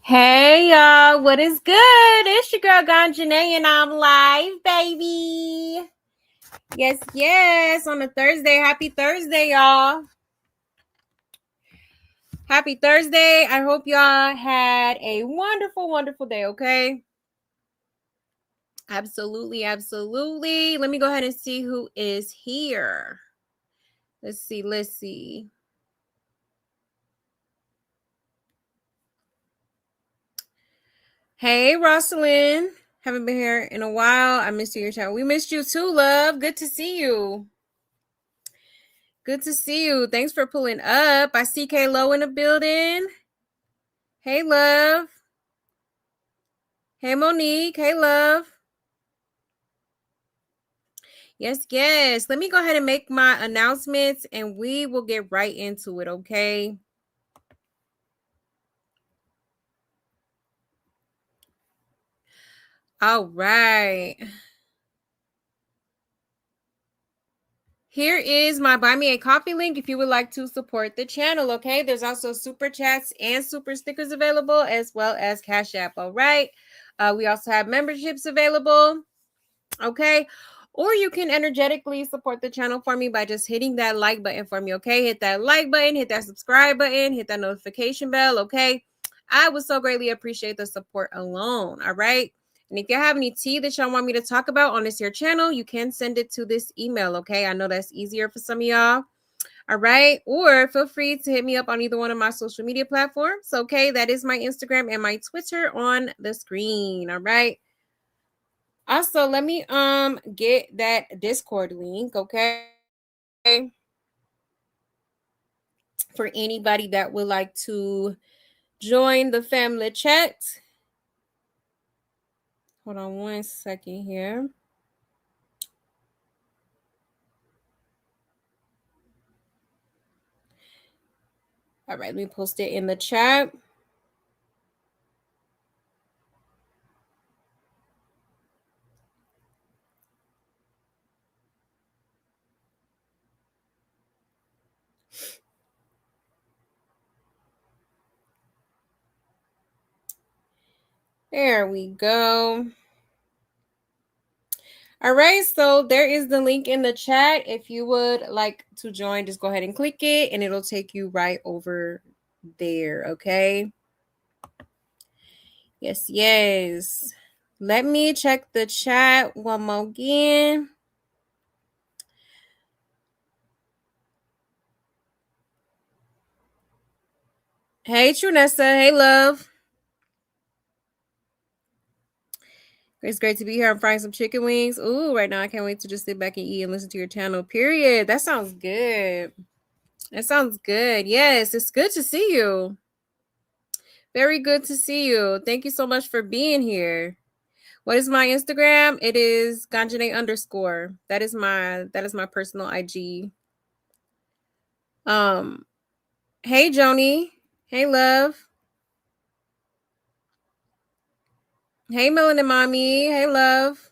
Hey y'all, what is good? It's your girl Ganjanae and I'm live, baby. Yes, on a Thursday. Happy Thursday, y'all. Happy Thursday. I hope y'all had a wonderful day, okay? Absolutely. Let me go ahead and see who is here. Let's see. Hey, Rosalind. Haven't been here in a while. I missed you, your chat. We missed you too, love. Good to see you. Good to see you. Thanks for pulling up. I see K Low in the building. Hey, love. Hey, Monique. Hey, love. Yes. Let me go ahead and make my announcements and we will get right into it, okay? All right. Here is my Buy Me a Coffee link if you would like to support the channel, okay? There's also super chats and super stickers available as well as Cash App, all right? We also have memberships available, okay? Or you can energetically support the channel for me by just hitting that like button for me, okay? Hit that like button, hit that subscribe button, hit that notification bell, okay? I would so greatly appreciate the support alone, all right? And if you have any tea that y'all want me to talk about on this here channel, you can send it to this email, okay? I know that's easier for some of y'all, all right? Or feel free to hit me up on either one of my social media platforms, okay? That is my Instagram and my Twitter on the screen, all right? Also, let me get that Discord link, okay? For anybody that would like to join the family chat. Hold on one second here. All right, let me post it in the chat. There we go. All right, so there is the link in the chat. If you would like to join, just go ahead and click it and it'll take you right over there, okay? Yes. Let me check the chat one more again. Hey, Trunessa. Hey, love. It's great to be here. I'm frying some chicken wings. Ooh, right now I can't wait to just sit back and eat and listen to your channel. Period. That sounds good. Yes, it's good to see you. Very good to see you. Thank you so much for being here. What is my Instagram? It is Ganjane_. That is my personal IG. Hey Joni. Hey love. Hey Melanin Mommy. Hey love.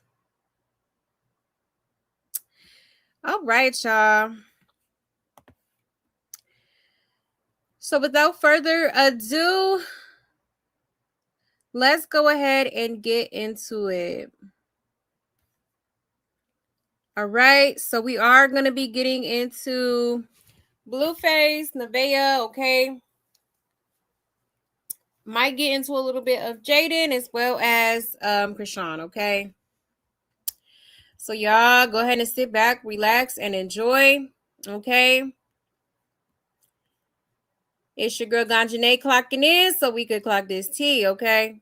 All right, y'all. So without further ado, let's go ahead and get into it. All right, so we are going to be getting into Blueface, Nevaeh, okay? Might get into a little bit of Jaden as well as Chrisean, okay? So y'all go ahead and sit back, relax, and enjoy, okay? It's your girl Ganjanae clocking in so we could clock this tea, okay?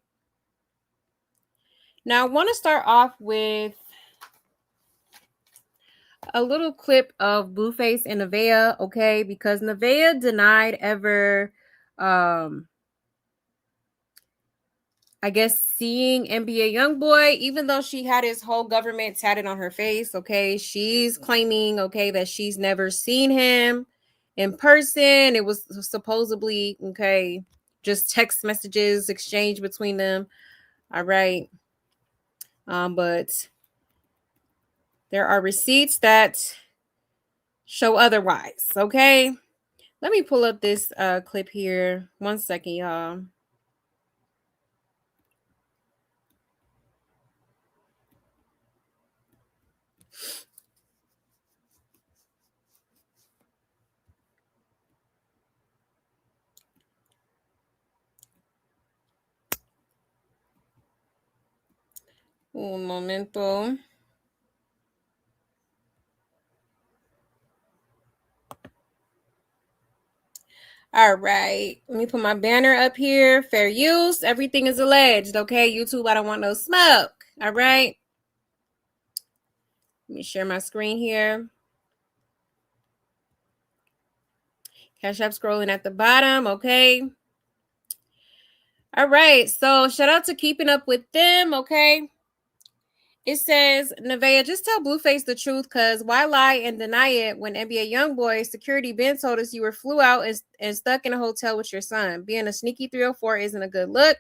Now I want to start off with a little clip of Blueface and Nevaeh, okay? Because Nevaeh denied ever I guess seeing NBA Youngboy, even though she had his whole government tatted on her face, okay, she's claiming, okay, that she's never seen him in person. It was supposedly, okay, just text messages exchanged between them. All right. But there are receipts that show otherwise, okay? Let me pull up this clip here. 1 second, y'all. Un momento. All right. Let me put my banner up here. Fair use. Everything is alleged. Okay, YouTube, I don't want no smoke. All right. Let me share my screen here. Cash App scrolling at the bottom. Okay. All right. So shout out to Keeping Up With Them. Okay. It says, Nevaeh, just tell Blueface the truth, because why lie and deny it when NBA YoungBoy security Ben told us you were flew out and stuck in a hotel with your son. Being a sneaky 304 isn't a good look.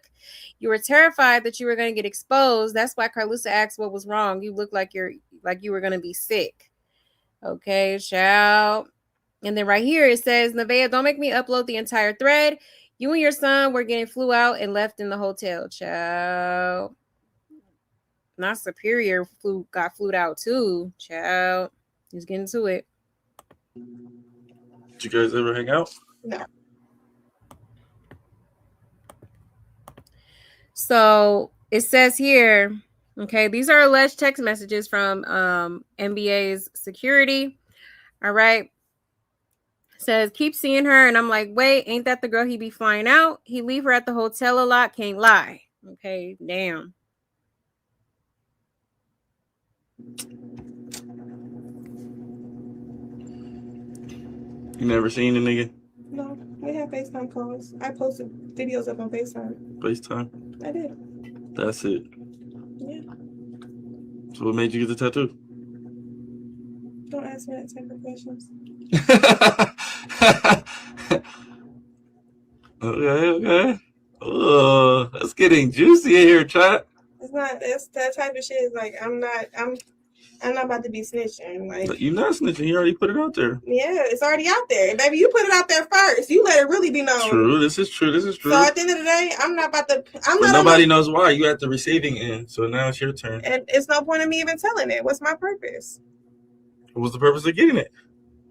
You were terrified that you were going to get exposed. That's why Carlusa asked what was wrong. You look like you were going to be sick. Okay, child. And then right here it says, Nevaeh, don't make me upload the entire thread. You and your son were getting flew out and left in the hotel, child. Not Superior got flued out too, child. He's getting to it. Did you guys ever hang out? No. So it says here, okay, these are alleged text messages from NBA's security. All right. It says, keep seeing her. And I'm like, wait, ain't that the girl he be flying out? He leave her at the hotel a lot. Can't lie. Okay, damn. You never seen a nigga? No, we have FaceTime calls. I posted videos up on FaceTime. FaceTime? I did. That's it? Yeah. So what made you get the tattoo? Don't ask me that type of questions. Okay. Oh, that's getting juicy in here, chat. It's not. It's that type of shit. Is like I'm not about to be snitching. Like You're not snitching. You already put it out there. Yeah, it's already out there, baby. You put it out there first. You let it really be known. True. This is true. So at the end of the day, I'm not about to. But nobody knows why. You at the receiving end. So now it's your turn. And it's no point in me even telling it. What's my purpose? What was the purpose of getting it?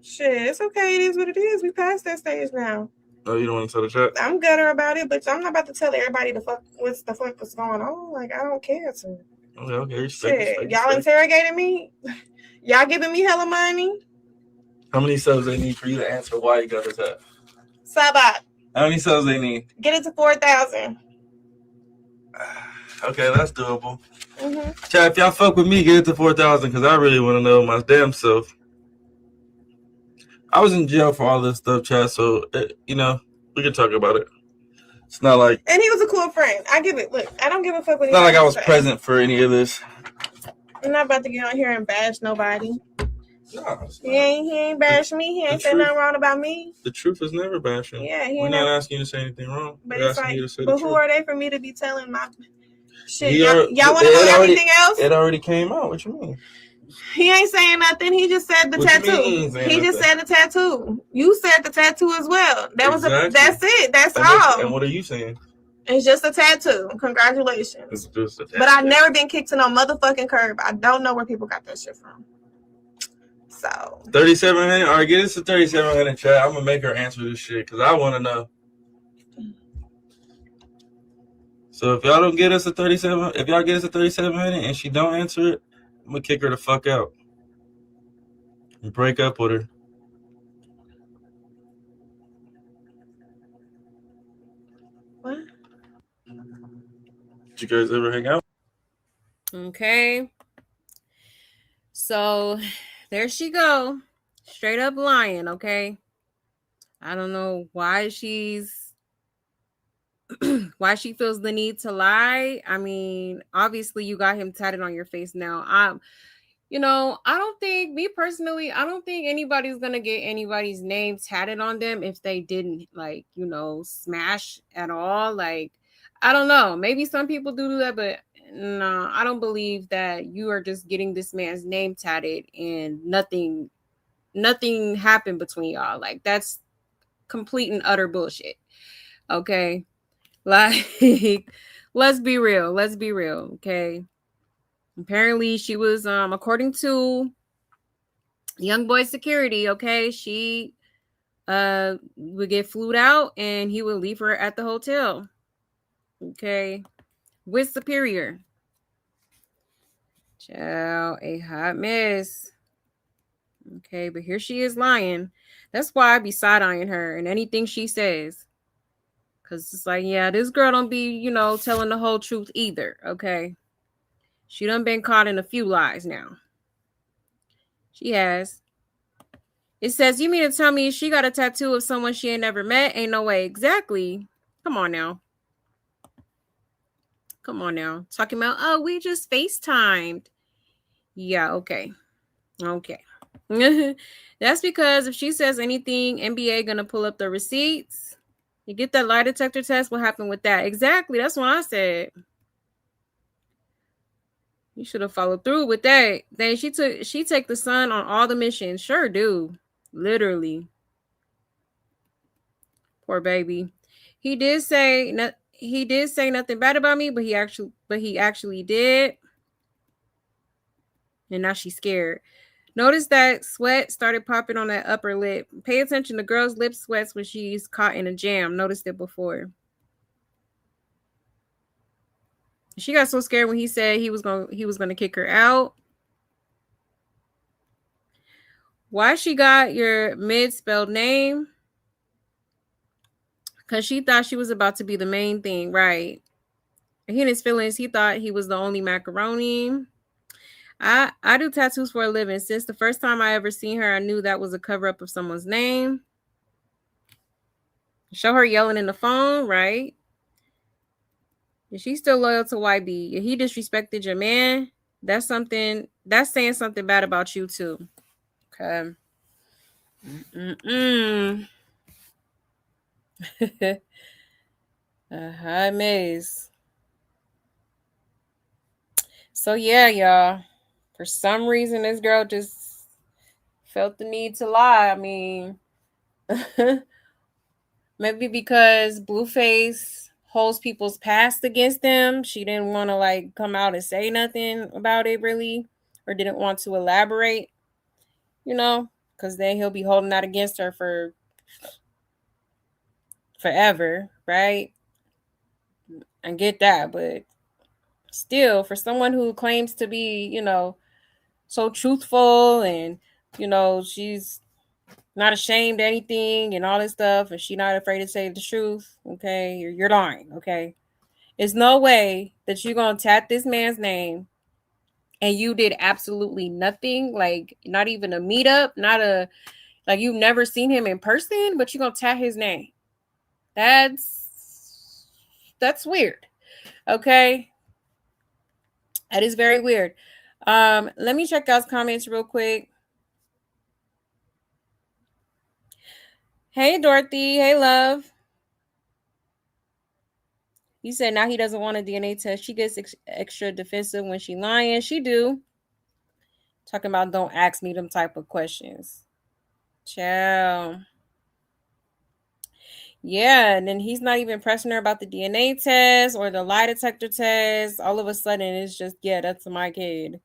Shit, it's okay. It is what it is. We passed that stage now. Oh, you don't want to tell the chat? I'm gutter about it, but I'm not about to tell everybody what's going on. Like, I don't care to. Okay, respect. Y'all interrogating me? Y'all giving me hella money? How many subs they need for you to answer why you got this hat? Sabat. How many subs they need? Get it to 4,000. Okay, that's doable. Mm-hmm. Chat, if y'all fuck with me, get it to 4,000 because I really want to know my damn self. I was in jail for all this stuff, chat, so, we can talk about it. It's not like... And he was a cool friend. I give it... Look, I don't give a fuck what It's not like I was present for any of this. I'm not about to get on here and bash nobody. No, he ain't bash me. He ain't say nothing wrong about me. The truth is never bashing. Yeah, we're not asking you to say anything wrong. But it's like, who are they for me to be telling my shit? Y'all want to know everything else? It already came out. What you mean? He ain't saying nothing. He just said the tattoo. He just said the tattoo. You said the tattoo as well. That's it. That's all. And what are you saying? It's just a tattoo. Congratulations. It's just a tattoo. But I've never been kicked to no motherfucking curb. I don't know where people got that shit from. So 3,700. All right, get us to 3,700, chat. I'm gonna make her answer this shit because I want to know. So if y'all don't get us a 37, if y'all get us a 3,700 and she don't answer it, I'm gonna kick her the fuck out and break up with her. What? Did you guys ever hang out? Okay. So there she go. Straight up lying, okay? I don't know why why she feels the need to lie. I mean, obviously you got him tatted on your face now. I don't think, me personally, I don't think anybody's gonna get anybody's name tatted on them if they didn't smash at all. Like, I don't know. Maybe some people do that, but no, I don't believe that you are just getting this man's name tatted and nothing happened between y'all. Like, that's complete and utter bullshit. Okay. Like, let's be real. Okay. Apparently she was, according to Young boy security, okay? She would get flued out and he would leave her at the hotel. Okay. With Superior. Child, a hot mess. Okay, but here she is lying. That's why I be side-eyeing her and anything she says. Because it's like, yeah, this girl don't be, telling the whole truth either, okay? She done been caught in a few lies now. She has. It says, you mean to tell me she got a tattoo of someone she ain't never met? Ain't no way. Exactly. Come on now. Come on now. Talking about, oh, we just FaceTimed. Yeah, okay. Okay. That's because if she says anything, NBA gonna pull up the receipts. You get that lie detector test, what happened with that? Exactly. That's what I said. You should have followed through with that. Then she take the son on all the missions. Sure do. Literally. Poor baby. He did say nothing bad about me, but he actually did. And now she's scared. Notice that sweat started popping on that upper lip. Pay attention. The girl's lip sweats when she's caught in a jam. Noticed it before. She got so scared when he said he was gonna kick her out. Why she got your misspelled name? Because she thought she was about to be the main thing, right? He in his feelings, he thought he was the only macaroni. I do tattoos for a living. Since the first time I ever seen her, I knew that was a cover-up of someone's name. Show her yelling in the phone, right? Is she still loyal to YB? If he disrespected your man, that's saying something bad about you too. Okay. A hot mess. So yeah, y'all. For some reason, this girl just felt the need to lie. I mean, maybe because Blueface holds people's past against them. She didn't want to come out and say nothing about it really, or didn't want to elaborate, because then he'll be holding that against her for forever, right? I get that, but still, for someone who claims to be, so truthful and, she's not ashamed of anything and all this stuff, and she's not afraid to say the truth, okay? You're lying, okay? There's no way that you're going to tap this man's name and you did absolutely nothing, not even a meetup, you've never seen him in person, but you're going to tap his name. That's weird, okay? That is very weird. Let me check out comments real quick. Hey, Dorothy. Hey, love. You said now he doesn't want a DNA test. She gets extra defensive when she lying. She do. Talking about don't ask me them type of questions. Ciao. Yeah, and then he's not even pressing her about the DNA test or the lie detector test. All of a sudden, it's just, yeah, that's my kid.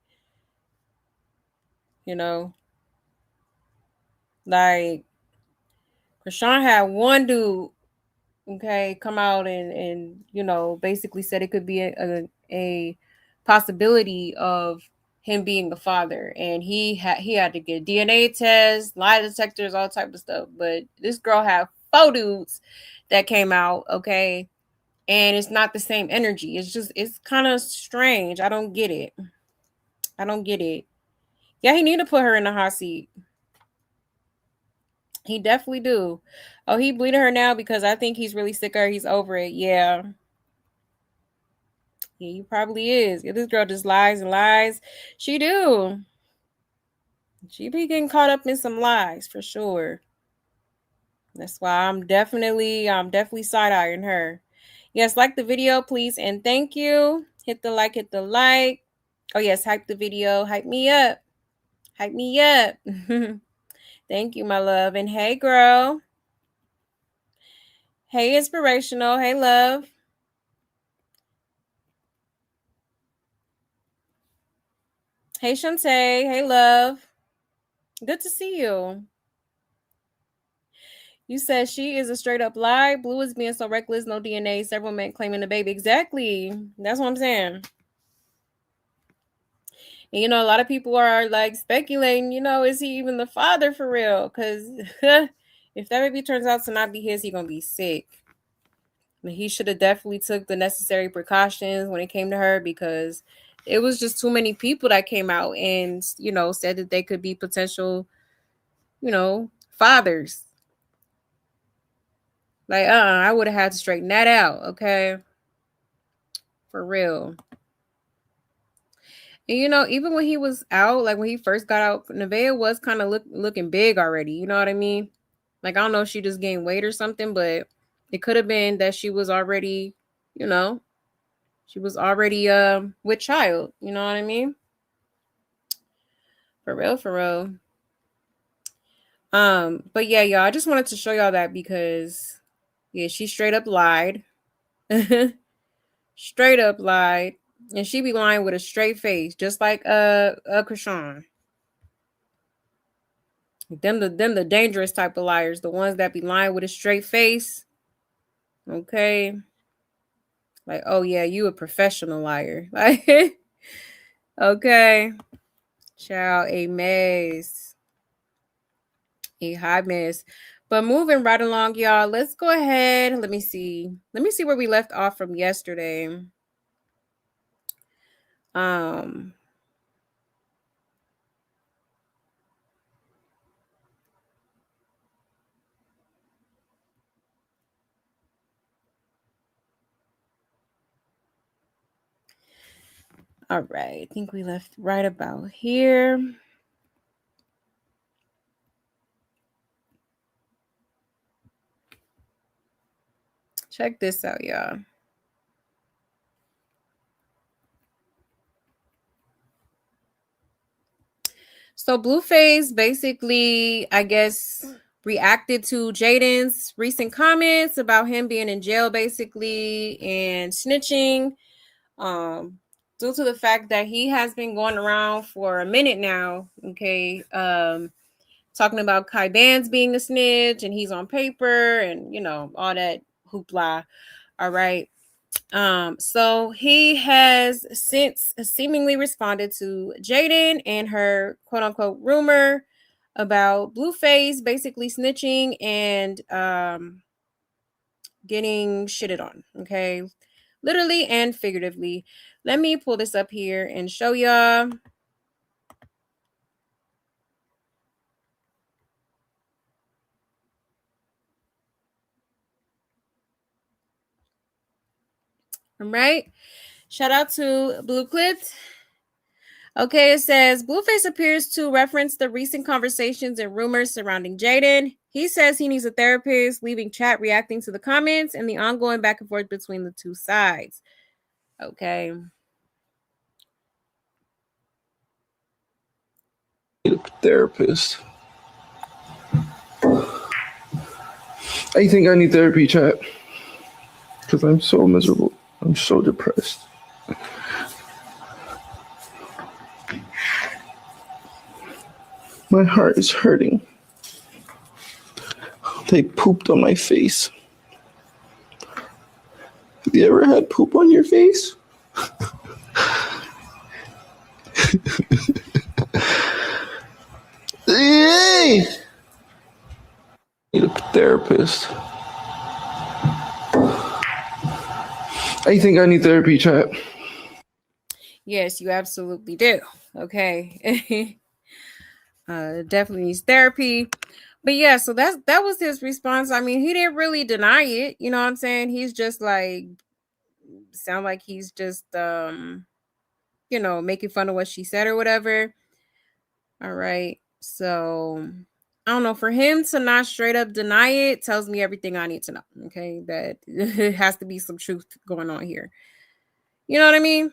Chrisean had one dude, okay, come out and basically said it could be a possibility of him being the father, and he had to get DNA tests, lie detectors, all type of stuff. But this girl had 4 dudes that came out, okay, and it's not the same energy. It's kind of strange. I don't get it. Yeah, he need to put her in the hot seat. He definitely do. Oh, he bleeding her now because I think he's really sick of her. He's over it. Yeah, he probably is. Yeah, this girl just lies and lies. She do. She be getting caught up in some lies for sure. That's why I'm definitely side-eyeing her. Yes, like the video, please, and thank you. Hit the like. Oh, yes, hype the video. Hype me up. Thank you, my love. And hey, girl. Hey, inspirational. Hey, love. Hey, Shantae. Hey, love. Good to see you. You said she is a straight up lie. Blue is being so reckless, no DNA, several men claiming the baby. Exactly. That's what I'm saying. And, you know, a lot of people are like speculating, you know, is he even the father for real? Because if that baby turns out to not be his, he gonna be sick. And he should have definitely took the necessary precautions when it came to her, because it was just too many people that came out and, you know, said that they could be potential, you know, fathers. Like, I would have had to straighten that out, okay? For real. And you know, even when he was out, like when he first got out, Nevaeh was kind of looking big already. You know what I mean? Like, I don't know if she just gained weight or something, but it could have been that she was already, you know, she was already with child. You know what I mean? For real, for real. But yeah, y'all, I just wanted to show y'all that because yeah, she straight up lied. Straight up lied. And she be lying with a straight face, just like Chrisean. Them the dangerous type of liars, the ones that be lying with a straight face. Okay. Like, oh yeah, you a professional liar. Like, okay. Child, a mess. A hot mess. But moving right along, y'all, let's go ahead. Let me see. Let me see where we left off from yesterday. Um all right. I think we left right about here. Check this out, y'all. So Blueface basically, I guess, reacted to Jaden's recent comments about him being in jail, basically, and snitching. Due to the fact that he has been going around for a minute now, okay, talking about Kai Bands being a snitch and he's on paper and you know all that hoopla. All right. So he has since seemingly responded to Jaden and her quote unquote rumor about Blueface basically snitching and getting shitted on. Okay. Literally and figuratively. Let me pull this up here and show y'all. All right. Shout out to Blue Clips. Okay, it says Blueface appears to reference the recent conversations and rumors surrounding Jaden. He says he needs a therapist, leaving chat reacting to the comments and the ongoing back and forth between the two sides. Okay. Therapist. I think I need therapy, chat. Because I'm so miserable. I'm so depressed. My heart is hurting. They pooped on my face. Have you ever had poop on your face? Hey! I need a therapist. I think I need therapy, chat. Yes, you absolutely do. Okay. Definitely needs therapy. But yeah, so that was his response. I mean, he didn't really deny it. You know what I'm saying? He's just like sound like he's just you know, making fun of what she said or whatever. All right. So I don't know. For him to not straight up deny it tells me everything I need to know. Okay. That it has to be some truth going on here. You know what I mean?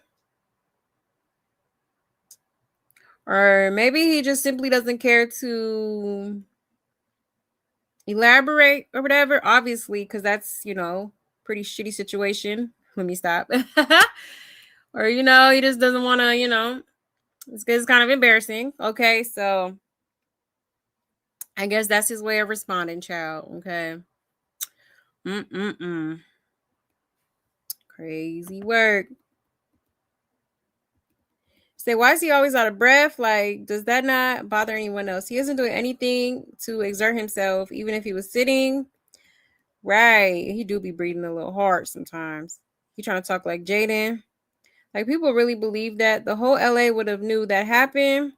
Or maybe he just simply doesn't care to elaborate or whatever. Obviously, because that's, you know, pretty shitty situation. Let me stop. Or, you know, he just doesn't want to, you know, it's kind of embarrassing. Okay. So I guess that's his way of responding, child. Okay. Crazy work. Say, why is he always out of breath? Like, does that not bother anyone else? He isn't doing anything to exert himself, even if he was sitting. Right. He do be breathing a little hard sometimes. He trying to talk like Jaden. Like, people really believe that the whole LA would have knew that happened.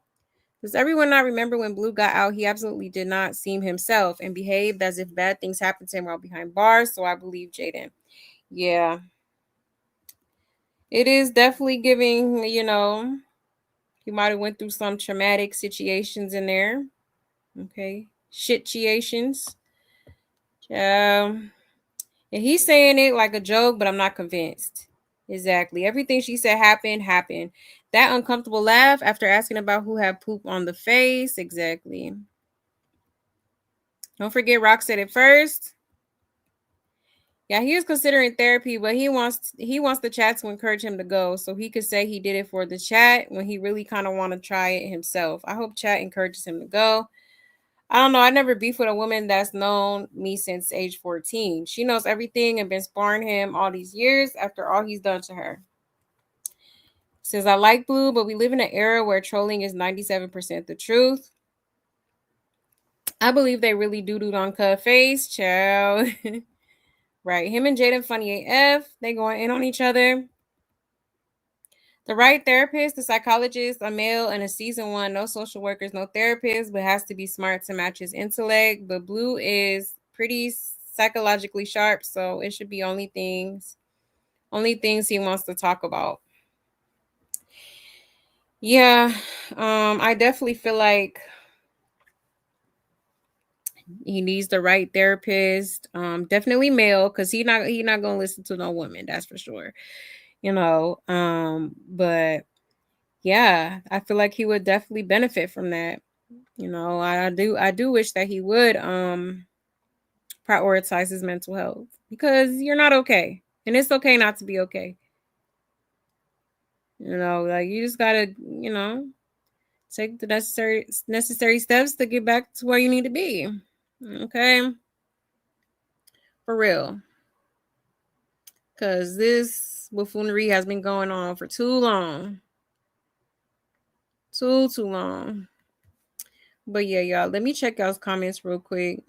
Does everyone not remember when Blue got out? He absolutely did not seem himself and behaved as if bad things happened to him while behind bars. So I believe Jaden. Yeah. It is definitely giving, he might have went through some traumatic situations in there. Okay. Shitations. And he's saying it like a joke, but I'm not convinced. Exactly. Everything she said happened. That uncomfortable laugh after asking about who had poop on the face. Exactly. Don't forget Rock said it first. Yeah, he is considering therapy, but he wants the chat to encourage him to go so he could say he did it for the chat when he really kind of want to try it himself. I hope chat encourages him to go. I don't know. I never beef with a woman that's known me since age 14. She knows everything and been sparring him all these years after all he's done to her. Says, I like Blue, but we live in an era where trolling is 97% the truth. I believe they really do on cut face, child. Right. Him and Jaden funny AF. They going in on each other. The right therapist, the psychologist, a male, and a season 1, no social workers, no therapist, but has to be smart to match his intellect. But Blue is pretty psychologically sharp, so it should be only things he wants to talk about. Yeah, I definitely feel like he needs the right therapist. Definitely male, because he not gonna listen to no woman, that's for sure. But yeah, I feel like he would definitely benefit from that. I do wish that he would prioritize his mental health, because you're not okay, and it's okay not to be okay. Like, you just gotta, take the necessary steps to get back to where you need to be. Okay, for real, because this buffoonery has been going on for too long. Too long. But yeah, y'all, let me check y'all's comments real quick.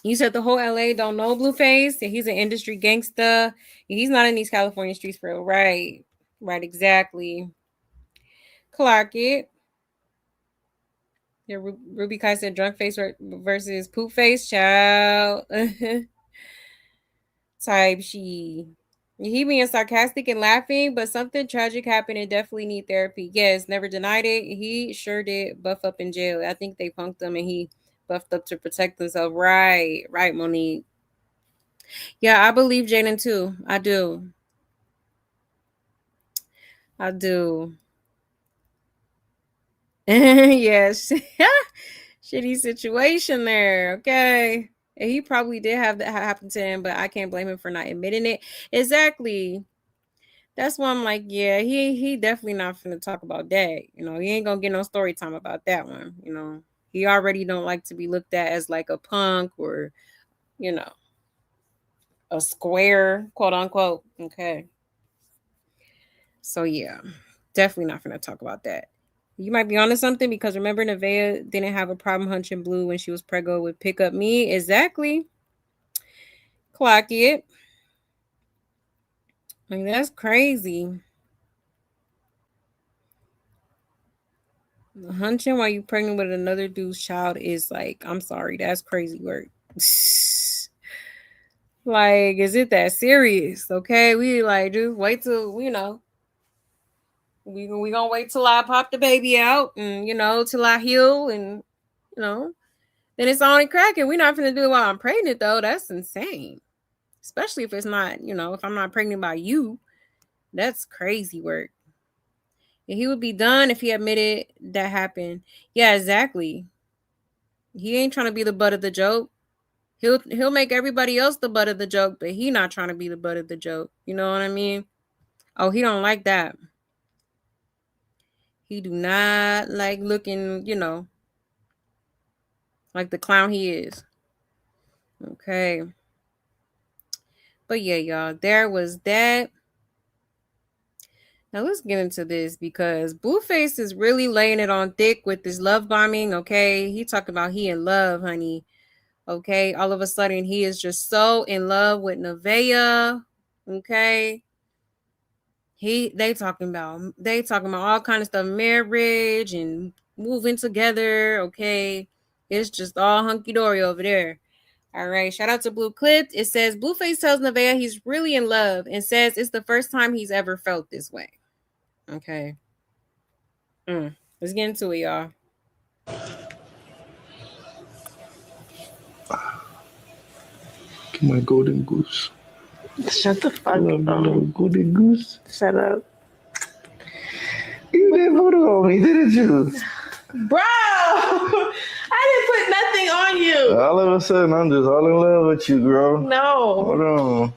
You said the whole LA don't know Blueface, and he's an industry gangsta. He's not in these California streets for real. Right, exactly. Clock it. Yeah, Ruby Kai said drunk face versus poop face, child. Type she. He being sarcastic and laughing, but something tragic happened and definitely need therapy. Yes, never denied it. He sure did buff up in jail. I think they punked him and he buffed up to protect himself. Right, Monique. Yeah, I believe Jaden too. I do. Yes. Shitty situation there. Okay. And he probably did have that happen to him, but I can't blame him for not admitting it. Exactly. That's why I'm like, yeah, he definitely not finna talk about that. He ain't gonna get no story time about that one. He already don't like to be looked at as like a punk or, a square, quote unquote. Okay. So yeah, definitely not gonna talk about that. You might be onto something, because remember, Nevaeh didn't have a problem hunching Blue when she was preggo with Pick Up Me. Exactly. Clock it. Like, that's crazy. Hunching while you pregnant with another dude's child is like, I'm sorry, that's crazy work. Like, is it that serious? Okay, we like just wait till we gonna wait till I pop the baby out, and till I heal, and then it's only cracking. We're not gonna do it while I'm pregnant, though. That's insane. Especially if it's not, if I'm not pregnant by you. That's crazy work. And he would be done if he admitted that happened. Yeah, exactly. He ain't trying to be the butt of the joke. He'll make everybody else the butt of the joke, but he not trying to be the butt of the joke. You know what I mean? Oh, he don't like that. He do not like looking, like the clown he is. Okay. But yeah, y'all, there was that. Now let's get into this because Blueface is really laying it on thick with this love bombing. Okay. He talking about he in love, honey. Okay. All of a sudden he is just so in love with Nevaeh. Okay. They talking about all kind of stuff, marriage and moving together. Okay. It's just all hunky-dory over there. All right. Shout out to Blue Clip. It says Blueface tells Nevaeh he's really in love and says it's the first time he's ever felt this way. Okay. Let's get into it, y'all. My golden goose. Shut the fuck up. My little golden goose. Shut up. You did voodoo on me, didn't you? Bro! I didn't put nothing on you. All of a sudden, I'm just all in love with you, girl. No. Hold on.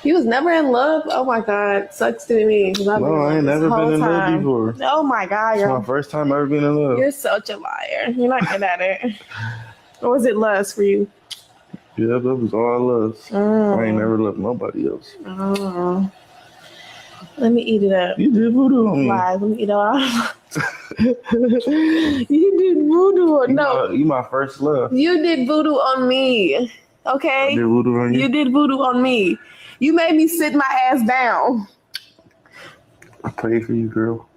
You was never in love? Oh my God. Sucks to me. No, I ain't never been in love before. Oh my God. It's my first time ever being in love. You're such a liar. You're not good at it. Or was it lust for you? Yeah, that was all I loved. I ain't never loved nobody else. Oh. Let me eat it up. You did voodoo on me. Lies. Let me eat it all. You did voodoo on You my first love. You did voodoo on me. Okay? I did voodoo on you? You did voodoo on me. You made me sit my ass down. I prayed for you, girl.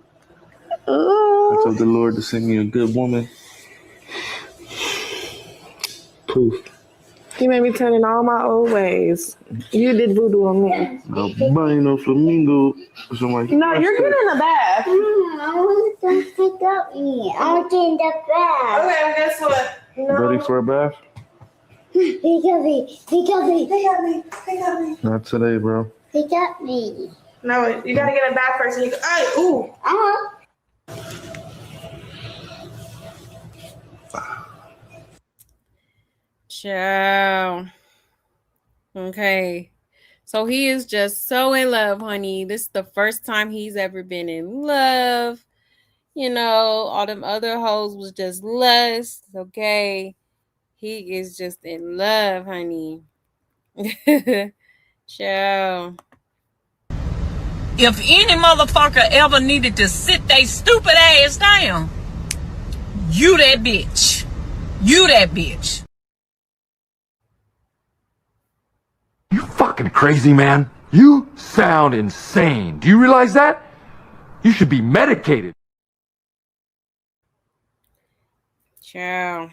I told the Lord to send me a good woman. Poof. You made me turn in all my old ways. You did voodoo on me. Albino flamingo. No, you're good in the bath. I want to pick up me. I want in the bath. Okay, guess what? No. Ready for a bath? Pick up me. Pick up me. Pick up me. Pick up me. Not today, bro. Pick up me. No, you gotta get in the bath first. And you go, ooh. Ciao. Okay. So he is just so in love, honey. This is the first time he's ever been in love. All them other hoes was just lust. Okay. He is just in love, honey. Ciao. If any motherfucker ever needed to sit they stupid ass down, you that bitch. You that bitch. You fucking crazy, man. You sound insane. Do you realize that? You should be medicated. Ciao.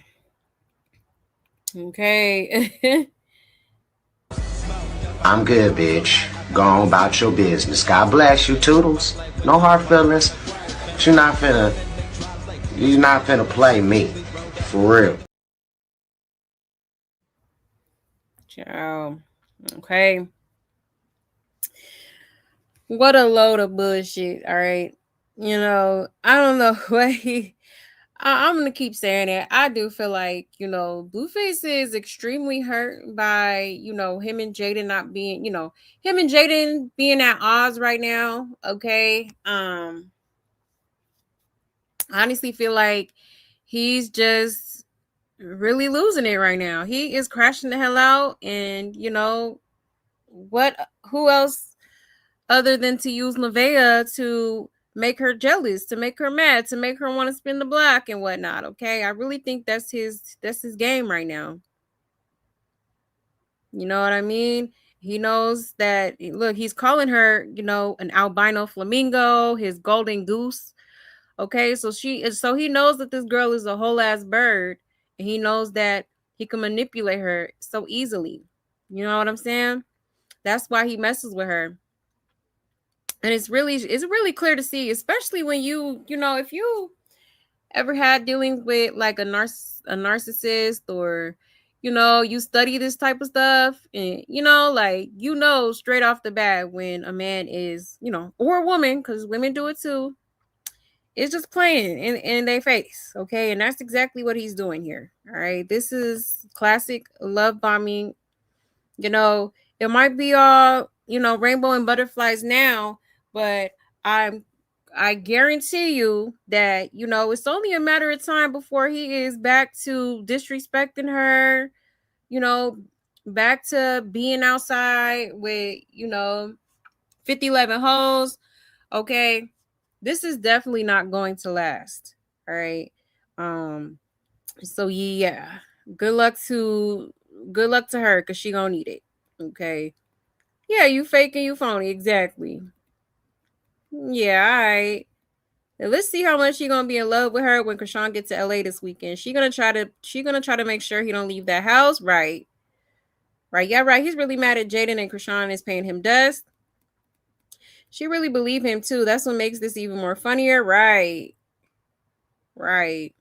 Okay. I'm good, bitch. Go on about your business. God bless you, Toodles. No hard feelings. You're not finna play me. For real. Ciao. Okay. What a load of bullshit. All right. I don't know what I'm going to keep saying it. I do feel like, Blueface is extremely hurt by, him and Jaden not being, him and Jaden being at odds right now. Okay. I honestly feel like he's just really losing it right now. He is crashing the hell out. And, who else other than to use Nevaeh to make her jealous, to make her mad, to make her want to spin the block and whatnot. Okay. I really think that's his game right now. You know what I mean? He knows that, look, he's calling her, an albino flamingo, his golden goose. Okay. So he knows that this girl is a whole ass bird, and he knows that he can manipulate her so easily. You know what I'm saying? That's why he messes with her. And it's really clear to see, especially when if you ever had dealings with like a narcissist, or you study this type of stuff, and straight off the bat when a man is, or a woman, because women do it too, it's just playing in their face. Okay. And that's exactly what he's doing here. All right. This is classic love bombing. It might be all, rainbow and butterflies now, but I'm I guarantee you that, you know, it's only a matter of time before he is back to disrespecting her, you know, back to being outside with, you know, 50-11 hoes. Okay. This is definitely not going to last. All right. So yeah. Good luck to her, because she gonna need it. Okay. Yeah, you fake and you phony. Exactly. Yeah, all right. Now, let's see how much she gonna be in love with her when Chrisean gets to LA this weekend. She gonna try to make sure he don't leave that house. Right. Right. Yeah, right. He's really mad at Jaden, and Chrisean is paying him dust. She really believed him too. That's what makes this even more funnier. Right. Right.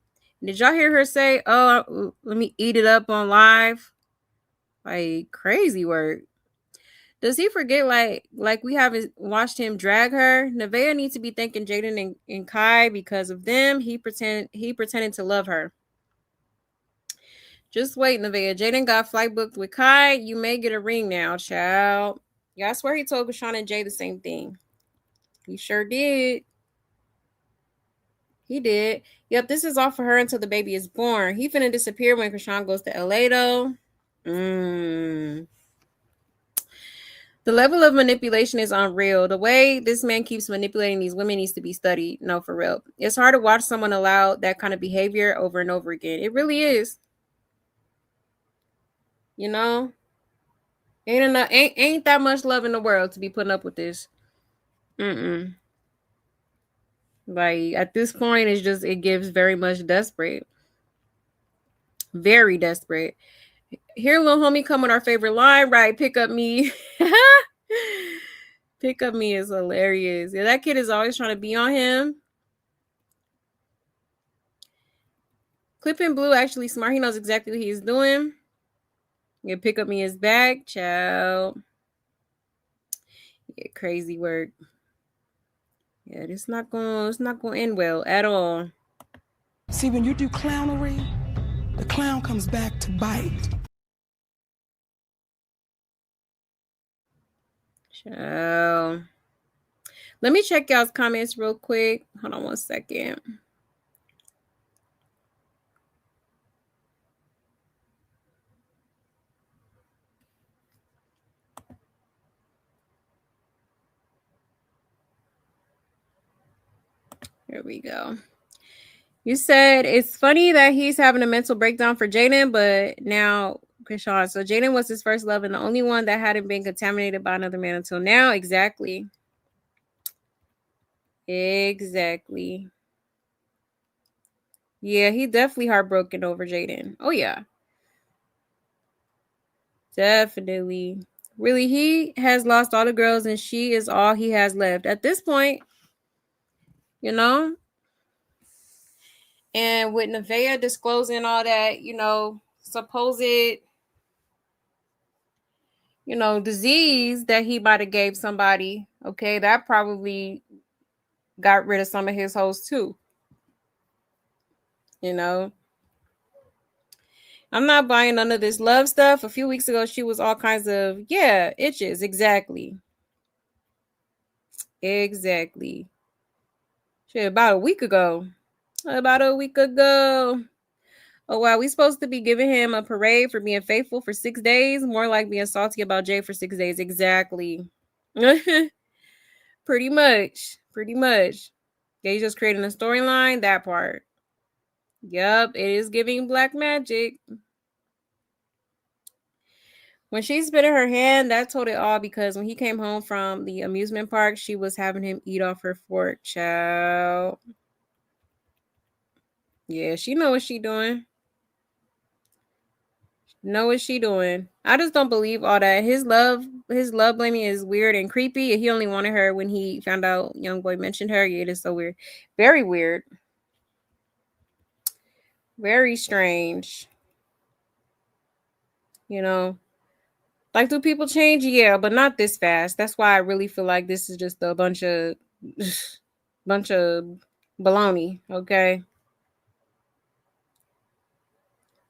Did y'all hear her say, "Oh, let me eat it up on live"? Like, crazy work. Does he forget, like we haven't watched him drag her? Nevaeh needs to be thanking Jaden and Kai, because of them. He pretended to love her. Just wait, Nevaeh. Jaden got flight booked with Kai. You may get a ring now, child. Yeah, I swear he told Chrisean and Jay the same thing. He sure did. He did. Yep, this is all for her until the baby is born. He finna disappear when Chrisean goes to LA, though. The level of manipulation is unreal. The way this man keeps manipulating these women needs to be studied. No, for real. It's hard to watch someone allow that kind of behavior over and over again. It really is. You know? Ain't that much love in the world to be putting up with this. Like, at this point, it gives very much desperate. Very desperate. Here, little homie, come with our favorite line, right? Pick up me. Pick up me is hilarious. Yeah, that kid is always trying to be on him. Clipping Blue actually smart. He knows exactly what he's doing. Yeah, pick up me is back, child. Yeah, crazy work. Yeah, it's not gonna end well at all. See, when you do clownery, the clown comes back to bite. Child. Let me check y'all's comments real quick. Hold on one second. Here we go. You said it's funny that he's having a mental breakdown for Jaden, but now Chrisean. So Jaden was his first love and the only one that hadn't been contaminated by another man until now. Exactly. Exactly. Yeah, he definitely heartbroken over Jaden. Oh yeah. Definitely. Really, he has lost all the girls and she is all he has left at this point. You know? And with Nevaeh disclosing all that, you know, supposed, you know, disease that he might have gave somebody, okay, that probably got rid of some of his hoes too. You know? I'm not buying none of this love stuff. A few weeks ago, she was all kinds of, yeah, itches. Exactly. Exactly. Shit, about a week ago. Oh, wow. We supposed to be giving him a parade for being faithful for 6 days. More like being salty about Jay for 6 days. Exactly. Pretty much. Pretty much. They just creating a storyline. That part. Yup. It is giving black magic. When she spit in her hand, that told it all, because when he came home from the amusement park, she was having him eat off her fork, child. Yeah, she know what she doing. Know what she doing. I just don't believe all that. His love blaming is weird and creepy. He only wanted her when he found out young boy mentioned her. Yeah, it is so weird. Very weird. Very strange. You know. Like, do people change? Yeah, but not this fast. That's why I really feel like this is just a bunch of baloney, okay?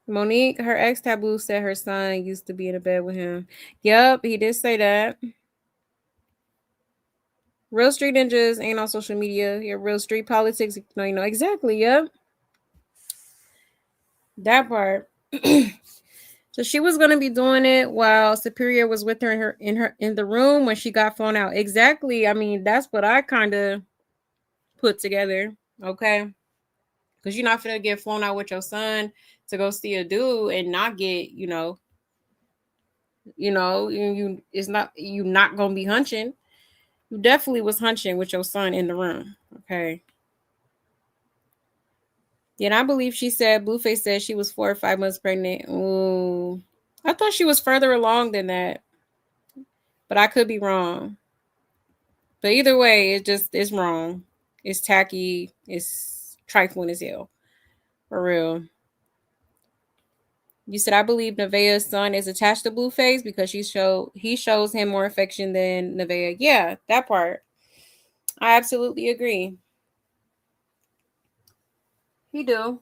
Monique, her ex Taboo said her son used to be in a bed with him. Yep, he did say that. Real street ninjas ain't on social media. Your real street politics. You know exactly. Yep. That part. So she was gonna be doing it while Superior was with her in the room when she got flown out. Exactly. I mean, that's what I kind of put together. Okay. Because you're not gonna get flown out with your son to go see a dude and not get, you it's not you not gonna be hunching. You definitely was hunching with your son in the room. Okay. Yeah, and I believe she said Blueface said she was 4 or 5 months pregnant. Ooh. I thought she was further along than that. But I could be wrong. But either way, it's wrong. It's tacky. It's trifling as hell. For real. You said I believe Nevaeh's son is attached to Blueface because he shows him more affection than Nevaeh. Yeah, that part. I absolutely agree. He do.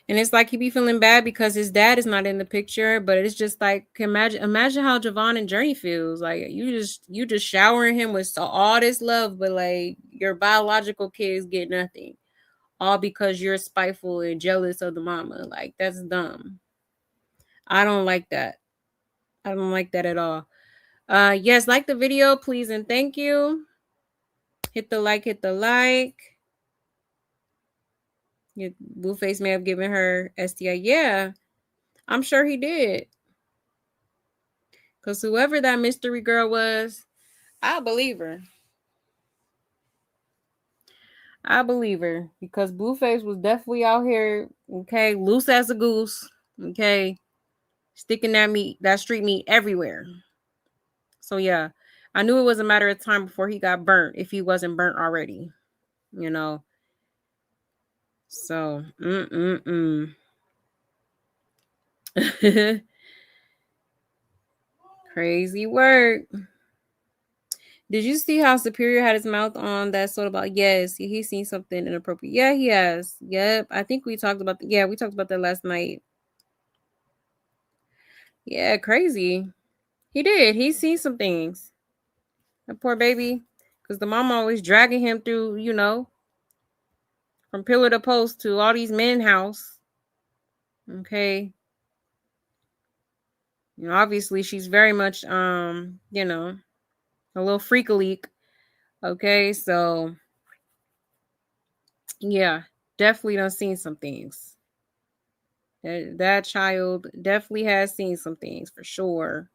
And it's like he be feeling bad because his dad is not in the picture, but it's just like imagine how Javon and Journey feels. Like you just showering him with all this love, but like your biological kids get nothing. All because you're spiteful and jealous of the mama. Like that's dumb. I don't like that. I don't like that at all. Yes, like the video, please and thank you. Hit the like. Blueface may have given her STI. Yeah, I'm sure he did. Because whoever that mystery girl was, I believe her. I believe her. Because Blueface was definitely out here, okay, loose as a goose, okay, sticking that street meat everywhere. So yeah, I knew it was a matter of time before he got burnt, if he wasn't burnt already, So, crazy work. Did you see how Superior had his mouth on that soda bottle? Yes, he's seen something inappropriate. Yeah, he has. Yep, I think we talked about. We talked about that last night. Yeah, crazy. He did. He's seen some things. That poor baby, because the mom always dragging him through, from pillar to post to all these men house. Okay. Obviously she's very much a little freak-a-leak. Okay, so yeah, definitely done seen some things. That child definitely has seen some things for sure.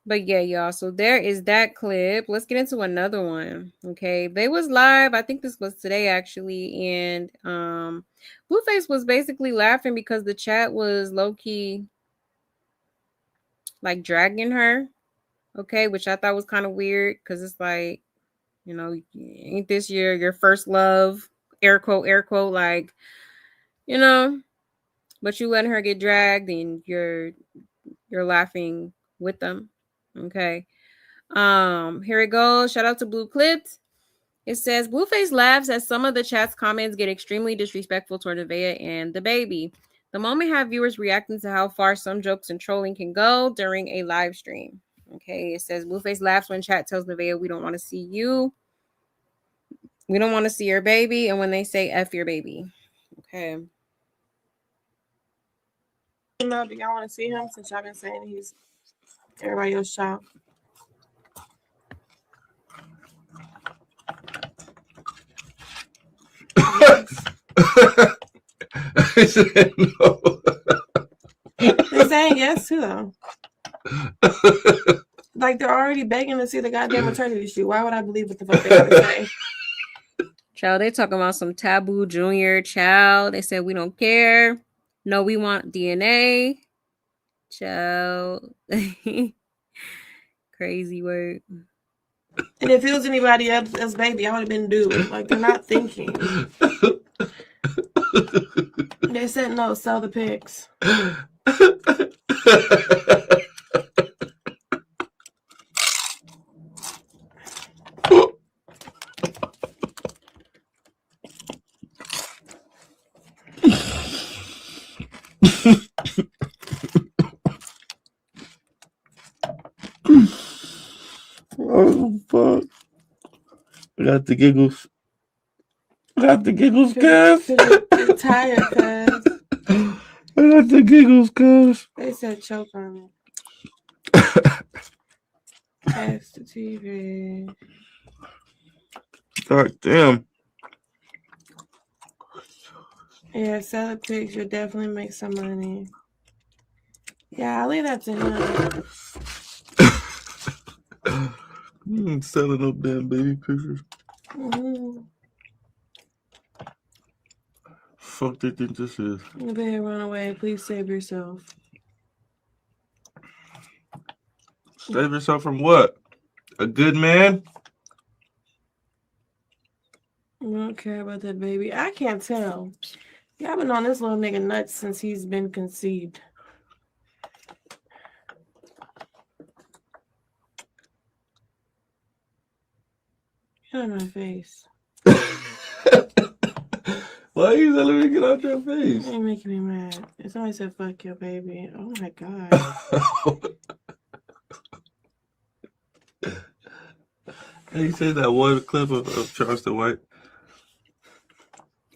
But yeah, y'all. So there is that clip. Let's get into another one. Okay. They was live. I think this was today actually. And Blueface was basically laughing because the chat was low-key like dragging her. Okay, which I thought was kind of weird because it's like, ain't this your first love? Air quote, like, but you letting her get dragged and you're laughing with them. Okay. Here it goes. Shout out to Blue Clipped. It says Blueface laughs as some of the chat's comments get extremely disrespectful toward Nevaeh and the baby. The moment have viewers reacting to how far some jokes and trolling can go during a live stream. Okay, it says Blueface laughs when chat tells Nevaeh we don't want to see you. We don't want to see your baby, and when they say F your baby. Okay. Do y'all want to see him since y'all been saying he's everybody else's child? I said no. They're saying yes too, though. Like they're already begging to see the goddamn maternity shoot. Why would I believe what the fuck they gotta say? Child, they talking about some Taboo Junior. Child, they said we don't care. No, we want DNA. Child. Crazy word. And if it was anybody else baby, I would have been dude. Like they're not thinking. They said no, sell the pics. got the giggles. I got the giggles, cuz. You're tired, cuz. I got the giggles, cuz. They said choke on it. Pass the TV. God damn. Yeah, sell the pigs. You'll definitely make some money. Yeah, I'll leave that to him. Selling no damn baby pictures. Fuck they think this is? You better run away. Please save yourself. Save yourself from what? A good man? I don't care about that baby. I can't tell. Y'all been on this little nigga nuts since he's been conceived. Get on my face. Why are you telling me to get out your face? You're making me mad. Somebody said fuck your baby. Oh my god. He said that one clip of Charleston White.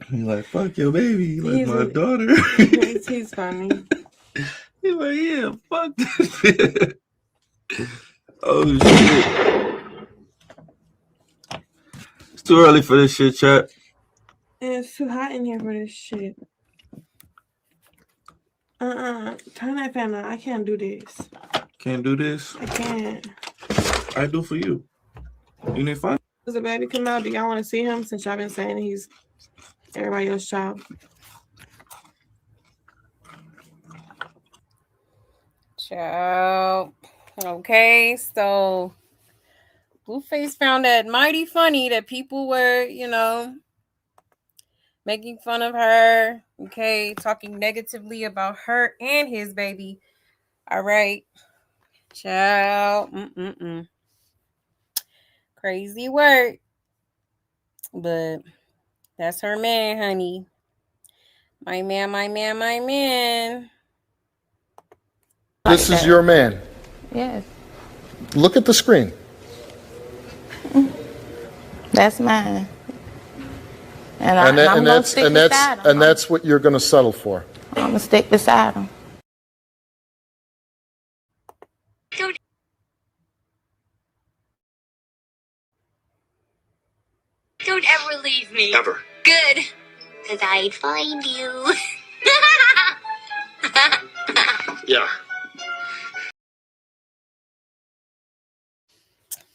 He's like, fuck your baby, like my daughter. He's funny. He's like, yeah, fuck this shit. Oh shit. It's too early for this shit, chat. Yeah, it's too hot in here for this shit. Turn that fan on. I can't do this. Can't do this? I can't. I do for you. You need fun? Does the baby come out? Do y'all want to see him since y'all been saying he's everybody else's child? Ciao. Okay, so Blueface found that mighty funny that people were, making fun of her, okay, talking negatively about her and his baby. All right. Ciao. Crazy work. But that's her man, honey. My man, my man, my man. This is your man. Yes. Look at the screen. That's mine. And that's what you're going to settle for. I'm going to stick beside him. Don't ever leave me. Ever. Good. Because I'd find you. Yeah.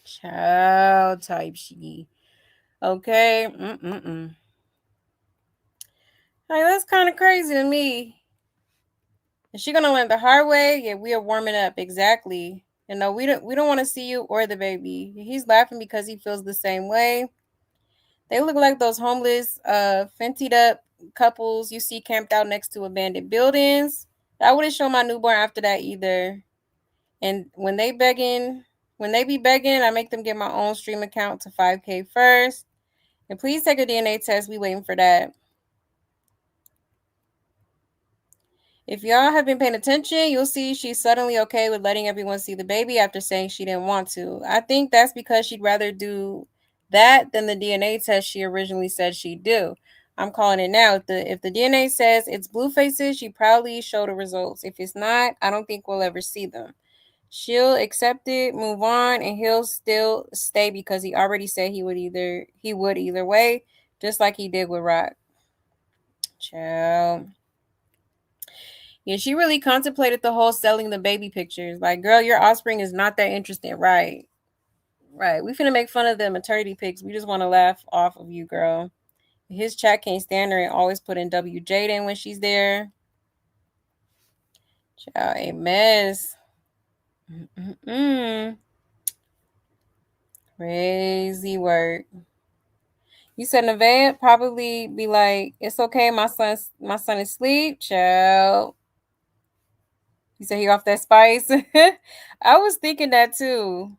Child type she. Okay. Like, that's kind of crazy to me. Is she gonna learn the hard way? Yeah, we are warming up. Exactly. We don't want to see you or the baby. He's laughing because he feels the same way. They look like those homeless, fentied up couples you see camped out next to abandoned buildings. I wouldn't show my newborn after that either. And when they be begging, I make them get my own stream account to 5K first. And please take a DNA test. We waiting for that. If y'all have been paying attention, you'll see she's suddenly okay with letting everyone see the baby after saying she didn't want to. I think that's because she'd rather do that than the DNA test she originally said she'd do. I'm calling it now. If the DNA says it's Blueface's, she proudly show the results. If it's not, I don't think we'll ever see them. She'll accept it, move on, and he'll still stay because he already said he would either way, just like he did with Rock. Ciao. Yeah, she really contemplated the whole selling the baby pictures. Like, girl, your offspring is not that interesting, right? Right. We finna make fun of the maternity pics. We just want to laugh off of you, girl. His chat can't stand her and always put in W Jaden when she's there. Ciao, a mess. Crazy work. You said Nevaeh probably be like, it's okay, my son is asleep. Ciao. You said he off that spice. I was thinking that too.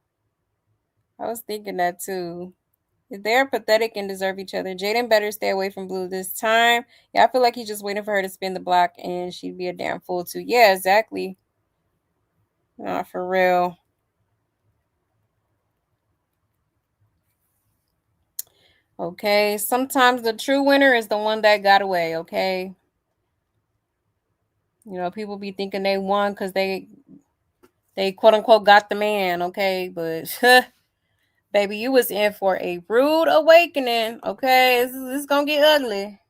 If they're pathetic and deserve each other, Jaden better stay away from Blue this time. Yeah, I feel like he's just waiting for her to spin the block and she'd be a damn fool too. Yeah, exactly. Nah, for real. Okay, sometimes the true winner is the one that got away, okay? You know, people be thinking they won because they quote unquote got the man, okay? But baby, you was in for a rude awakening, okay? This is gonna get ugly.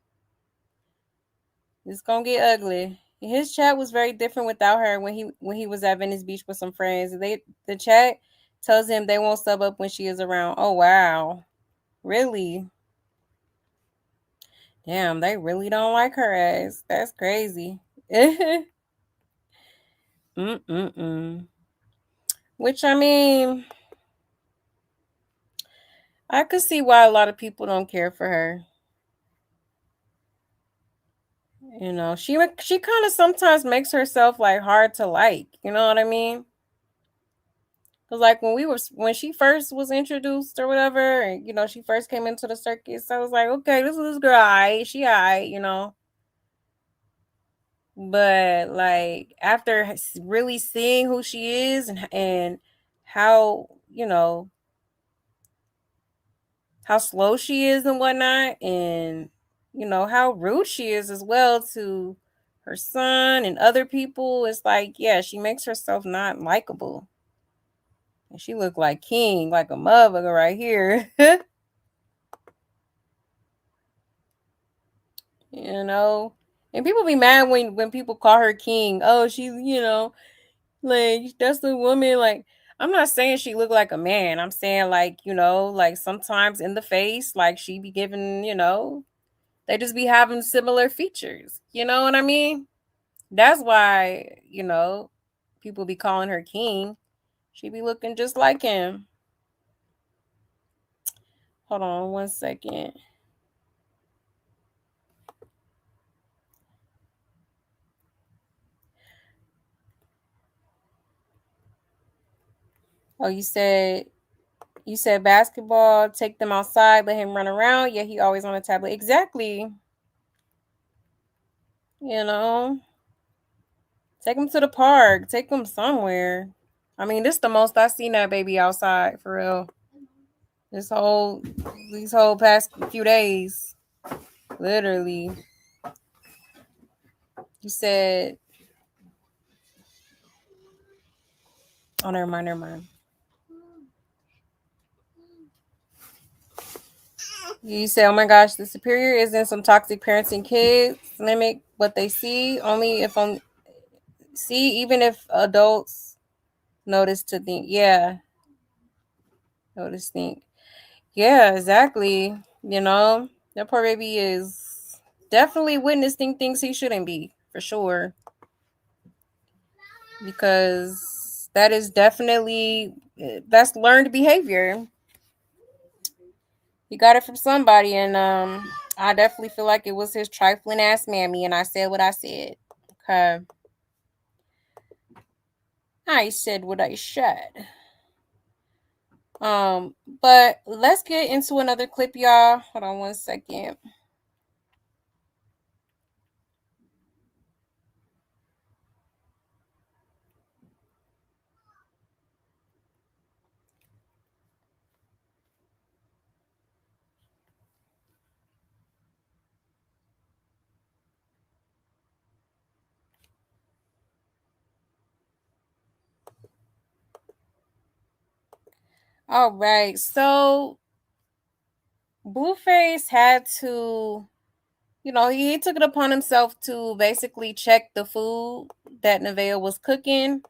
It's gonna get ugly. His chat was very different without her when he was at Venice Beach with some friends. The chat tells him they won't sub up when she is around. Oh wow. Really? Damn, they really don't like her ass. That's crazy. Which, I mean, I could see why a lot of people don't care for her. You know, she kind of sometimes makes herself like hard to like. You know what I mean? Because like when she first was introduced or whatever, and you know, she first came into the circus, I was like, okay, this girl, alright, she alright, you know. But like after really seeing who she is and how, you know, how slow she is and whatnot, and you know how rude she is as well to her son and other people, it's like, yeah, she makes herself not likable. And she look like King, like a motherfucker right here. You know, and people be mad when people call her King. Oh, she, you know, like that's the woman. Like, I'm not saying she look like a man. I'm saying like, you know, like sometimes in the face, like she be giving, you know, they just be having similar features. You know what I mean? That's why, you know, people be calling her King. She be looking just like him. Hold on 1 second. Oh, you said basketball, take them outside, let him run around. Yeah, he always on a tablet. Exactly. You know, take him to the park, take him somewhere. I mean, this is the most I seen that baby outside for real. These whole past few days. Literally. You said, oh, never mind. You say, oh my gosh, the superior is in some toxic parenting. Kids limit what they see even if adults notice to think. Yeah. Notice think. Yeah, exactly. You know, that poor baby is definitely witnessing things he shouldn't be, for sure. Because that is definitely, that's learned behavior. He got it from somebody, and I definitely feel like it was his trifling ass mammy, and I said what I said. Okay. I said what I said. But let's get into another clip, y'all. Hold on 1 second. All right, so Blueface had to, you know, he took it upon himself to basically check the food that Nevaeh was cooking.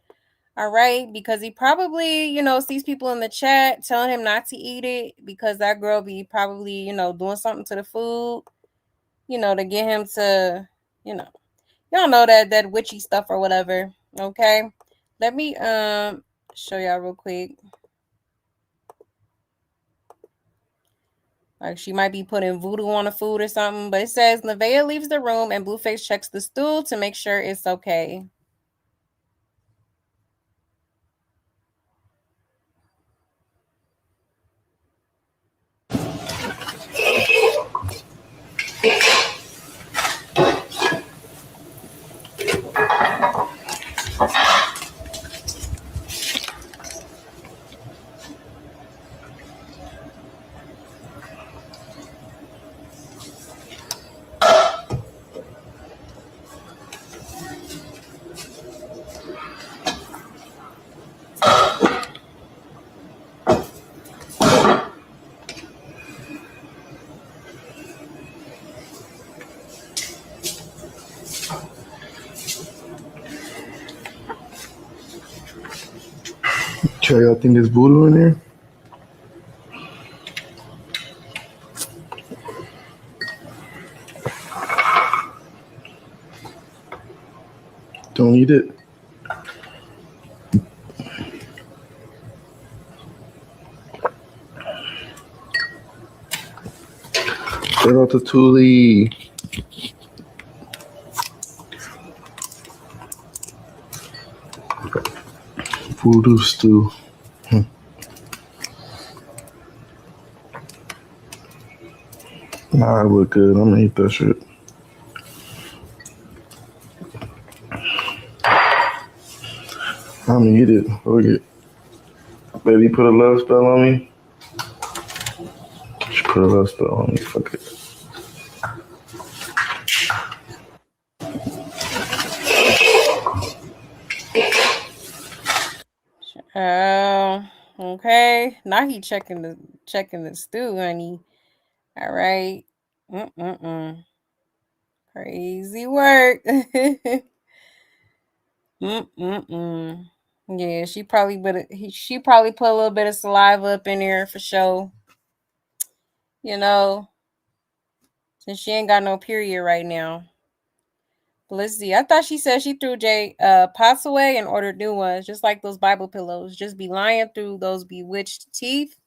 All right, because he probably, you know, sees people in the chat telling him not to eat it because that girl be probably, you know, doing something to the food, you know, to get him to, you know, y'all know that witchy stuff or whatever. Okay, let me show y'all real quick. Like she might be putting voodoo on the food or something, but it says Nevaeh leaves the room and Blueface checks the stool to make sure it's okay. So y'all think it's voodoo in there? Don't eat it. Shout out to Thule. Voodoo stew. Nah, I look good. I'm gonna eat that shit. I'm gonna eat it. Look it. Baby, put a love spell on me. She put a love spell on me. Fuck it. Okay. Now he checking the stew, honey. All right. Crazy work. Yeah, she probably put a little bit of saliva up in there for sure. You know, since she ain't got no period right now. But let's see. I thought she said she threw pots away and ordered new ones, just like those Bible pillows. Just be lying through those bewitched teeth.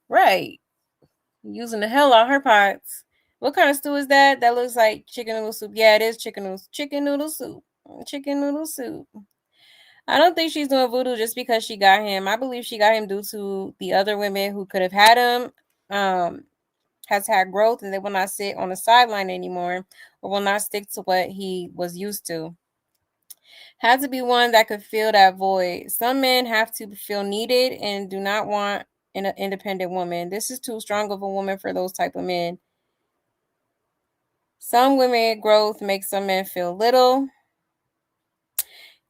Right. Using the hell out her pots. What kind of stew is that? That looks like chicken noodle soup. Yeah, it is chicken noodle soup. Chicken noodle soup. I don't think she's doing voodoo just because she got him. I believe she got him due to the other women who could have had him has had growth and they will not sit on the sideline anymore or will not stick to what he was used to. Had to be one that could fill that void. Some men have to feel needed and do not want an independent woman. This is too strong of a woman for those type of men. Some women growth makes some men feel little.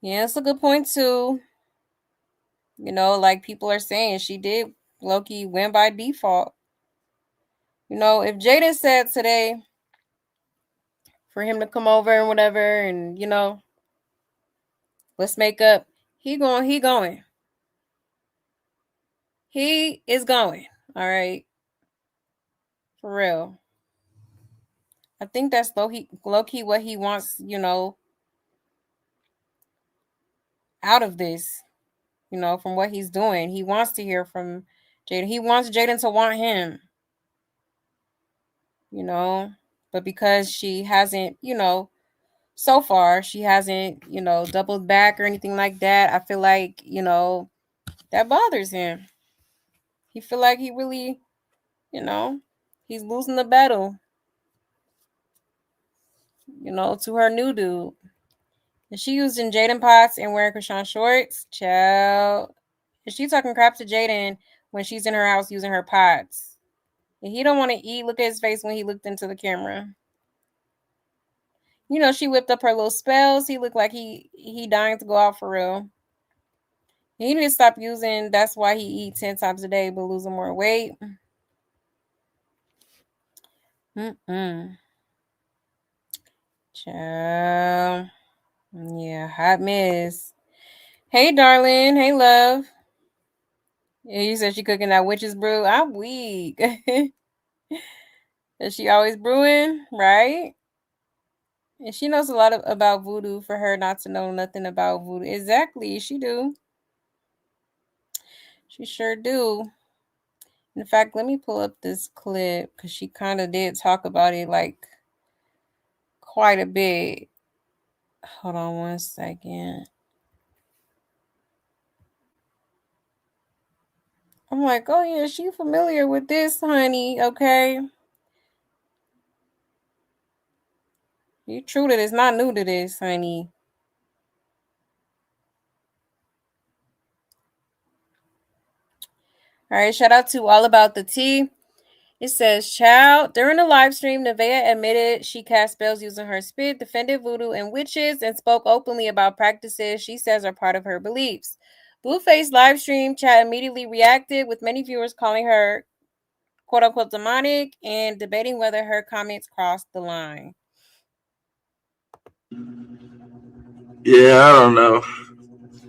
Yeah, that's a good point too. You know, like people are saying, she did low-key win by default. You know, if Jaden said today for him to come over and whatever, and you know, let's make up, he going. He is going. All right. For real. I think that's low-key what he wants, you know, out of this, you know, from what he's doing. He wants to hear from Jaden. He wants Jaden to want him. You know, but because she hasn't, you know, so far she hasn't, you know, doubled back or anything like that, I feel like, you know, that bothers him. He feel like he really, you know, he's losing the battle, you know, to her new dude. And she using Jaden pots and wearing Chrisean shorts. Child. And she talking crap to Jaden when she's in her house using her pots. And he don't want to eat. Look at his face when he looked into the camera. You know, she whipped up her little spells. He looked like he dying to go out for real. He need to stop using, that's why he eat 10 times a day, but losing more weight. Child. Yeah, hot mess. Hey, darling. Hey, love. Yeah, you said she cooking that witch's brew. I'm weak. Is she always brewing, right? And she knows a lot about voodoo for her not to know nothing about voodoo. Exactly, she do. She sure do. In fact, let me pull up this clip because she kind of did talk about it like quite a bit. Hold on one second. I'm like, oh yeah, she familiar with this, honey. Okay. You true to this, not new to this, honey. All right, shout out to All About the Tea. It says, child, during the live stream, Nevaeh admitted she cast spells using her spit, defended voodoo and witches, and spoke openly about practices she says are part of her beliefs. Blueface live stream chat immediately reacted, with many viewers calling her quote-unquote demonic and debating whether her comments crossed the line. Yeah, I don't know.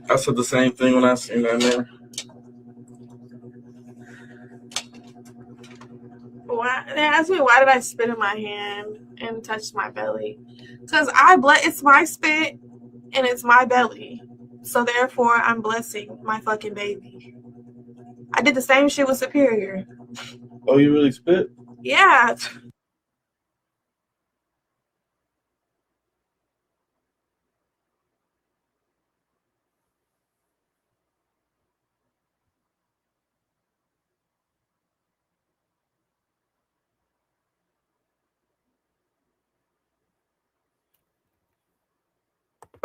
I said the same thing when I seen that, man. They asked me why did I spit in my hand and touch my belly? Because it's my spit and it's my belly. So therefore I'm blessing my fucking baby. I did the same shit with Superior. Oh, you really spit? Yeah.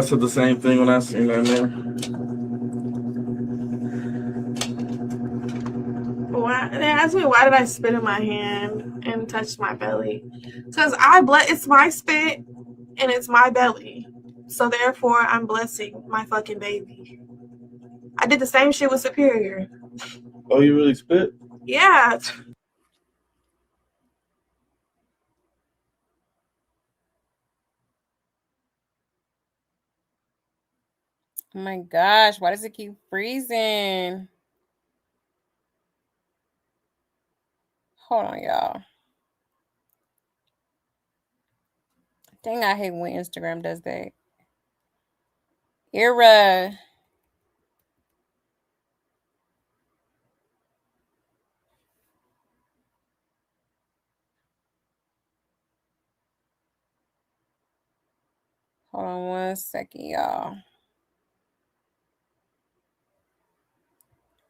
I said the same thing when I seen that man. They asked me why did I spit in my hand and touch my belly? Because it's my spit and it's my belly. So therefore I'm blessing my fucking baby. I did the same shit with Superior. Oh, you really spit? Yeah. Oh my gosh, why does it keep freezing? Hold on, y'all. Dang, I hate when Instagram does that. Era. Hold on 1 second, y'all.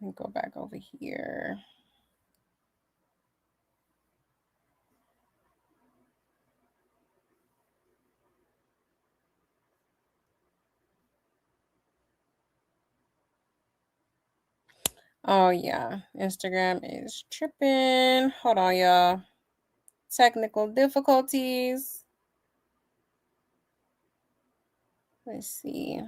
Let me go back over here. Oh, yeah. Instagram is tripping. Hold on, y'all. Technical difficulties. Let's see.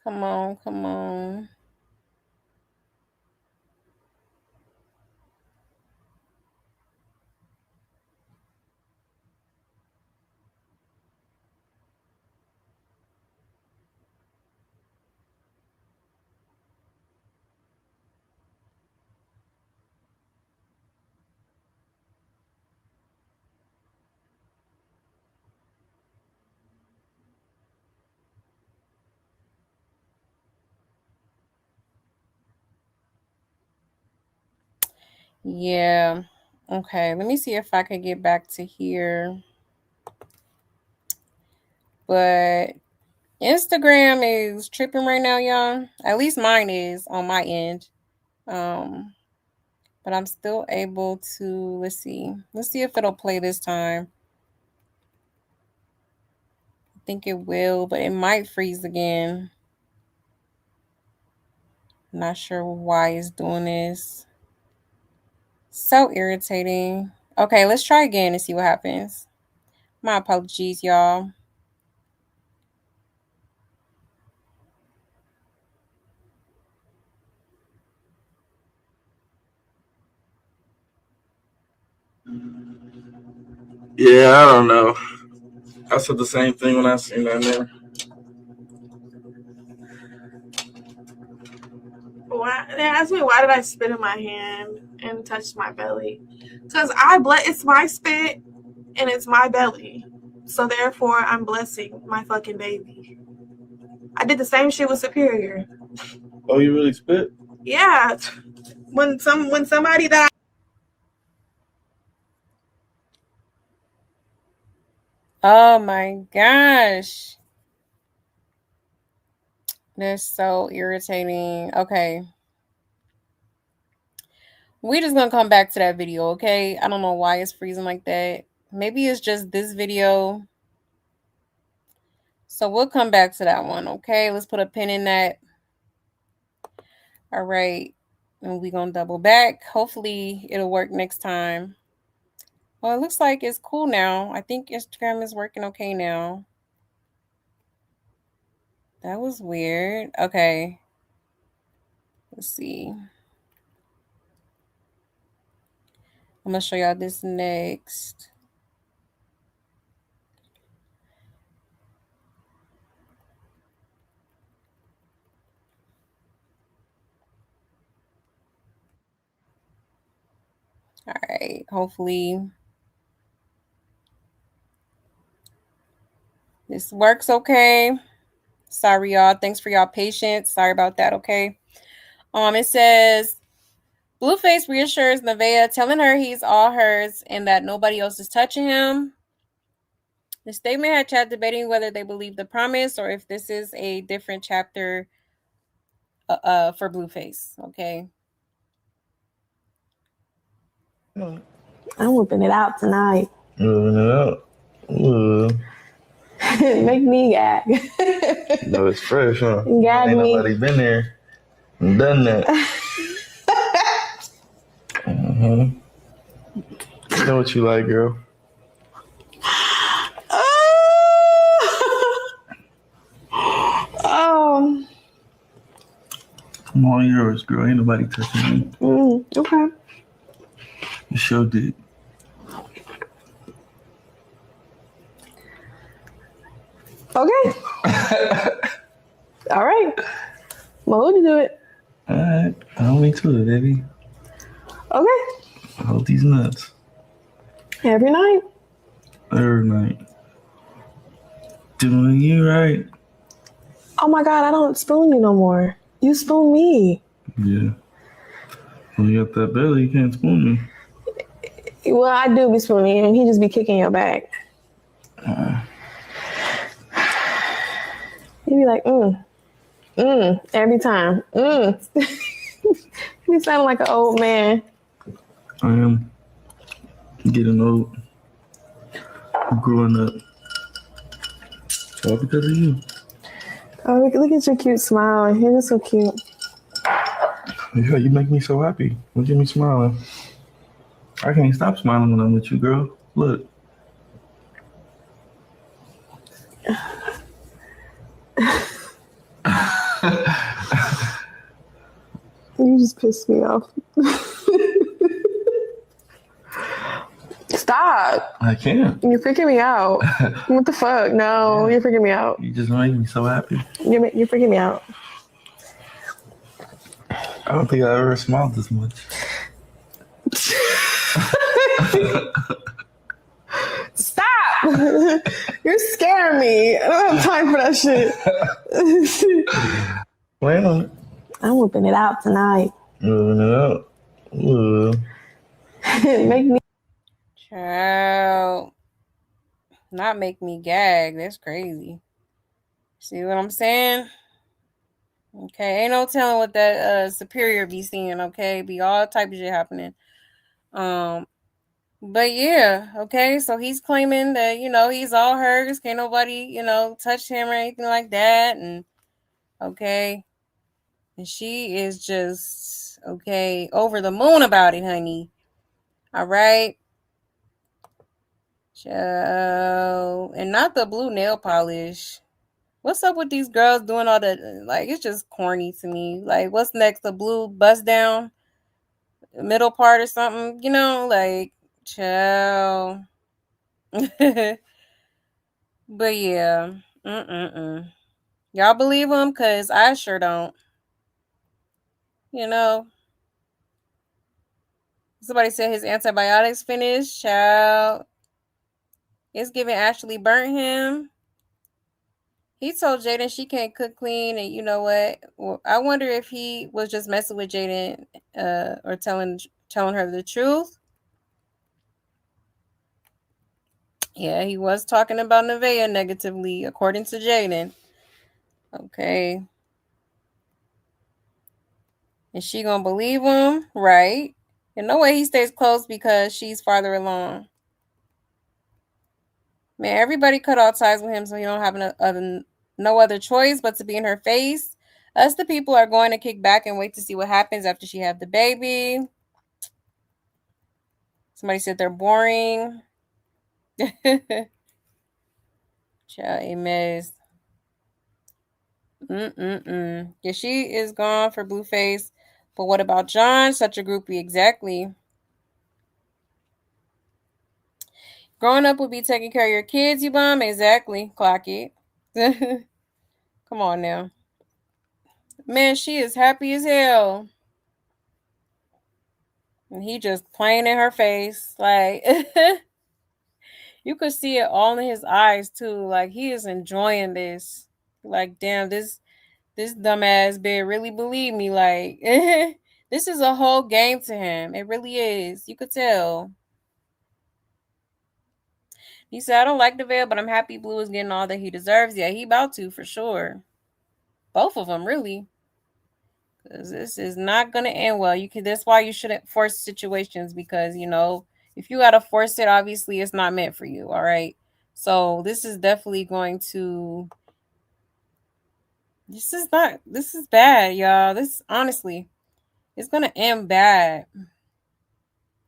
Come on, come on. Yeah. Okay, let me see if I could get back to here. But Instagram is tripping right now, y'all. At least mine is on my end. But I'm still able to, let's see if it'll play this time. I think it will, but it might freeze again. Not sure why it's doing this. So irritating. Okay, let's try again and see what happens. My apologies, y'all. Yeah, I don't know. I said the same thing when I seen that man. They asked me why did I spit in my hand and touch my belly? Because it's my spit and it's my belly. So therefore I'm blessing my fucking baby. I did the same shit with Superior. Oh, you really spit? Yeah. When somebody died. Oh my gosh. That's so irritating. Okay. We're just gonna come back to that video, okay? I don't know why it's freezing like that. Maybe it's just this video. So we'll come back to that one, okay? Let's put a pin in that. All right. And we're gonna double back. Hopefully it'll work next time. Well, it looks like it's cool now. I think Instagram is working okay now. That was weird. Okay. Let's see. I'm gonna show y'all this next. All right, hopefully this works okay. Sorry, y'all. Thanks for y'all patience. Sorry about that, okay? It says Blueface reassures Nevaeh, telling her he's all hers and that nobody else is touching him. The statement had chat debating whether they believe the promise or if this is a different chapter for Blueface, okay? I'm whipping it out tonight. Moving it out. Ooh. Make me gag. No, it's fresh, huh? Gag Ain't me. nobody been there and done that. You know what you like, girl. Oh. I'm all yours, girl. Ain't nobody touching me. Okay. You sure did. Okay. All right. Well, who to do it? All right. I'll me too, baby. Okay. Hold these nuts. Every night. Every night. Doing you right. Oh my God, I don't spoon you no more. You spoon me. Yeah. When you got that belly, you can't spoon me. Well, I do be spooning you, and he just be kicking your back. He be like, every time. He sound like an old man. I am getting old. I'm growing up. All because of you. Oh, look at your cute smile. You're just so cute. Yeah, you make me so happy. Look at me smiling. I can't stop smiling when I'm with you, girl. Look. You just pissed me off. Stop. I can't. You're freaking me out. What the fuck? No, you're freaking me out. You just make me so happy. You're freaking me out. I don't think I ever smiled this much. Stop! You're scaring me. I don't have time for that shit. Wait on it. I'm whipping it out tonight. Moving it out. Ooh. Make me. Child. Not make me gag. That's crazy. See what I'm saying? Okay, ain't no telling what that superior be seeing, okay? Be all type of shit happening. But yeah, okay, so he's claiming that, he's all hers. Can't nobody, touch him or anything like that. And okay. And she is just, okay, over the moon about it, honey. All right. And not the blue nail polish. What's up with these girls doing all that? Like, it's just corny to me. Like, what's next? The blue bust down? Middle part or something? Like, chill. But yeah. Y'all believe him? Because I sure don't. Somebody said his antibiotics finished. Child. It's giving Ashley burnt him. He told Jaden she can't cook clean, and you know what? Well, I wonder if he was just messing with Jaden or telling her the truth. Yeah, he was talking about Nevaeh negatively, according to Jaden. Okay. Is she gonna believe him? Right. And no way he stays close because she's farther along. Man, everybody cut all ties with him, so he don't have no other choice but to be in her face. Us, the people, are going to kick back and wait to see what happens after she have the baby. Somebody said they're boring. Child, a mess. Yeah, she is gone for Blueface. But what about John? Such a groupie, exactly. Growing up would be taking care of your kids, you bum. Exactly. Clock it. Come on now. Man, she is happy as hell. And he just playing in her face. Like, you could see it all in his eyes, too. Like, he is enjoying this. Like, damn, this dumbass bitch really believe me. Like, this is a whole game to him. It really is. You could tell. He said, I don't like Nevaeh, but I'm happy Blue is getting all that he deserves. Yeah, he about to, for sure. Both of them, really. Because this is not going to end well. That's why you shouldn't force situations, because, you know, if you got to force it, obviously it's not meant for you, all right? So this is definitely going to... This is bad, y'all. This, honestly, it's going to end bad.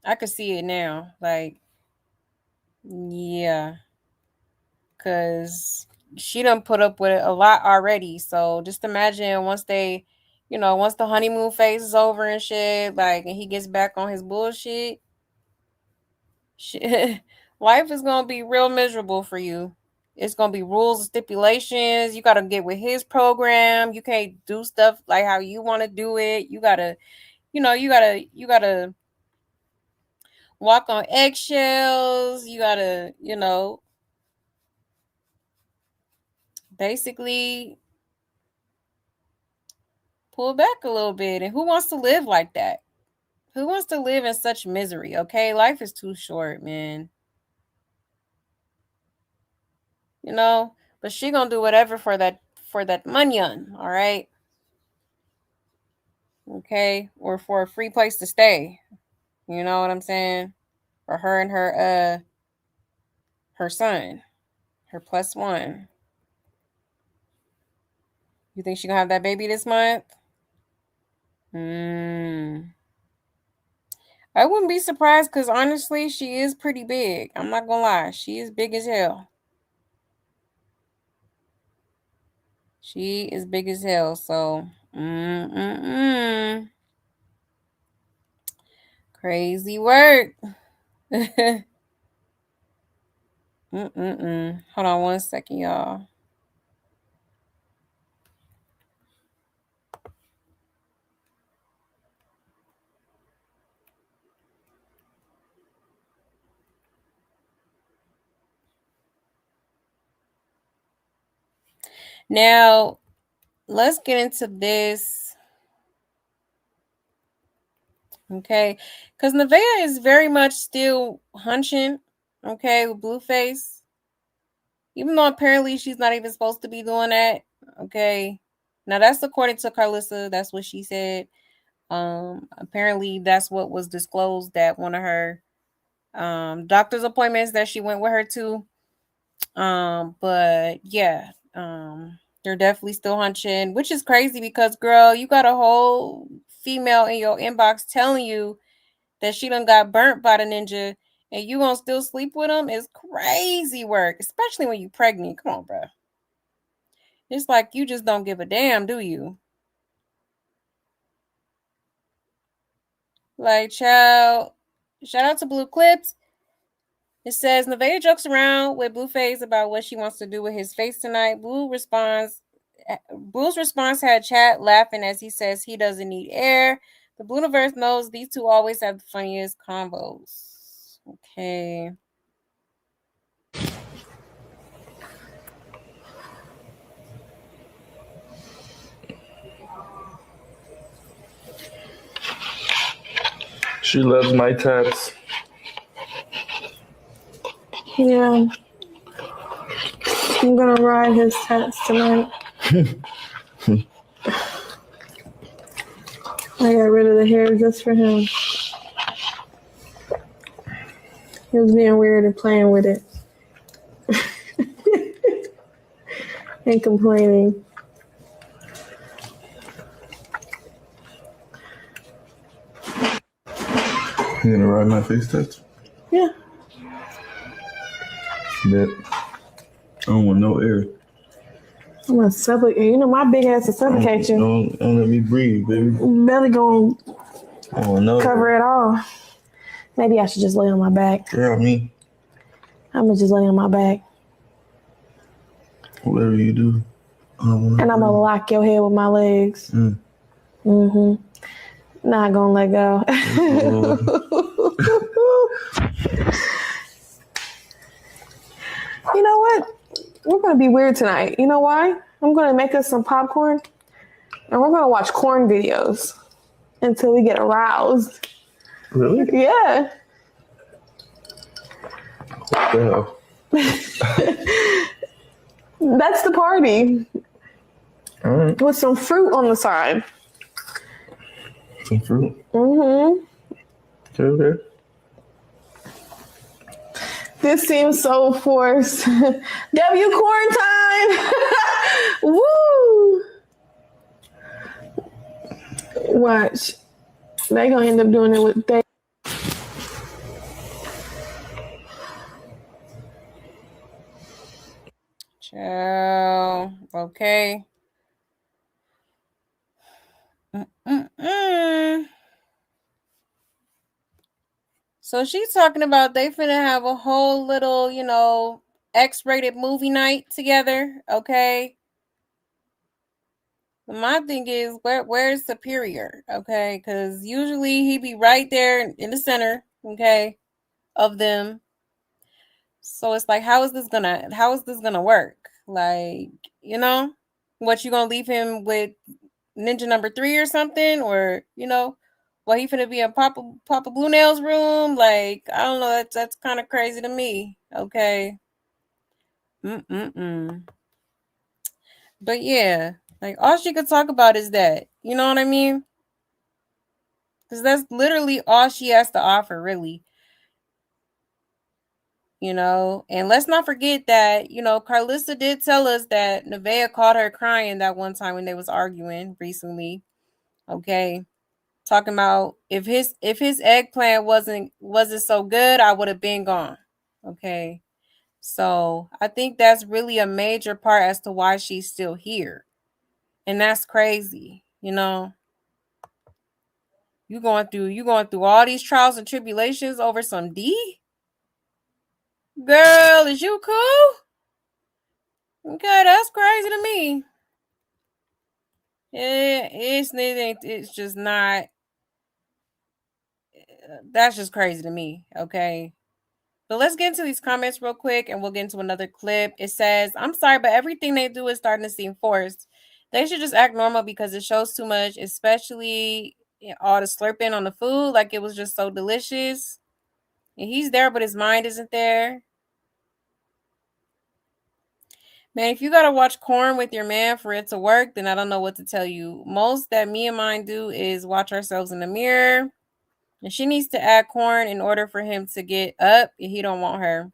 I could see it now. Like, yeah. Because she done put up with it a lot already. So just imagine once they, you know, once the honeymoon phase is over and shit, like, and he gets back on his bullshit, shit, life is going to be real miserable for you. It's going to be rules and stipulations. You got to get with his program. You can't do stuff like how you want to do it. You got to, you know, you got to walk on eggshells. You got to, you know, basically pull back a little bit. And who wants to live like that? Who wants to live in such misery? Okay, life is too short, man. You know, but she gonna do whatever for that money, all right? Okay, or for a free place to stay. You know what I'm saying? For her and her son, her +1. You think she gonna have that baby this month? I wouldn't be surprised, because honestly, she is pretty big. I'm not gonna lie. She is big as hell. She is big as hell. So, crazy work. Hold on one second, y'all. Now, let's get into this. Okay, because Nevaeh is very much still hunching, okay, with Blueface. Even though apparently she's not even supposed to be doing that, okay. Now, that's according to Carlissa. That's what she said. Apparently, that's what was disclosed at one of her doctor's appointments that she went with her to. But yeah, they're definitely still hunching, which is crazy because, girl, you got a whole female in your inbox telling you that she done got burnt by the ninja, and you gonna still sleep with him. Is crazy work, especially when you pregnant. Come on, bro. It's like you just don't give a damn, do you? Like, child, shout out to Blue Clips. It says, Nevaeh jokes around with Blueface about what she wants to do with his face tonight. Blue's response had chat laughing as he says he doesn't need air. The Blueverse knows these two always have the funniest combos. Okay. She loves my tats. Yeah. I'm gonna ride his tats tonight. I got rid of the hair just for him. He was being weird and playing with it. And complaining. You gonna ride my face tats? Yeah. Bet. I don't want no air. I'm gonna suffocate. You know my big ass will suffocate you. Don't let me breathe, baby. Belly gonna cover it all. Maybe I should just lay on my back. Girl, me. I'm gonna just lay on my back. Whatever you do. And I'm gonna lock your head with my legs. Mm-hmm. Not gonna let go. You know what? We're gonna be weird tonight. You know why? I'm gonna make us some popcorn and we're gonna watch corn videos until we get aroused. Really? Yeah. What the hell? That's the party. All right. With some fruit on the side. Some fruit? Mm-hmm. Okay. This seems so forced. W corn time! Woo! Watch. They gonna end up doing it with they. Ciao. Okay. So she's talking about they finna have a whole little, X-rated movie night together. Okay. My thing is, where's Superior? Okay, because usually he be right there in the center, okay, of them. So it's like, how is this gonna work? Like, what, you gonna leave him with Ninja number 3 or something, or he finna be in Papa Blue Nail's room? Like, I don't know. That's kind of crazy to me. Okay. But yeah, like all she could talk about is that. You know what I mean? Because that's literally all she has to offer, really. And let's not forget that, Carlissa did tell us that Nevaeh caught her crying that one time when they was arguing recently. Okay. Talking about if his eggplant wasn't so good, I would have been gone. Okay. So I think that's really a major part as to why she's still here. And that's crazy, You going through all these trials and tribulations over some D? Girl, is you cool? Okay, that's crazy to me. It's just not. That's just crazy to me. Okay. But let's get into these comments real quick and we'll get into another clip. It says, I'm sorry, but everything they do is starting to seem forced. They should just act normal because it shows too much, especially all the slurping on the food. Like it was just so delicious. And he's there, but his mind isn't there. Man, if you gotta watch corn with your man for it to work, then I don't know what to tell you. Most that me and mine do is watch ourselves in the mirror. And she needs to add corn in order for him to get up, and he don't want her.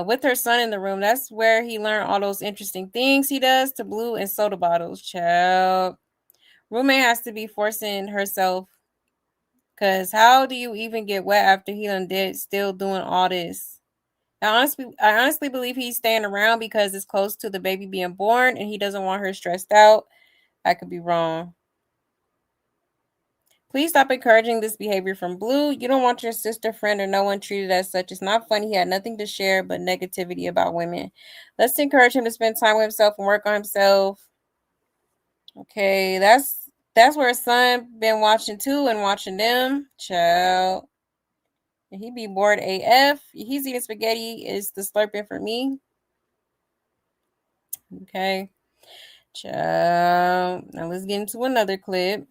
With her son in the room, that's where he learned all those interesting things he does to Blue and soda bottles. Child. Roommate has to be forcing herself. Because how do you even get wet after he done did still doing all this? I honestly believe he's staying around because it's close to the baby being born and he doesn't want her stressed out. I could be wrong. Please stop encouraging this behavior from Blue. You don't want your sister, friend, or no one treated as such. It's not funny. He had nothing to share but negativity about women. Let's encourage him to spend time with himself and work on himself. Okay, that's where his son been watching too and watching them. Child. He be bored AF. He's eating spaghetti. Is the slurping for me? Okay. Child. Now let's get into another clip.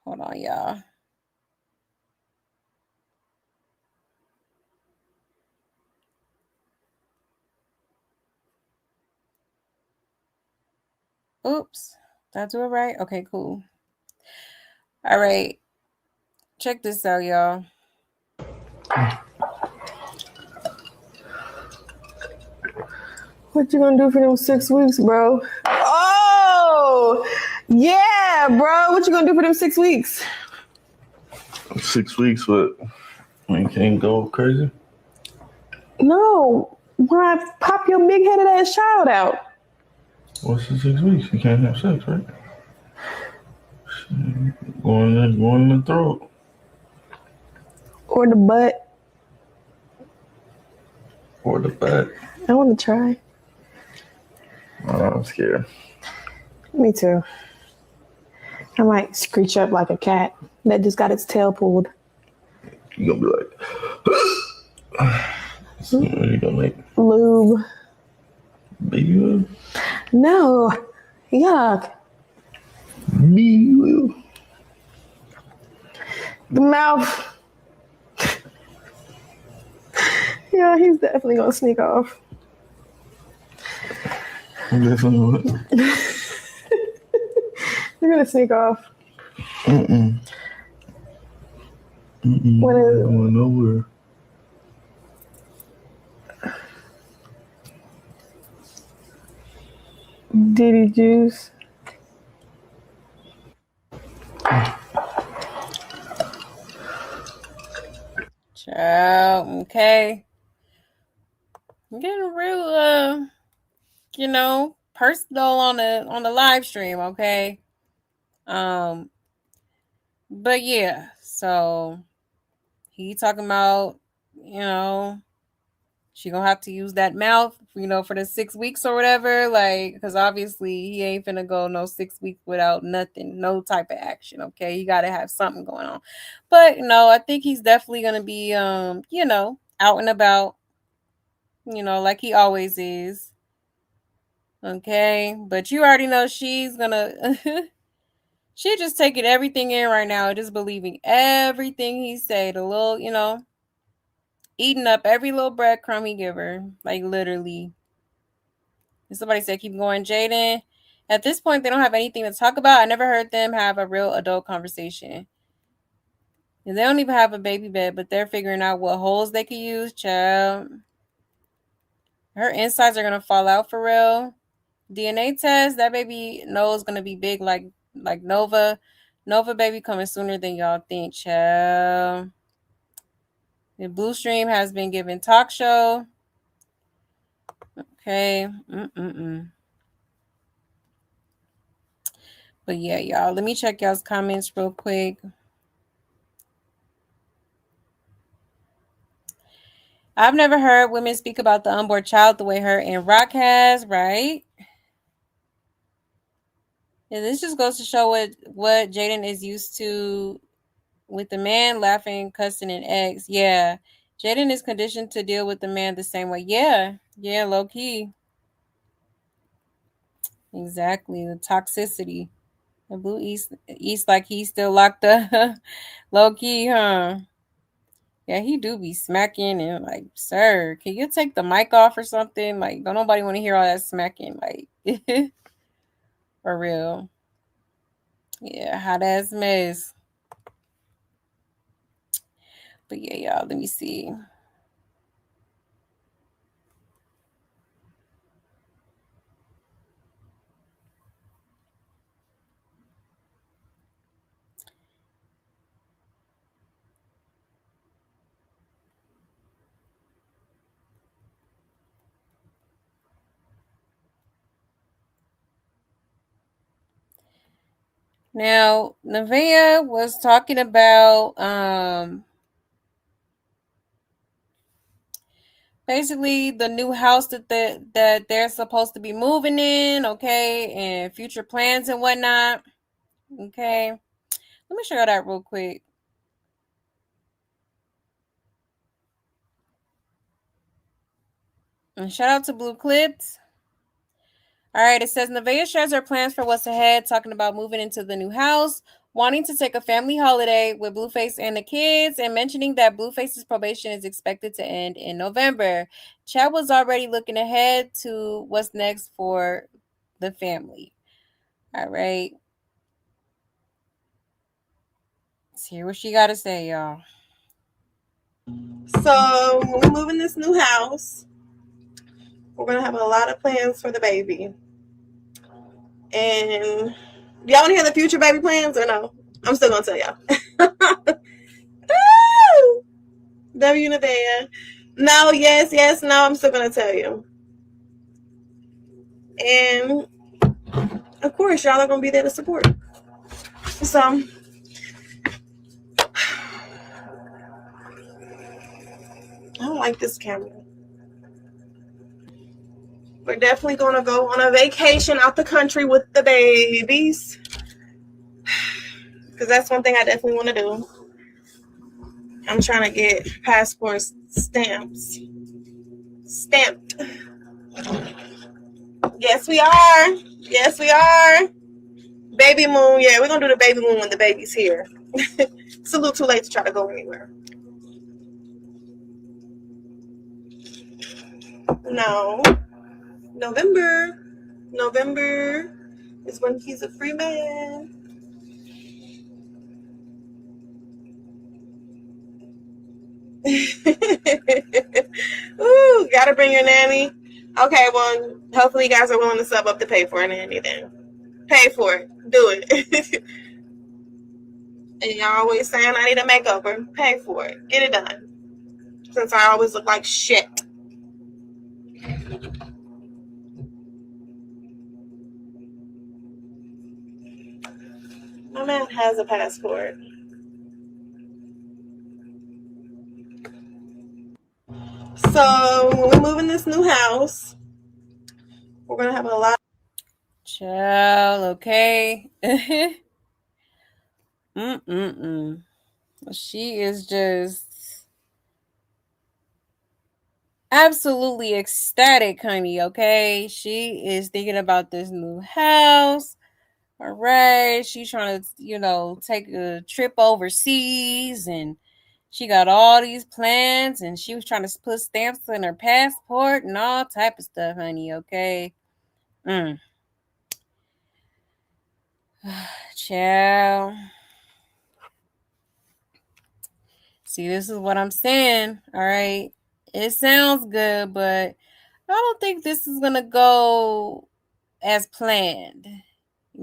Hold on, y'all. Oops. Did I do it right? Okay, cool. All right. Check this out, y'all. What you gonna do for them 6 weeks, bro? Oh, yeah, bro. What you gonna do for them 6 weeks? 6 weeks, but you can't go crazy? No. Why pop your big headed ass child out? What's the 6 weeks? You can't have sex, right? Going in the throat. Or the butt. Or the back. I want to try. Oh, I'm scared. Me too. I might screech up like a cat that just got its tail pulled. You gonna be like, so what are you gonna make? Lube. Baby lube? No. Yuck. Baby lube. The mouth. Yeah, he's definitely gonna sneak off. Definitely what? You're gonna sneak off. When is going nowhere? Diddy juice. Child, okay. I'm getting real personal on the live stream, okay? But yeah, so he talking about, she gonna have to use that mouth, for the 6 weeks or whatever, like, because obviously he ain't finna go no 6 weeks without nothing, no type of action, okay? You gotta have something going on. But no, I think he's definitely gonna be out and about, like he always is. Okay, but you already know she's gonna she just taking everything in right now, just believing everything he say, the little, eating up every little breadcrumb he give her, like literally. And somebody said, keep going, Jaden. At this point, they don't have anything to talk about. I never heard them have a real adult conversation. And they don't even have a baby bed, but they're figuring out what holes they could use, child. Her insides are gonna fall out for real. DNA test, that baby nose gonna be big like Nova. Nova baby coming sooner than y'all think, child. The Blue Stream has been given talk show. Okay. But yeah, y'all, let me check y'all's comments real quick. I've never heard women speak about the unborn child the way her and Rock has, right? And this just goes to show what Jaden is used to with the man, laughing, cussing, and eggs. Yeah. Jaden is conditioned to deal with the man the same way. Yeah, low key. Exactly. The toxicity. The Blue East like he's still locked up. Low key, huh? Yeah, he do be smacking and like, sir, can you take the mic off or something? Like, don't nobody want to hear all that smacking. Like, for real. Yeah, hot ass mess. But yeah, y'all, let me see. Now, Nevaeh was talking about basically the new house that they're supposed to be moving in, okay, and future plans and whatnot. Okay. Let me show you that real quick. And shout out to Blue Clips. All right, it says Nevaeh shares her plans for what's ahead, talking about moving into the new house, wanting to take a family holiday with Blueface and the kids, and mentioning that Blueface's probation is expected to end in November. Chad was already looking ahead to what's next for the family. All right. Let's hear what she got to say, y'all. So when we move in this new house, we're going to have a lot of plans for the baby. And do y'all want to hear the future baby plans or no? I'm still going to tell y'all. W Nevaeh. No, yes, no, I'm still going to tell you. And, of course, y'all are going to be there to support. So, I don't like this camera. We're definitely going to go on a vacation out the country with the babies. Because that's one thing I definitely want to do. I'm trying to get passports stamped. Yes, we are. Yes, we are. Baby moon. Yeah, we're going to do the baby moon when the baby's here. It's a little too late to try to go anywhere. No. November is when he's a free man. Ooh, gotta bring your nanny. Okay, well, hopefully you guys are willing to sub up to pay for a nanny then. Pay for it. Do it. And y'all always saying I need a makeover. Pay for it. Get it done. Since I always look like shit. My man has a passport. So when we move in this new house, we're gonna have a lot. Child, okay. She is just absolutely ecstatic, honey, okay? She is thinking about this new house. All right. She's trying to, take a trip overseas, and she got all these plans, and she was trying to put stamps in her passport and all type of stuff, honey, okay? Child. See, this is what I'm saying. All right. It sounds good, but I don't think this is going to go as planned,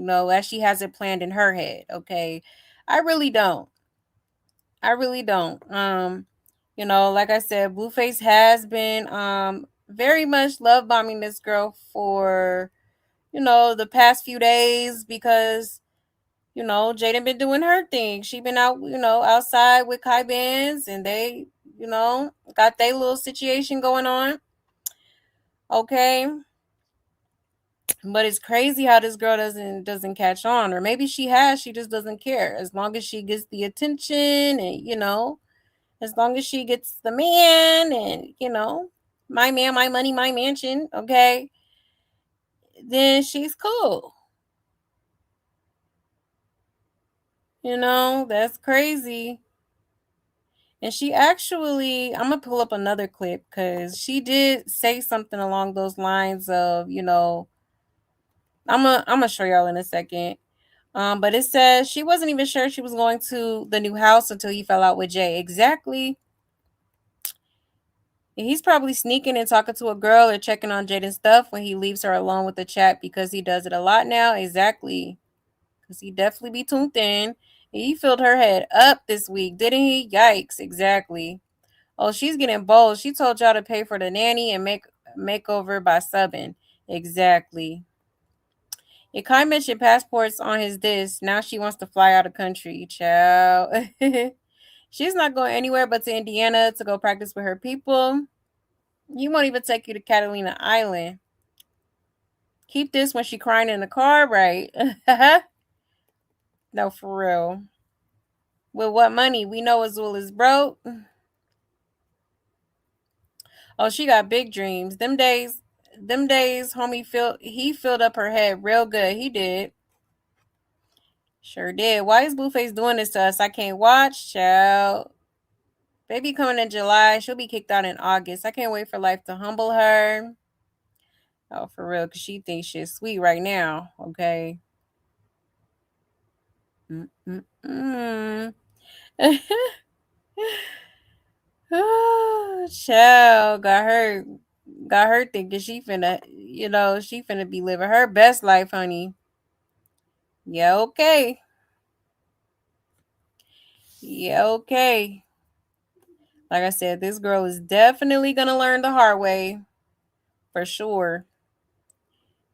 as she has it planned in her head. Okay. I really don't. Like I said, Blueface has been very much love bombing this girl for, the past few days because Jaden been doing her thing. She been out, outside with Kai Benz, and they, got their little situation going on. Okay. But it's crazy how this girl doesn't catch on. Or maybe she just doesn't care. As long as she gets the attention and, as long as she gets the man and, my man, my money, my mansion, okay, then she's cool. That's crazy. And she actually, I'm going to pull up another clip because she did say something along those lines of, I'm going to show y'all in a second. But it says she wasn't even sure she was going to the new house until he fell out with Jay. Exactly. And he's probably sneaking and talking to a girl or checking on Jaden's stuff when he leaves her alone with the chat because he does it a lot now. Exactly. Because he definitely be tuned in. He filled her head up this week, didn't he? Yikes. Exactly. Oh, she's getting bold. She told y'all to pay for the nanny and makeover by subbing. Exactly. Kai mentioned passports on his disc. Now she wants to fly out of country. Child. She's not going anywhere but to Indiana to go practice with her people. He won't even take you to Catalina Island. Keep this when she crying in the car, right? No, for real. With what money? We know Azul is broke. Oh, she got big dreams. Them days, homie filled up her head real good. He did. Sure did. Why is Blueface doing this to us? I can't watch, child. Baby coming in July. She'll be kicked out in August. I can't wait for life to humble her. Oh, for real, because she thinks she's sweet right now. Okay. Oh, child got her thinking she finna, she finna be living her best life, honey. Yeah, okay. Yeah, okay. Like I said, this girl is definitely going to learn the hard way. For sure.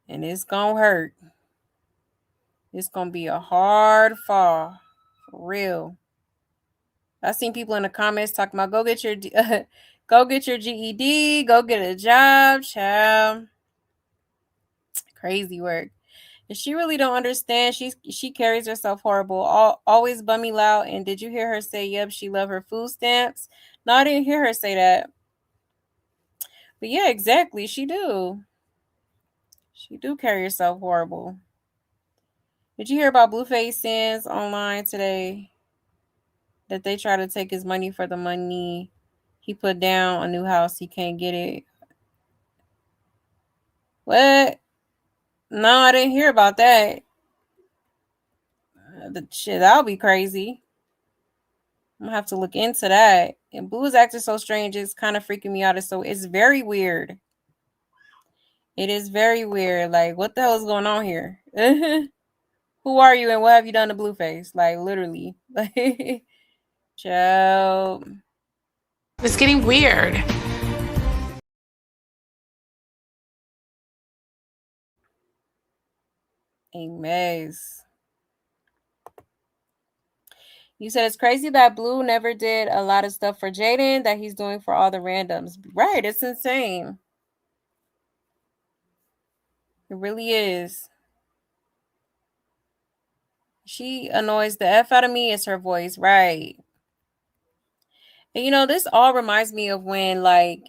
And it's going to hurt. It's going to be a hard fall. For real. I seen people in the comments talking about go get your GED, go get a job, child. Crazy work. And she really don't understand. She carries herself horrible. Always bummy loud. And did you hear her say, yep, she love her food stamps? No, I didn't hear her say that. But yeah, exactly. She do. She do carry herself horrible. Did you hear about Blueface sins online today? That they try to take his money for the money he put down a new house. He can't get it. What? No, I didn't hear about that. The shit, that'll be crazy. I'm gonna have to look into that. And Blue is acting so strange. It's kind of freaking me out. It's very weird. It is very weird. Like, what the hell is going on here? Who are you and what have you done to Blueface? Like, literally. Child. It's getting weird. A mess. You said it's crazy that Blue never did a lot of stuff for Jaden that he's doing for all the randoms. Right, it's insane. It really is. She annoys the F out of me. It's her voice, right? And this all reminds me of when, like,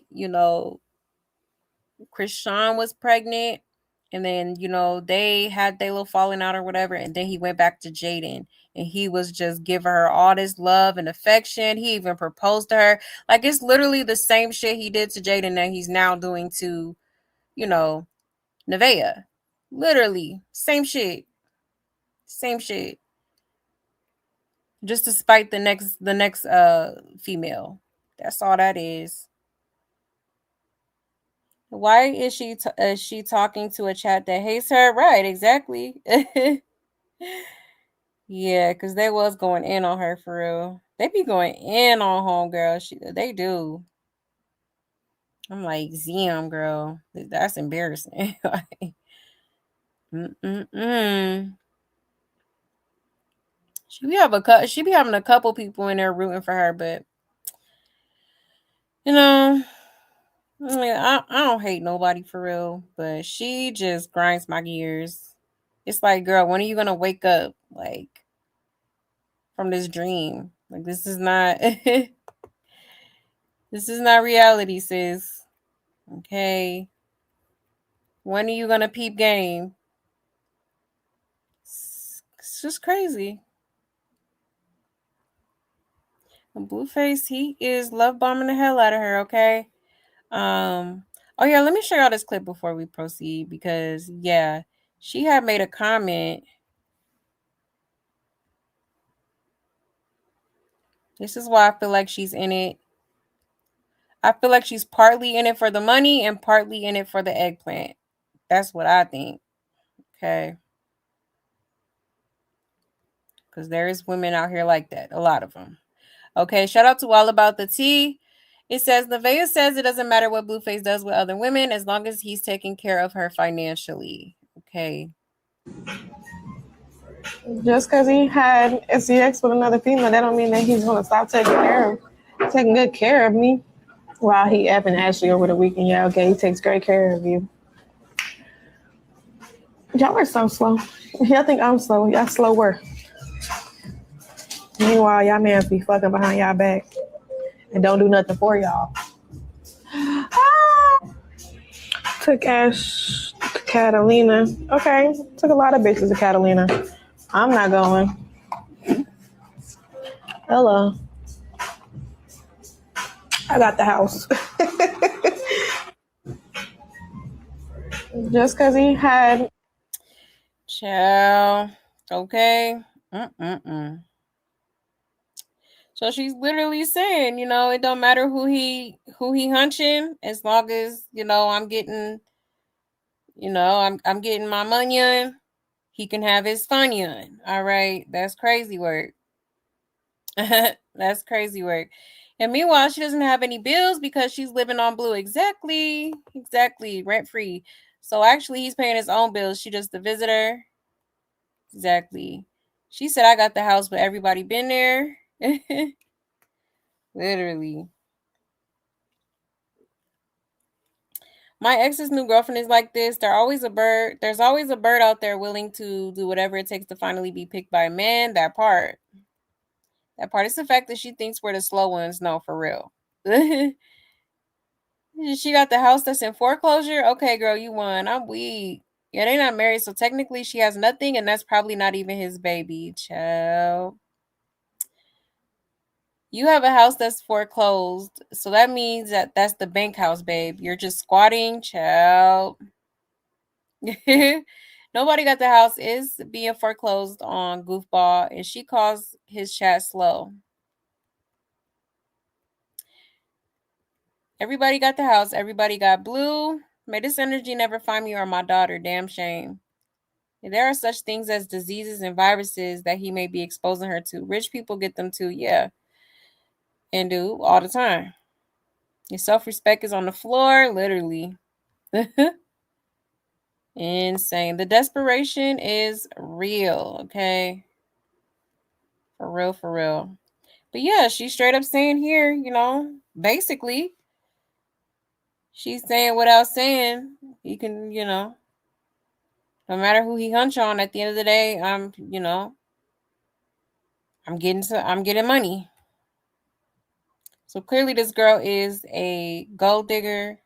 Chrisean was pregnant, and then they had their little falling out or whatever, and then he went back to Jaden, and he was just giving her all this love and affection. He even proposed to her. Like, it's literally the same shit he did to Jaden that he's now doing to, Nevaeh. Literally, same shit. Same shit. Just to spite the next female. That's all that is. Why is she talking to a chat that hates her? Right, exactly. Yeah, because they was going in on her for real. They be going in on homegirl. They do. I'm like, Zion, girl. That's embarrassing. Like, She be having a couple people in there rooting for her, but I don't hate nobody for real, but she just grinds my gears. It's like, girl, when are you gonna wake up, like, from this dream? Like, this is not this is not reality, sis. Okay. When are you gonna peep game? It's just crazy. And Blueface, he is love bombing the hell out of her, okay? Oh yeah, let me show y'all this clip before we proceed, because yeah, she had made a comment. This is why I feel like she's in it. I feel like she's partly in it for the money and partly in it for the eggplant. That's what I think. Okay. Because there is women out here like that. A lot of them. Okay. Shout out to All About the Tea. It says, Nevaeh says it doesn't matter what Blueface does with other women as long as he's taking care of her financially. Okay. Just because he had sex with another female, that don't mean that he's going to stop taking good care of me. While he effing Ashley over the weekend. Yeah, okay, he takes great care of you. Y'all are so slow. Y'all think I'm slow. Y'all slower. Meanwhile, y'all man be fucking behind y'all back and don't do nothing for y'all. Took Ash to Catalina. Okay, took a lot of bitches to Catalina. I'm not going. Hello. I got the house. Just because he had... Child. Okay. So she's literally saying, it don't matter who he hunching, as long as, I'm getting, I'm getting my money on, he can have his fun on. All right. That's crazy work. That's crazy work. And meanwhile, she doesn't have any bills because she's living on Blue. Exactly. Rent free. So actually, he's paying his own bills. She just the visitor. Exactly. She said, I got the house, but everybody been there. Literally. My ex's new girlfriend is like this. There's always a bird out there willing to do whatever it takes to finally be picked by a man. That part is the fact that she thinks we're the slow ones. No, for real. She got the house that's in foreclosure. Okay, girl, you won. I'm weak. Yeah, they're not married, so technically she has nothing, and that's probably not even his baby. Child. You have a house that's foreclosed, so that means that's the bank house, babe. You're just squatting, child. Nobody got the house is being foreclosed on, goofball, and she calls his chat slow. Everybody got the house. Everybody got Blue. May this energy never find me or my daughter. Damn shame. There are such things as diseases and viruses that he may be exposing her to. Rich people get them too, yeah. And do all the time. Your self-respect is on the floor, literally. Insane. The desperation is real, okay? For real, for real. But yeah, she's straight up saying here, basically, she's saying without saying, he can, no matter who he hunch on, at the end of the day, I'm getting money. So clearly this girl is a gold digger.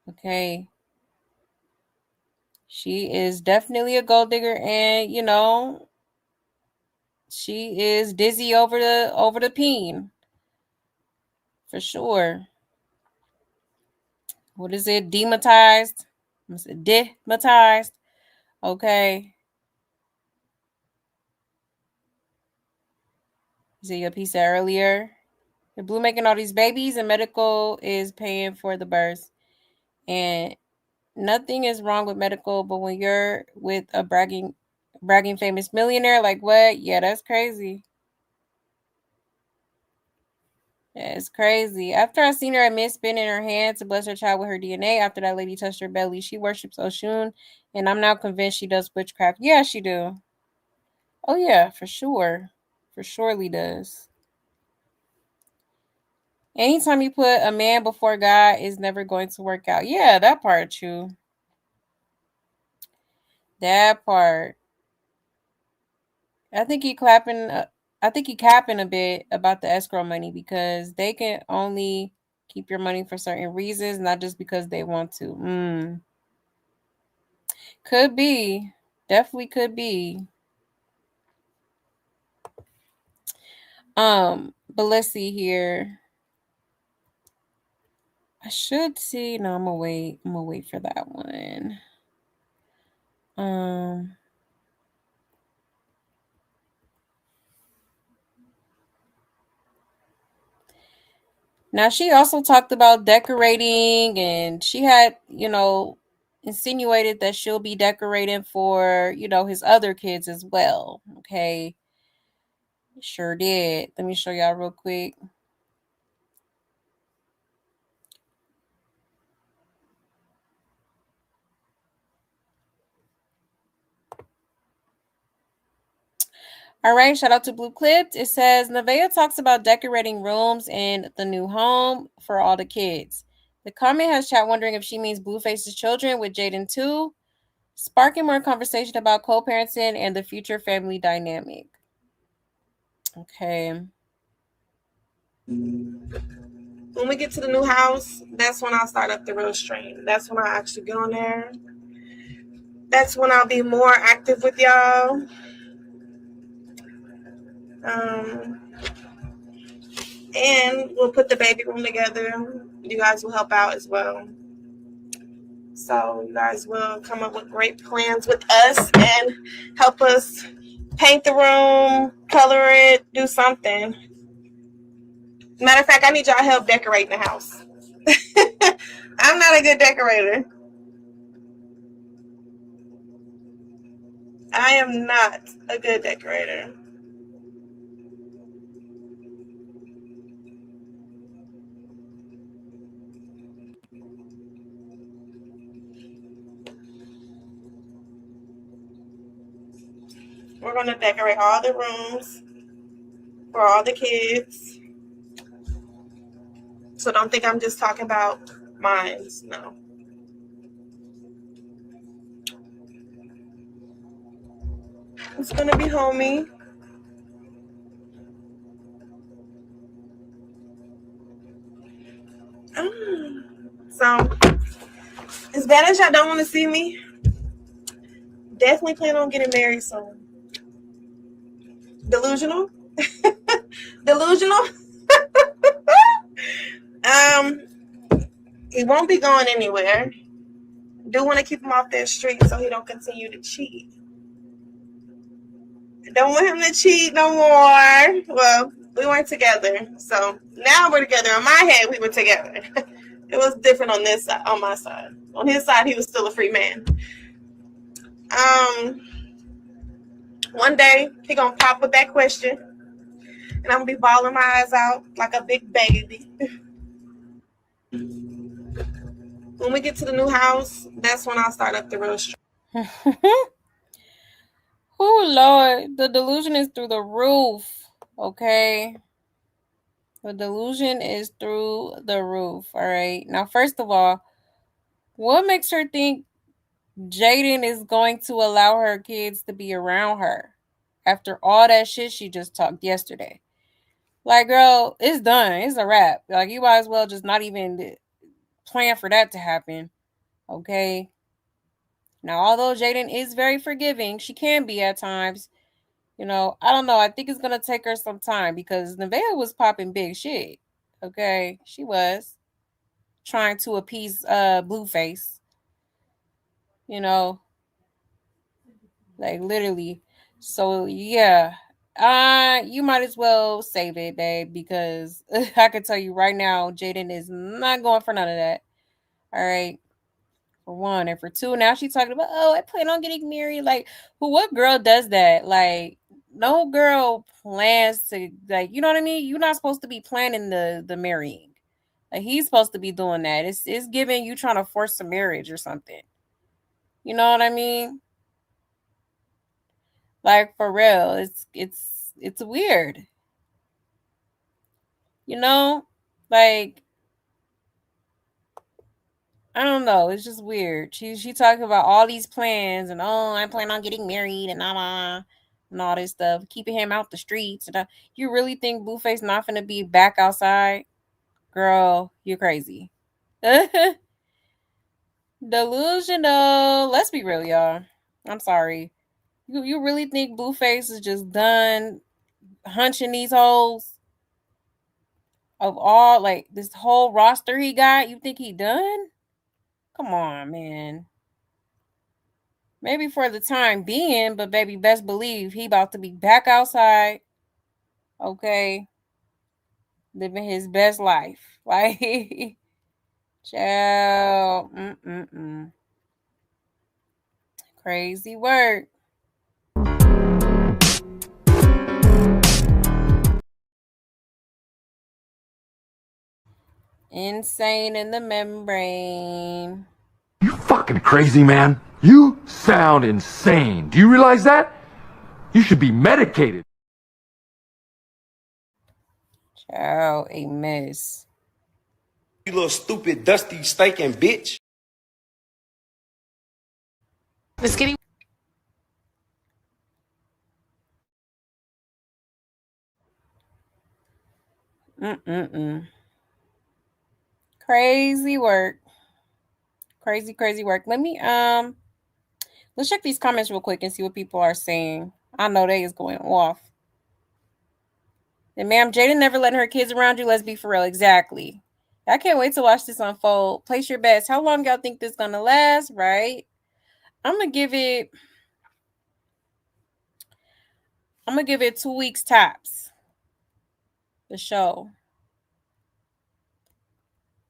Okay. She is definitely a gold digger, and she is dizzy over the peen. For sure. What is it? Dematized. Dematized. Okay. See your piece earlier. The Blue making all these babies, and medical is paying for the births. And nothing is wrong with medical, but when you're with a bragging famous millionaire, like what? Yeah, that's crazy. Yeah, it's crazy. After I seen her admit spinning her hand to bless her child with her DNA, after that lady touched her belly, she worships Oshun, and I'm now convinced she does witchcraft. Yeah, she do. Oh yeah, for sure. For surely does. Anytime you put a man before God, is never going to work out. Yeah, that part true. That part. I think he clapping. I think he capping a bit about the escrow money, because they can only keep your money for certain reasons, not just because they want to. Could be. Definitely could be. But let's see here. I should see. No, I'm gonna wait. I'm gonna wait for that one. Now she also talked about decorating, and she had, insinuated that she'll be decorating for, his other kids as well. Okay. Sure did. Let me show y'all real quick. All right, shout out to Blue Clipped. It says, Nevaeh talks about decorating rooms in the new home for all the kids. The comment has chat wondering if she means Blueface's children with Jaden too, sparking more conversation about co-parenting and the future family dynamic. Okay. When we get to the new house, that's when I'll start up the real stream. That's when I actually get on there. That's when I'll be more active with y'all. And we'll put the baby room together. You guys will help out as well. So you guys will come up with great plans with us and help us paint the room, color it, do something. Matter of fact, I need y'all help decorating the house. I'm not a good decorator. I am not a good decorator. We're going to decorate all the rooms for all the kids. So don't think I'm just talking about mines. No. It's going to be homey. So, as bad as y'all don't want to see me, definitely plan on getting married soon. Delusional? Delusional? He won't be going anywhere. Do want to keep him off that street so he don't continue to cheat. Don't want him to cheat no more. Well, we weren't together, so now we're together. On my head, we were together. It was different on this side, on my side. On his side, he was still a free man. One day he gonna pop with that question, and I'm gonna be bawling my eyes out like a big baby. When we get to the new house, that's when I'll start up the real struggle. Oh, Lord. The delusion is through the roof. Okay. The delusion is through the roof. All right. Now, first of all, what makes her think Jaden is going to allow her kids to be around her after all that shit she just talked yesterday? Like, girl, it's done. It's a wrap. Like, you might as well just not even plan for that to happen. Okay. Now, although Jaden is very forgiving, she can be at times. You know, I don't know. I think it's going to take her some time because Nevaeh was popping big shit. Okay. She was trying to appease Blueface. You know, like literally. So, yeah. You might as well save it, babe, because I can tell you right now, Jaden is not going for none of that. All right. For one. And for two, now she's talking about, oh, I plan on getting married. Like, what girl does that? Like, no girl plans to, like, you know what I mean? You're not supposed to be planning the marrying. Like, he's supposed to be doing that. It's giving you trying to force a marriage or something. You know what I mean? Like, for real. It's weird. You know? Like, I don't know. It's just weird. She talking about all these plans and I plan on getting married and and all this stuff, keeping him out the streets. And you really think Blueface not gonna be back outside? Girl, you're crazy. Delusional. Let's be real, y'all. I'm sorry. You really think Blueface is just done hunching these holes of all like this whole roster he got? You think he done? Come on, man. Maybe for the time being, but baby, best believe he about to be back outside. Okay. Living his best life. Like, child. Crazy work. Insane in the membrane. You fucking crazy, man. You sound insane. Do you realize that? You should be medicated. Child, a mess. You little stupid, dusty, stinking bitch. It's getting Crazy work. Crazy work. Let me let's check these comments real quick and see what people are saying. I know they is going off. And ma'am, Jada never letting her kids around you. Let's be for real. Exactly. I can't wait to watch this unfold. Place your bets. How long y'all think this gonna last? Right? I'm gonna give it 2 weeks tops. The show.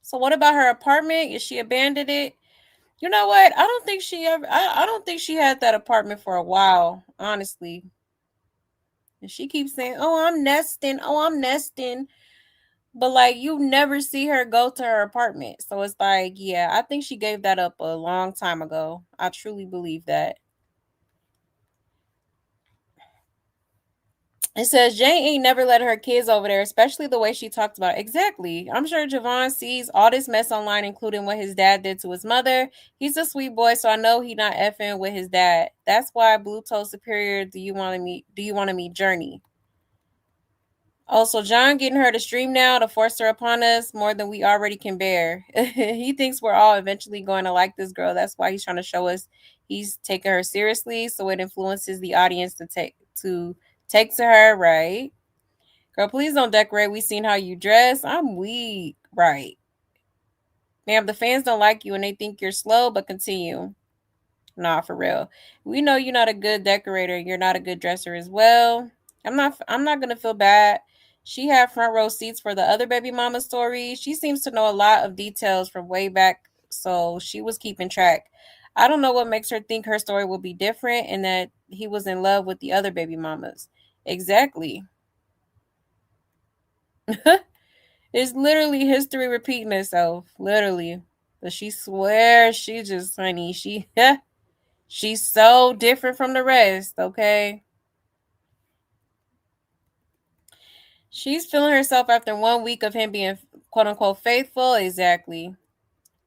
So what about her apartment? Is she abandoned it? You know what? I don't think she had that apartment for a while, honestly. And she keeps saying, "Oh, I'm nesting. Oh, I'm nesting." But like you never see her go to her apartment. So it's like, yeah, I think she gave that up a long time ago. I truly believe that. It says Jane ain't never let her kids over there, especially the way she talked about it. Exactly. I'm sure Javon sees all this mess online, including what his dad did to his mother. He's a sweet boy, so I know he not effing with his dad. That's why Blue told Superior, do you want to meet Journey? Also, John getting her to stream now to force her upon us more than we already can bear. He thinks we're all eventually going to like this girl. That's why he's trying to show us he's taking her seriously, so it influences the audience to take to her, right? Girl, please don't decorate. We seen how you dress. I'm weak. Right. Ma'am, the fans don't like you and they think you're slow, but continue. Nah, for real. We know you're not a good decorator. You're not a good dresser as well. I'm not gonna feel bad. She had front row seats for the other baby mama story. She seems to know a lot of details from way back, so she was keeping track. I don't know what makes her think her story will be different and that he was in love with the other baby mamas. Exactly. It's literally history repeating itself. Literally. But she swears she just, honey, she's so different from the rest, okay? She's feeling herself after 1 week of him being quote unquote faithful. Exactly.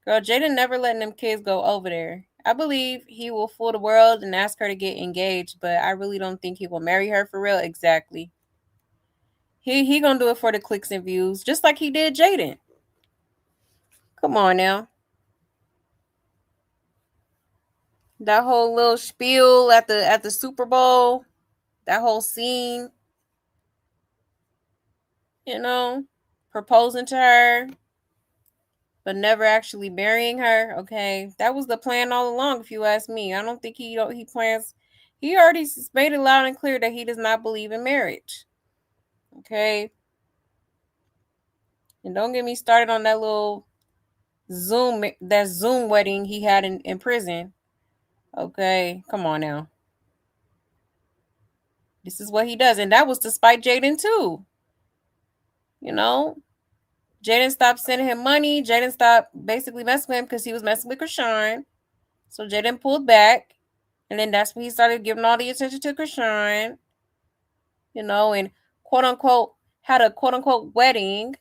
Girl, Jaden never letting them kids go over there. I believe he will fool the world and ask her to get engaged, but I really don't think he will marry her for real. Exactly. He gonna do it for the clicks and views, just like he did Jaden. Come on now. That whole little spiel at the Super Bowl, that whole scene, proposing to her, but never actually marrying her. Okay, that was the plan all along. If you ask me, I don't think he plans. He already made it loud and clear that he does not believe in marriage. Okay, and don't get me started on that little Zoom wedding he had in prison. Okay, come on now. This is what he does, and that was to spite Jaden too. Jaden stopped sending him money. Jaden stopped basically messing with him because he was messing with Chrisean. So Jaden pulled back. And then that's when he started giving all the attention to Chrisean. And quote unquote had a quote unquote wedding.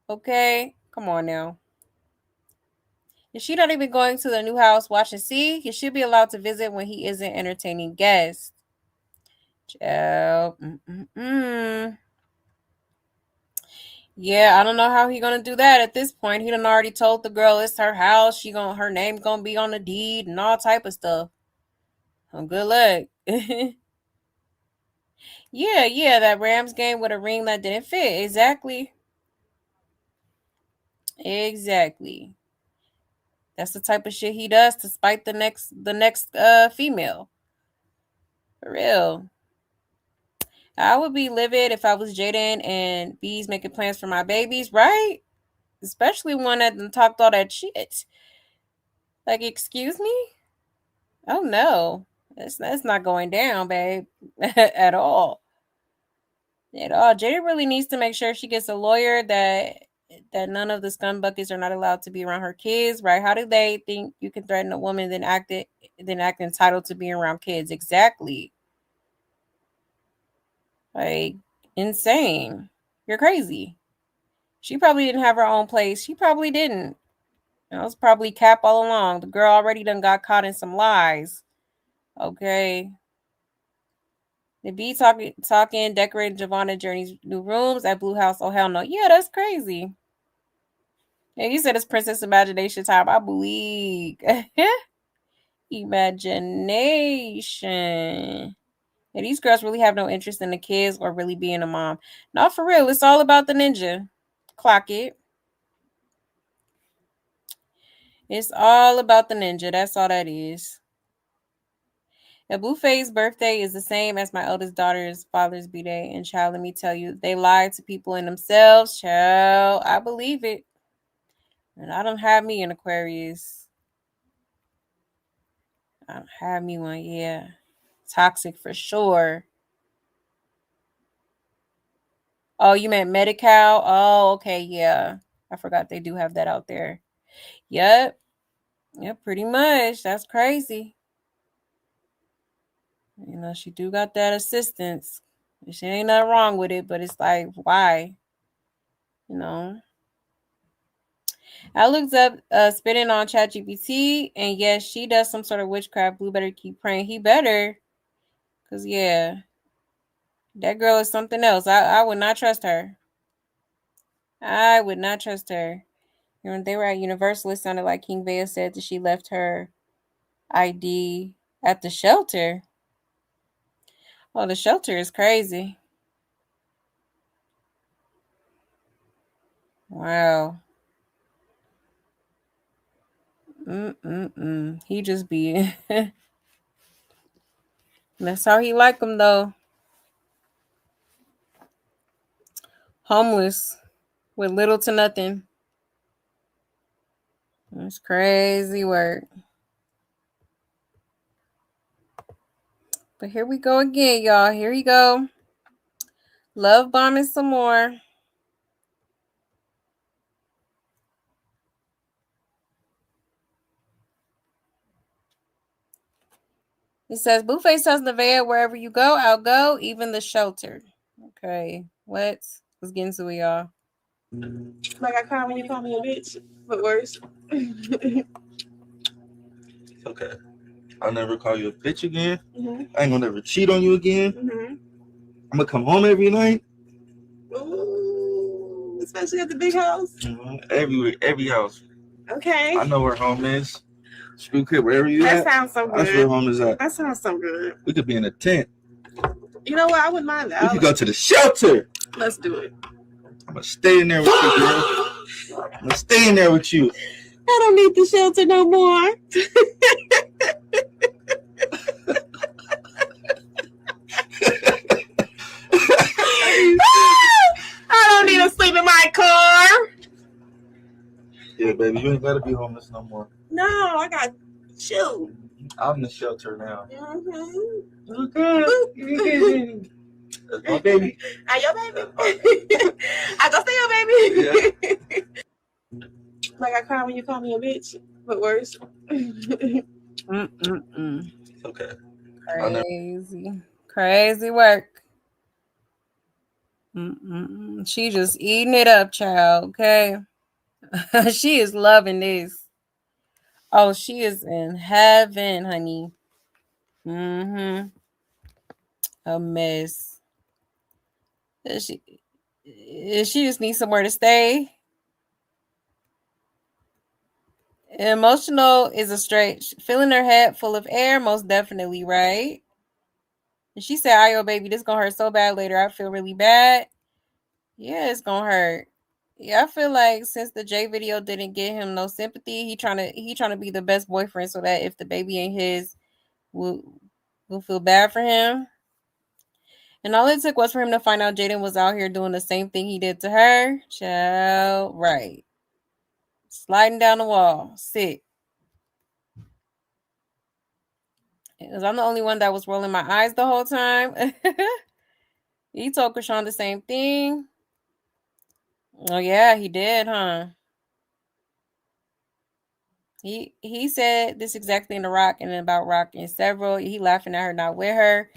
Okay? Come on now. Is she not even going to the new house watch and see? He should be allowed to visit when he isn't entertaining guests. Yeah, I don't know how he gonna do that at this point. He done already told the girl it's her house. Her name's gonna be on the deed and all type of stuff. Oh, good luck. Yeah, that Rams game with a ring that didn't fit. Exactly. That's the type of shit he does to spite the next female. For real. I would be livid if I was Jaden and B's making plans for my babies, right? Especially one that talked all that shit. Like, excuse me? Oh no. That's not going down, babe. At all. Jaden really needs to make sure she gets a lawyer that none of the scumbuckets are not allowed to be around her kids, right? How do they think you can threaten a woman then act entitled to being around kids? Exactly. Like, insane. You're crazy. She probably didn't have her own place. She probably didn't. It was probably cap all along. The girl already done got caught in some lies. Okay. The B talking, decorating Giovanna Journey's new rooms at Blue House. Oh, hell no. Yeah, that's crazy. Yeah, you said it's Princess Imagination time. I believe. Imagination. Yeah, these girls really have no interest in the kids or really being a mom. Not for real. It's all about the ninja. Clock it. It's all about the ninja. That's all that is. The Blueface birthday is the same as my eldest daughter's father's B-Day. And child, let me tell you, they lie to people and themselves. Child, I believe it. And I don't have me an Aquarius. I don't have me one, yeah. Toxic for sure. Oh, you meant Medi-Cal? Oh, okay, yeah. I forgot they do have that out there. Yep. Yeah, pretty much. That's crazy. You know, she do got that assistance. She ain't nothing wrong with it, but it's like, why? You know. I looked up spitting on ChatGPT, and yes, she does some sort of witchcraft. Blue better keep praying. He better. Because, yeah, that girl is something else. I would not trust her. I would not trust her. You know, they were at Universal. It sounded like King Vea said that she left her ID at the shelter. Oh, the shelter is crazy. Wow. He just be... That's how he like them, though. Homeless with little to nothing. That's crazy work. But here we go again, y'all. Here we go. Love bombing some more. It says, Blueface tells Nevaeh, wherever you go, I'll go, even the shelter. Okay. What? Let's get into it, y'all. Like I cry when you call me a bitch, but worse. Okay. I'll never call you a bitch again. I ain't gonna never cheat on you again. I'm gonna come home every night. Ooh, especially at the big house. Every house. Okay. I know where home is. Screw crib, wherever you at. That sounds so good. That's where home is at. That sounds so good. We could be in a tent. You know what? I wouldn't mind that. We could go to the shelter. Let's do it. I'm gonna stay in there with you, girl. I'm gonna stay in there with you. I don't need the shelter no more. I don't need to sleep in my car. Yeah, baby, you ain't gotta be homeless no more. No, I got chill. I'm in the shelter now. Okay. That's my baby. I your baby. I go see your baby. Yeah. Like I cry when you call me a bitch, but worse. Okay. Crazy work. She just eating it up, child. Okay. She is loving this. Oh, she is in heaven, honey. A mess. She just needs somewhere to stay. Emotional is a stretch. Filling her head full of air, most definitely, right? And she said, "Ayo, baby, this gonna hurt so bad later. I feel really bad." Yeah, it's gonna hurt. Yeah, I feel like since the J video didn't get him no sympathy, he trying to be the best boyfriend so that if the baby ain't his, we'll feel bad for him. And all it took was for him to find out Jaden was out here doing the same thing he did to her. Child, right. Sliding down the wall. Sick. Because I'm the only one that was rolling my eyes the whole time. He told Chrisean the same thing. Oh, yeah, he did, huh? He said this exactly in The Rock and about Rock and several. He laughing at her, not with her.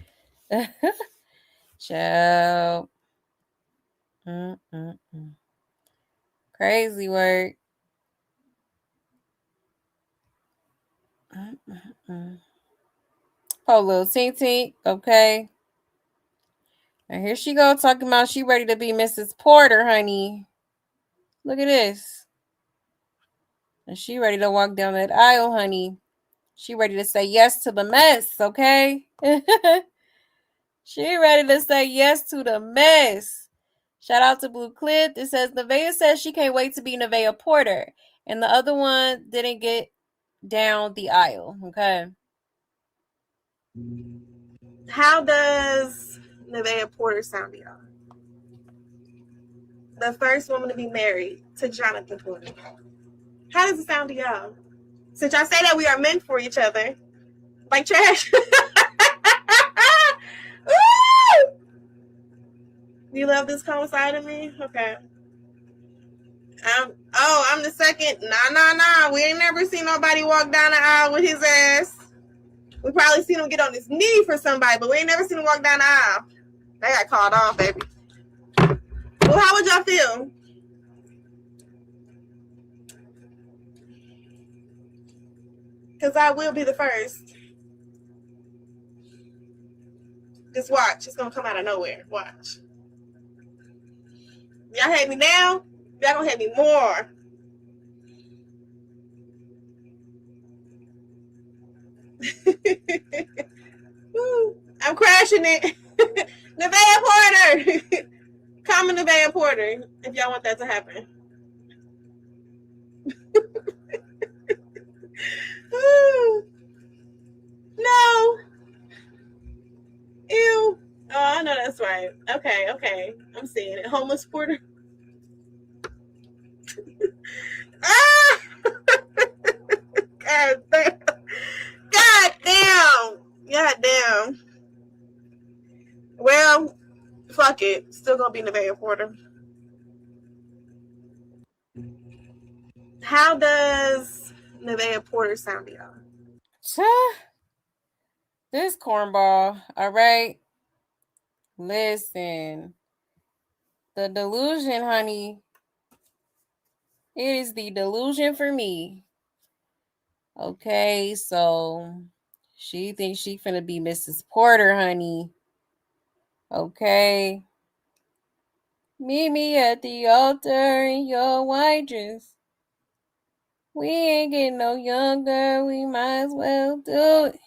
Child. Crazy work. Oh, little tink tink. Okay. And here she go talking about she ready to be Mrs. Porter, honey. Look at this. And she ready to walk down that aisle, honey. She ready to say yes to the mess, okay? She ready to say yes to the mess. Shout out to Blue Clip. It says, Nevaeh says she can't wait to be Nevaeh Porter. And the other one didn't get down the aisle, okay? How does Nevaeh Porter sound to y'all? The first woman to be married to Jonathan Porter. How does it sound to y'all? Since y'all say that we are meant for each other. Like trash. You love this cold side of me? Okay. I'm the second. Nah. We ain't never seen nobody walk down the aisle with his ass. We probably seen him get on his knee for somebody, but we ain't never seen him walk down the aisle. They got called off, baby. Well, how would y'all feel? Because I will be the first. Just watch. It's going to come out of nowhere. Watch. Y'all hate me now? Y'all going to hate me more. I'm crashing it. Nevaeh Porter. Comment Nevaeh Porter if y'all want that to happen. No. Ew. Oh, I know that's right. Okay. I'm seeing it. Homeless Porter. Ah! God damn. God damn. Well, fuck it. Still gonna be Nevaeh Porter. How does Nevaeh Porter sound to y'all? This cornball, all right? Listen. The delusion, honey. It is the delusion for me. Okay, so she thinks she finna be Mrs. Porter, honey. Okay. Meet me at the altar in your white dress. We ain't getting no younger. We might as well do it.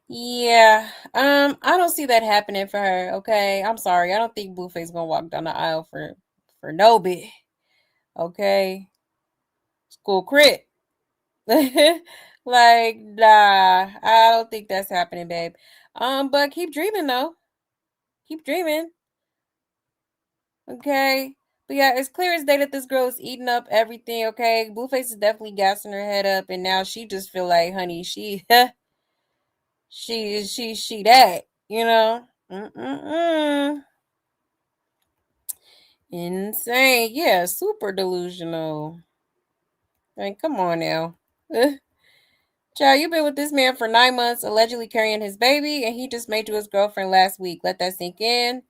Yeah. I don't see that happening for her. Okay. I'm sorry. I don't think Blueface gonna walk down the aisle for no bit. Okay. School crit. Like, nah. I don't think that's happening, babe. But keep dreaming though. Keep dreaming. Okay. But yeah, it's clear as day that this girl is eating up everything, okay? Blueface is definitely gassing her head up, and now she just feel like, honey, she she that, you know? Insane. Yeah, super delusional. Like, come on now. Child, you've been with this man for 9 months, allegedly carrying his baby, and he just made you his girlfriend last week. Let that sink in.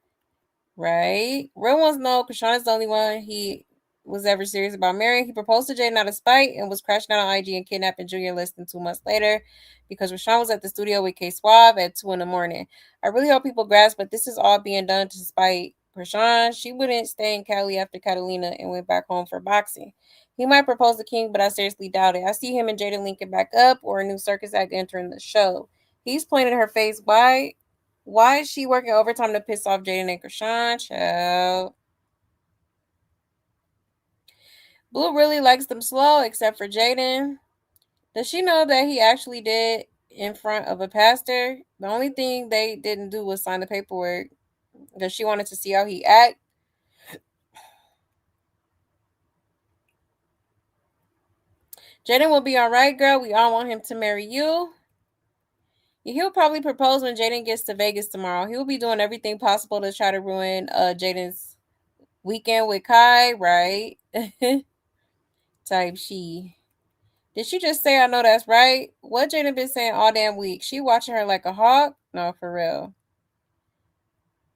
Right? Real ones know Chrisean is the only one he was ever serious about marrying. He proposed to Jaden out of spite and was crashing out on IG and kidnapping Junior less than 2 months later because Chrisean was at the studio with K Suave at 2 in the morning. I really hope people grasp, but this is all being done to spite Chrisean. She wouldn't stay in Cali after Catalina and went back home for boxing. He might propose to King, but I seriously doubt it. I see him and Jaden linking back up or a new circus act entering the show. He's pointing her face. Why is she working overtime to piss off Jaden and Chrisean? Child. Blue really likes them slow, except for Jaden. Does she know that he actually did in front of a pastor? The only thing they didn't do was sign the paperwork because she wanted to see how he act. Jaden will be all right, girl. We all want him to marry you. He'll probably propose when Jaden gets to Vegas tomorrow. He'll be doing everything possible to try to ruin Jaden's weekend with Kai, right? Type she. Did she just say I know that's right? What Jaden been saying all damn week? She watching her like a hawk? No, for real.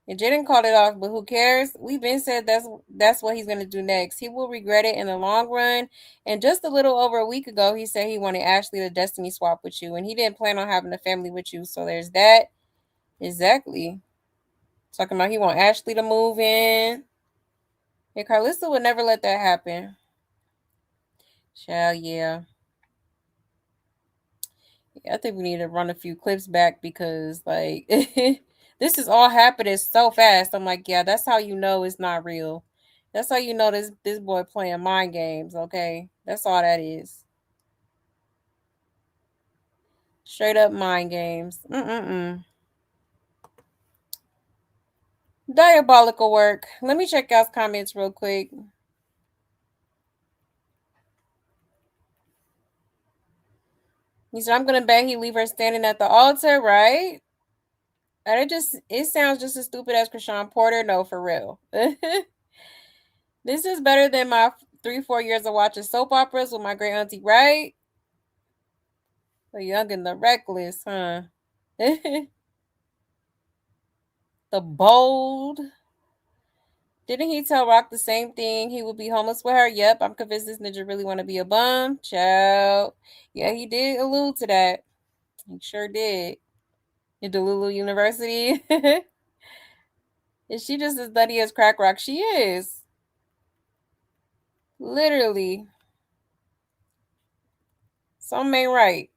And Jaden called it off, but who cares? We've been said that's what he's gonna do next. He will regret it in the long run. And just a little over a week ago, he said he wanted Ashley to destiny swap with you, and he didn't plan on having a family with you. So there's that. Exactly. Talking about he want Ashley to move in. Yeah, Carlissa would never let that happen. Child, yeah. I think we need to run a few clips back because, like, this is all happening so fast. I'm like, yeah, that's how you know it's not real. That's how you know this boy playing mind games, okay? That's all that is. Straight up mind games. Diabolical work. Let me check out comments real quick. He said, I'm going to bet he leave her standing at the altar, right? And it sounds just as stupid as Chrisean Porter. No, for real. This is better than my 3-4 years of watching soap operas with my great auntie, right? The young and the reckless, huh? The bold. Didn't he tell Rock the same thing? He would be homeless with her? Yep, I'm convinced this ninja really want to be a bum. Child. Yeah, he did allude to that. He sure did. In Delulu University. Is she just as nutty as Crack Rock? She is. Literally. Some ain't right.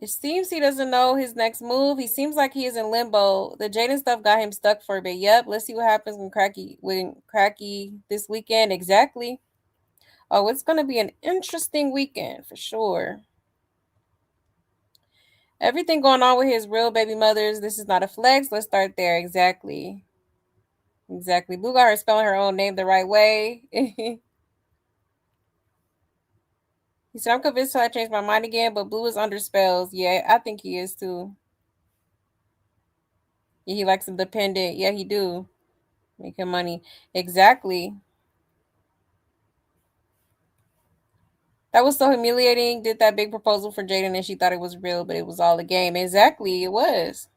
It seems he doesn't know his next move. He seems like he is in limbo. The Jaden stuff got him stuck for a bit. Yep, let's see what happens when Cracky this weekend. Exactly. Oh, it's gonna be an interesting weekend for sure. Everything going on with his real baby mothers. This is not a flex. Let's start there. Exactly. Exactly. Blue got her spelling her own name the right way. He said, I'm convinced I changed my mind again, but Blue is under spells. Yeah, I think he is too. Yeah, he likes independent. Yeah, he do. Making money. Exactly. That was so humiliating. Did that big proposal for Jaden and she thought it was real, but it was all a game. Exactly, it was.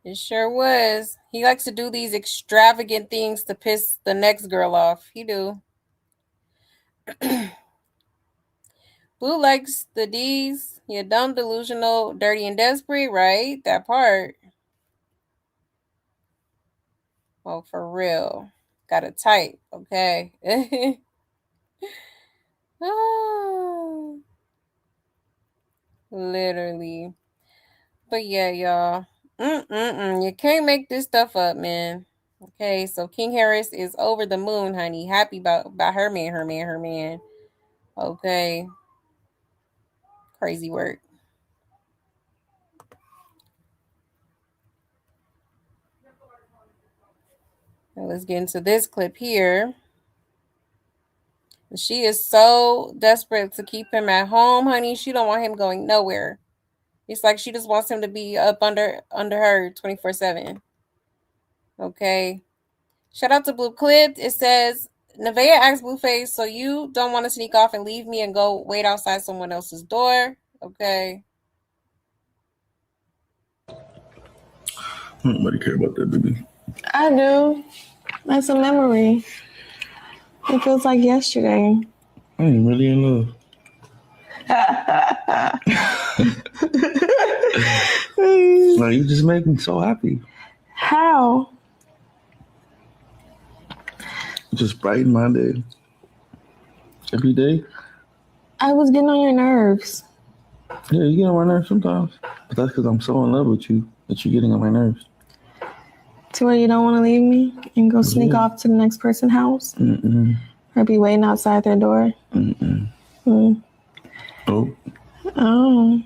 It sure was. He likes to do these extravagant things to piss the next girl off. He do. Blue likes the D's. You're dumb, delusional, dirty, and desperate, right? That part. Oh, for real. Got a type, okay? Oh, literally. But yeah, y'all. You can't make this stuff up, man. Okay, so King Harris is over the moon, honey. Happy about her man. Okay. Crazy work. Now let's get into this clip here. She is so desperate to keep him at home, honey. She don't want him going nowhere. It's like she just wants him to be up under her 24/7. Okay. Shout out to Blue Clip. It says, Nevaeh asked Blueface, so you don't want to sneak off and leave me and go wait outside someone else's door? Okay. Nobody care about that, baby. I do. That's a memory. It feels like yesterday. I ain't really in love. No, you just make me so happy. How? Just brighten my day. Every day. I was getting on your nerves. Yeah, you get on my nerves sometimes. But that's because I'm so in love with you that you're getting on my nerves. To where you don't want to leave me and go sneak off to the next person's house? Mm-mm. Or be waiting outside their door? Mm-mm. Mm. Oh. Oh.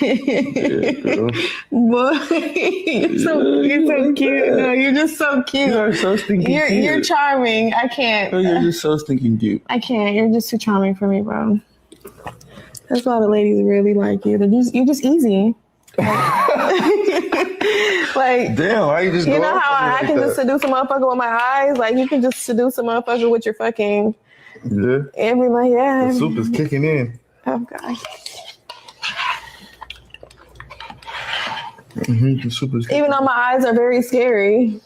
Yeah, Boy, you're so cute. No, you're just so cute. You're so stinking cute. You're charming. I can't. Oh, you're just so stinking cute. I can't. You're just too charming for me, bro. That's why the ladies really like you. You're just easy. Like, damn, why you just you know how I can just seduce a motherfucker with my eyes? Like, you can just seduce a motherfucker with your fucking... Yeah. Every, yeah. The soup is kicking in. Oh, God. Mm-hmm. The soup is kicking Even though my eyes are very scary.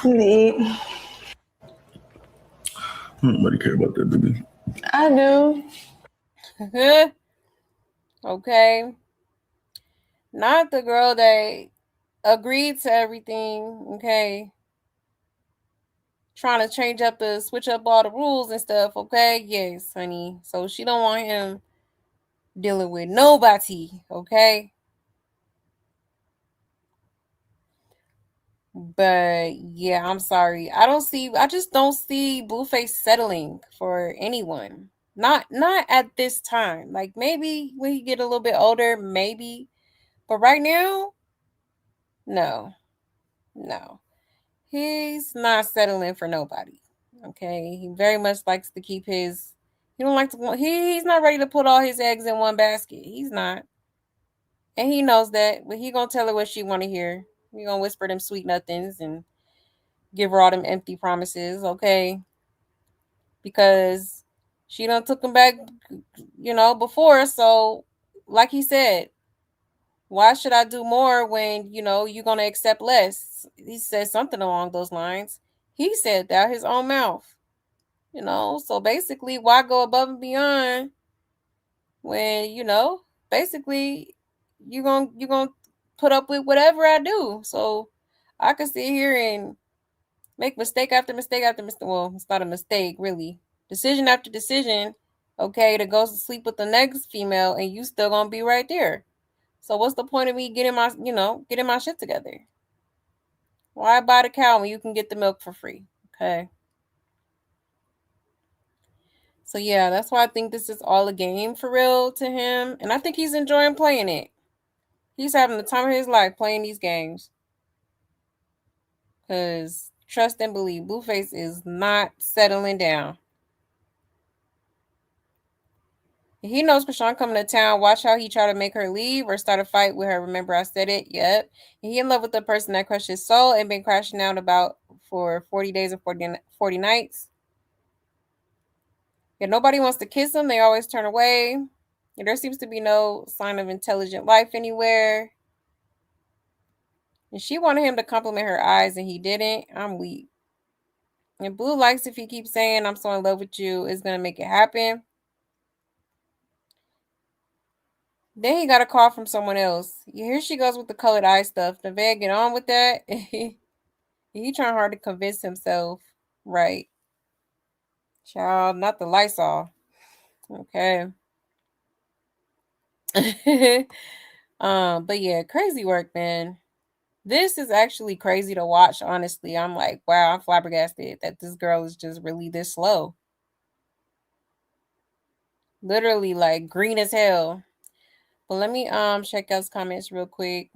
Eat. Nobody care about that, baby. I do. Okay. Not the girl that agreed to everything, okay? Trying to switch up all the rules and stuff, okay? Yes, honey. So she don't want him dealing with nobody, okay? But yeah, I'm sorry. I just don't see Blueface settling for anyone. Not at this time. Like maybe when he get a little bit older, maybe. But right now, no. He's not settling for nobody. Okay, he very much likes to keep his. He don't like to. He's not ready to put all his eggs in one basket. He's not, and he knows that. But he gonna tell her what she want to hear. He gonna whisper them sweet nothings and give her all them empty promises. Okay, because she done took him back, before. So, like he said, why should I do more when you're gonna accept less? He said something along those lines. He said that out his own mouth. So basically, why go above and beyond when basically you're gonna put up with whatever I do? So I can sit here and make mistake after mistake after mistake. Well, it's not a mistake, really. Decision after decision, okay, to go to sleep with the next female, and you still gonna be right there. So what's the point of me getting my shit together? Why buy the cow when you can get the milk for free? Okay. So yeah, that's why I think this is all a game for real to him. And I think he's enjoying playing it. He's having the time of his life playing these games. Because trust and believe, Blueface is not settling down. He knows Chrisean coming to town. Watch how he try to make her leave or start a fight with her. Remember I said it? Yep. And he in love with the person that crushed his soul and been crashing out about for 40 days and 40 nights. If nobody wants to kiss him, they always turn away. And there seems to be no sign of intelligent life anywhere. And she wanted him to compliment her eyes, and he didn't. I'm weak. And Blue likes if he keeps saying, I'm so in love with you, it's going to make it happen. Then he got a call from someone else. Here she goes with the colored eye stuff. Nevaeh, get on with that. He trying hard to convince himself. Right. Child, not the Lysol. Okay. But yeah, crazy work, man. This is actually crazy to watch, honestly. I'm like, wow, I'm flabbergasted that this girl is just really this slow. Literally like green as hell. But let me check out his comments real quick.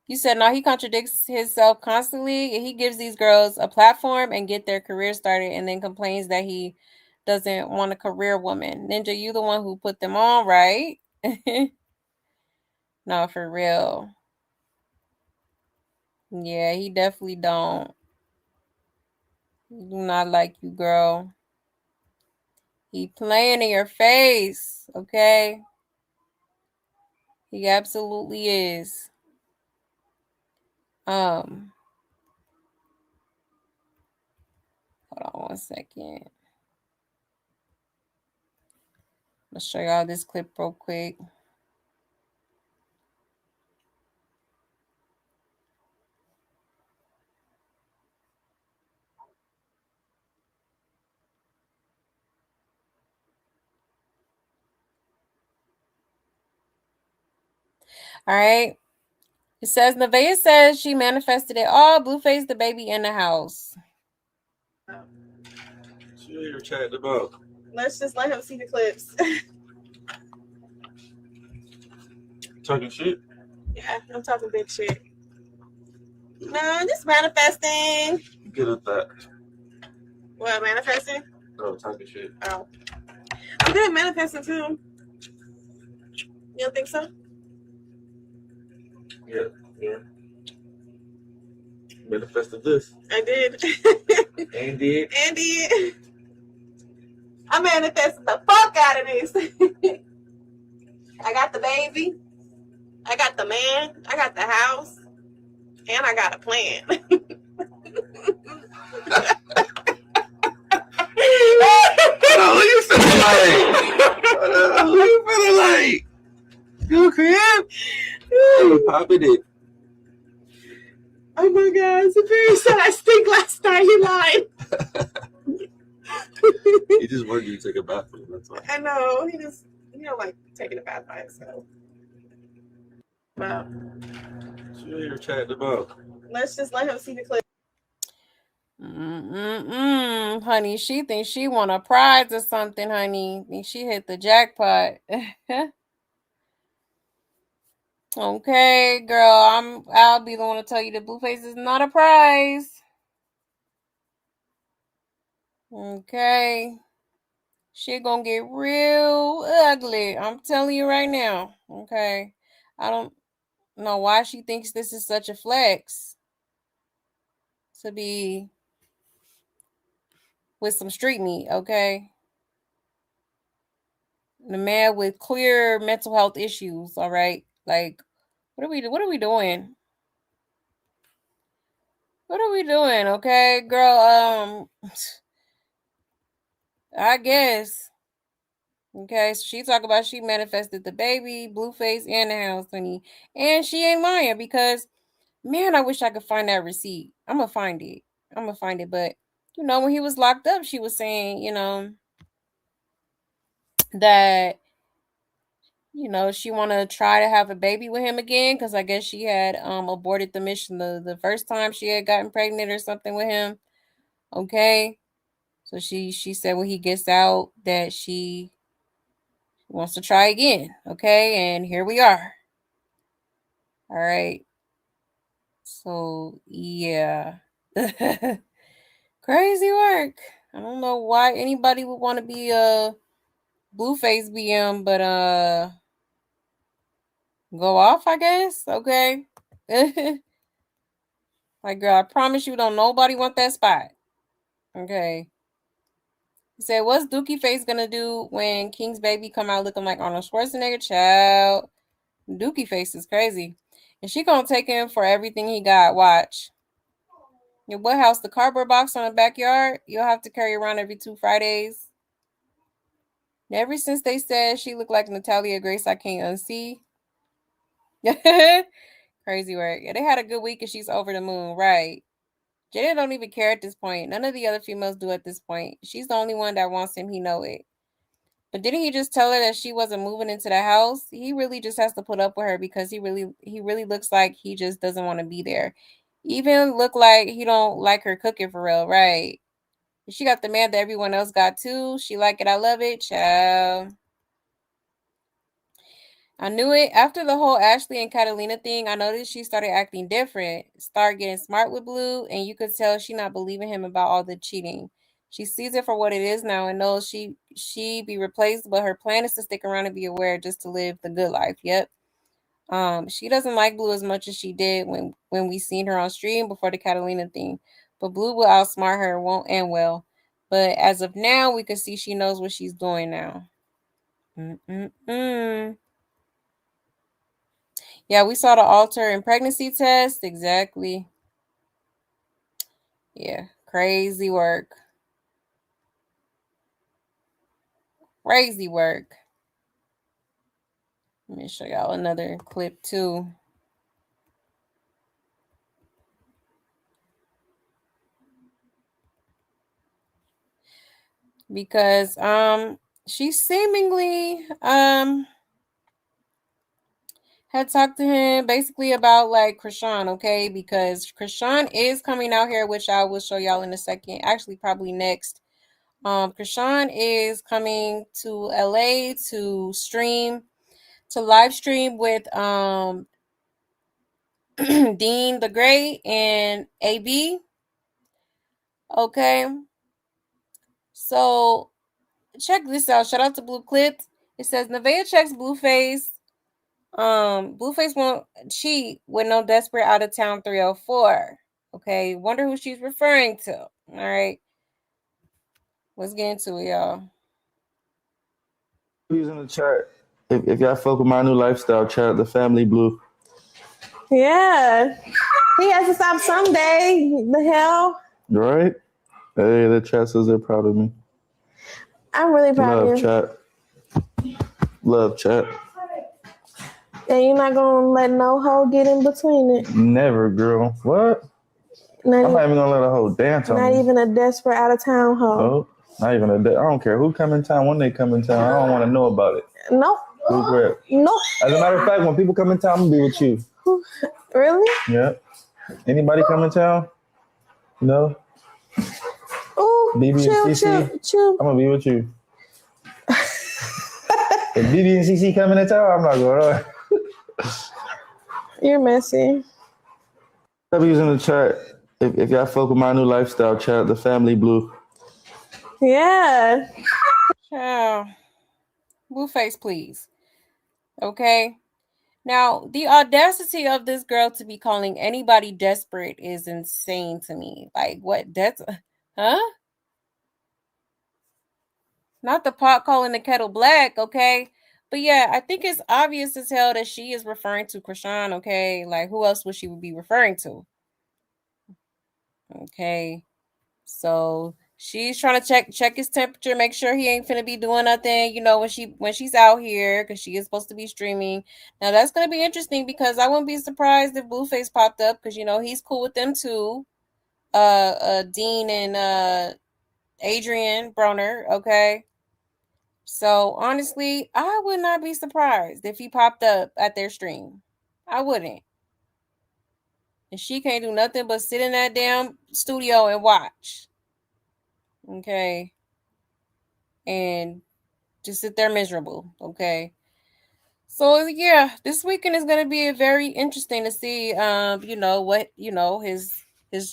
You said no, he contradicts himself constantly. He gives these girls a platform and get their career started and then complains that he doesn't want a career woman. Ninja, you the one who put them on, right? No, for real. Yeah, he definitely don't. He do not like you, girl. He playing in your face, okay? He absolutely is. Hold on one second. I'll show y'all this clip real quick. All right. It says, Nevaeh says she manifested it all. Blueface, the baby in the house. You're chatting about. Let's just let him see the clips. Talking shit? Yeah, I'm talking big shit. No, just manifesting. Good at that. What, manifesting? No, talking shit. Oh. I'm good at manifesting too. You don't think so? Yeah. Manifested this. I did. And did. I manifested the fuck out of this. I got the baby. I got the man. I got the house. And I got a plan. Who you feeling like? You crib? Popping it. Oh my God, Superior said I stink last night. He lied. He just wanted you to take a bathroom. That's why. I know. He don't like taking a bath by himself. Wow. So you're chatting about. Let's just let him see the clip. Honey, she thinks she won a prize or something, honey. Think she hit the jackpot. Okay, girl, I'll be the one to tell you that Blueface is not a prize. Okay. Shit gonna get real ugly. I'm telling you right now. Okay. I don't know why she thinks this is such a flex to be with some street meat, okay? The man with clear mental health issues, all right? Like, what are we doing? What are we doing, okay? Girl, I guess. Okay, so she talk about she manifested the baby, Blueface, and the house, honey. And she ain't lying because, man, I wish I could find that receipt. I'm going to find it. But, when he was locked up, she was saying, that, she want to try to have a baby with him again because I guess she had aborted the mission the first time she had gotten pregnant or something with him. Okay. So she said when he gets out that she wants to try again. Okay. And here we are. All right. So, yeah. Crazy work. I don't know why anybody would want to be a Blueface BM, but go off, I guess. Okay. Like, girl, I promise you don't nobody want that spot. Okay. He said, what's Dookie Face gonna do when King's baby come out looking like Arnold Schwarzenegger? Child. Dookie Face is crazy. And she gonna take him for everything he got. Watch. Your what house? The cardboard box on the backyard? You'll have to carry around every 2 Fridays. Ever since they said she looked like Natalia Grace, I can't unsee. Crazy work. Yeah, they had a good week and she's over the moon. Right. Jada don't even care at this point. None of the other females do at this point. She's the only one that wants him. He know it. But didn't he just tell her that she wasn't moving into the house? He really just has to put up with her because he really looks like he just doesn't want to be there. Even look like he don't like her cooking for real, right? She got the man that everyone else got too. She like it. I love it. Ciao. I knew it. After the whole Ashley and Catalina thing, I noticed she started acting different, started getting smart with Blue, and you could tell she not believing him about all the cheating. She sees it for what it is now and knows she be replaced, but her plan is to stick around and be aware just to live the good life. Yep. She doesn't like Blue as much as she did when we seen her on stream before the Catalina thing. But Blue will outsmart her, won't end well. But as of now, we can see she knows what she's doing now. Yeah, we saw the alter and pregnancy test. Exactly. Yeah, crazy work. Crazy work. Let me show y'all another clip too. Because she seemingly had talked to him basically about like Chrisean, okay? Because Chrisean is coming out here, which I will show y'all in a second. Actually, probably next. Chrisean is coming to LA to live stream with Dean the Great and AB. Okay. So check this out. Shout out to Blue Clips. It says Nevaeh checks Blueface. Blueface won't cheat with no desperate out of town 304. Okay. Wonder who she's referring to. All right. Let's get into it, y'all. Who's in the chat? If y'all fuck with my new lifestyle, chat the family Blue. Yeah. He has to stop someday. The hell? Right? Hey, the chat says they're proud of me. I'm really proud of you. Love chat. And you're not gonna let no hoe get in between it. Never, girl. What? I'm not even gonna let a hoe dance on me. Not even a desperate out of town hoe. Oh, not even I don't care who come in town, when they come in town. I don't want to know about it. Nope. Nope. As a matter of fact, when people come in town, I'm gonna be with you. Really? Yeah. Anybody come in town? No. Ooh, BB and CC, I'm gonna be with you. If BB and CC coming in town, I'm not going on. You're messy. W's in the chat. If y'all fuck with my new lifestyle, chat the family Blue. Yeah. Blueface, please. Okay. Now, the audacity of this girl to be calling anybody desperate is insane to me. Like, what? That's, huh? Not the pot calling the kettle black, okay? But yeah, I think it's obvious as hell that she is referring to Chrisean, okay? Like, who else would she be referring to? Okay. So she's trying to check his temperature, make sure he ain't finna be doing nothing, you know, when she's out here, because she is supposed to be streaming. Now that's gonna be interesting because I wouldn't be surprised if Blueface popped up, because you know he's cool with them too. Dean and Adrian Broner, okay. So honestly, I would not be surprised if he popped up at their stream. I wouldn't. And she can't do nothing but sit in that damn studio and watch. Okay. And just sit there miserable. Okay. So yeah, this weekend is gonna be very interesting to see you know, what, you know, his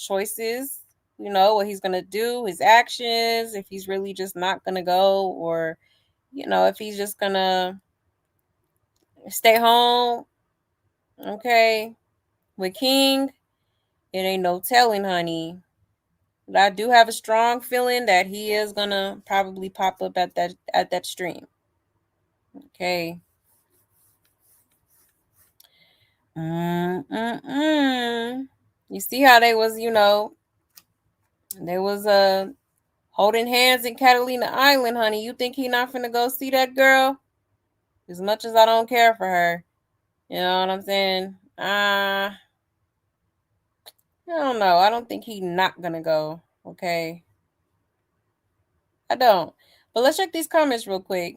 choices, you know, what he's gonna do, his actions, if he's really just not gonna go, or you know, if he's just gonna stay home. Okay. With King, it ain't no telling, honey. But I do have a strong feeling that he is gonna probably pop up at that stream. Okay. You see how they was, you know, they was holding hands in Catalina Island, honey. You think he not finna go see that girl? As much as I don't care for her, you know what I'm saying? I don't know. I don't think he not gonna go. Okay. I don't. But let's check these comments real quick.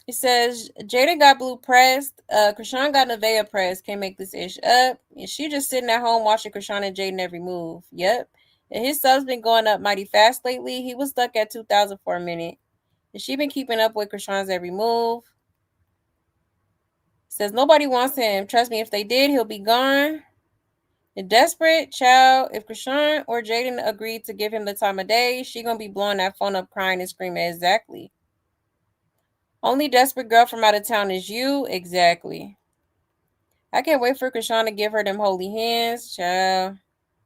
It says Jada got Blue pressed. Chrisean got Nevaeh pressed. Can't make this ish up. And she just sitting at home watching Chrisean and Jaden every move. Yep. And his sub's been going up mighty fast lately. He was stuck at 2,000 for a minute. And she been keeping up with Chrisean's every move. Says nobody wants him. Trust me, if they did, he'll be gone. And desperate, child, if Chrisean or Jaden agreed to give him the time of day, she gonna be blowing that phone up crying and screaming. Exactly. Only desperate girl from out of town is you. Exactly. I can't wait for Chrisean to give her them holy hands, child.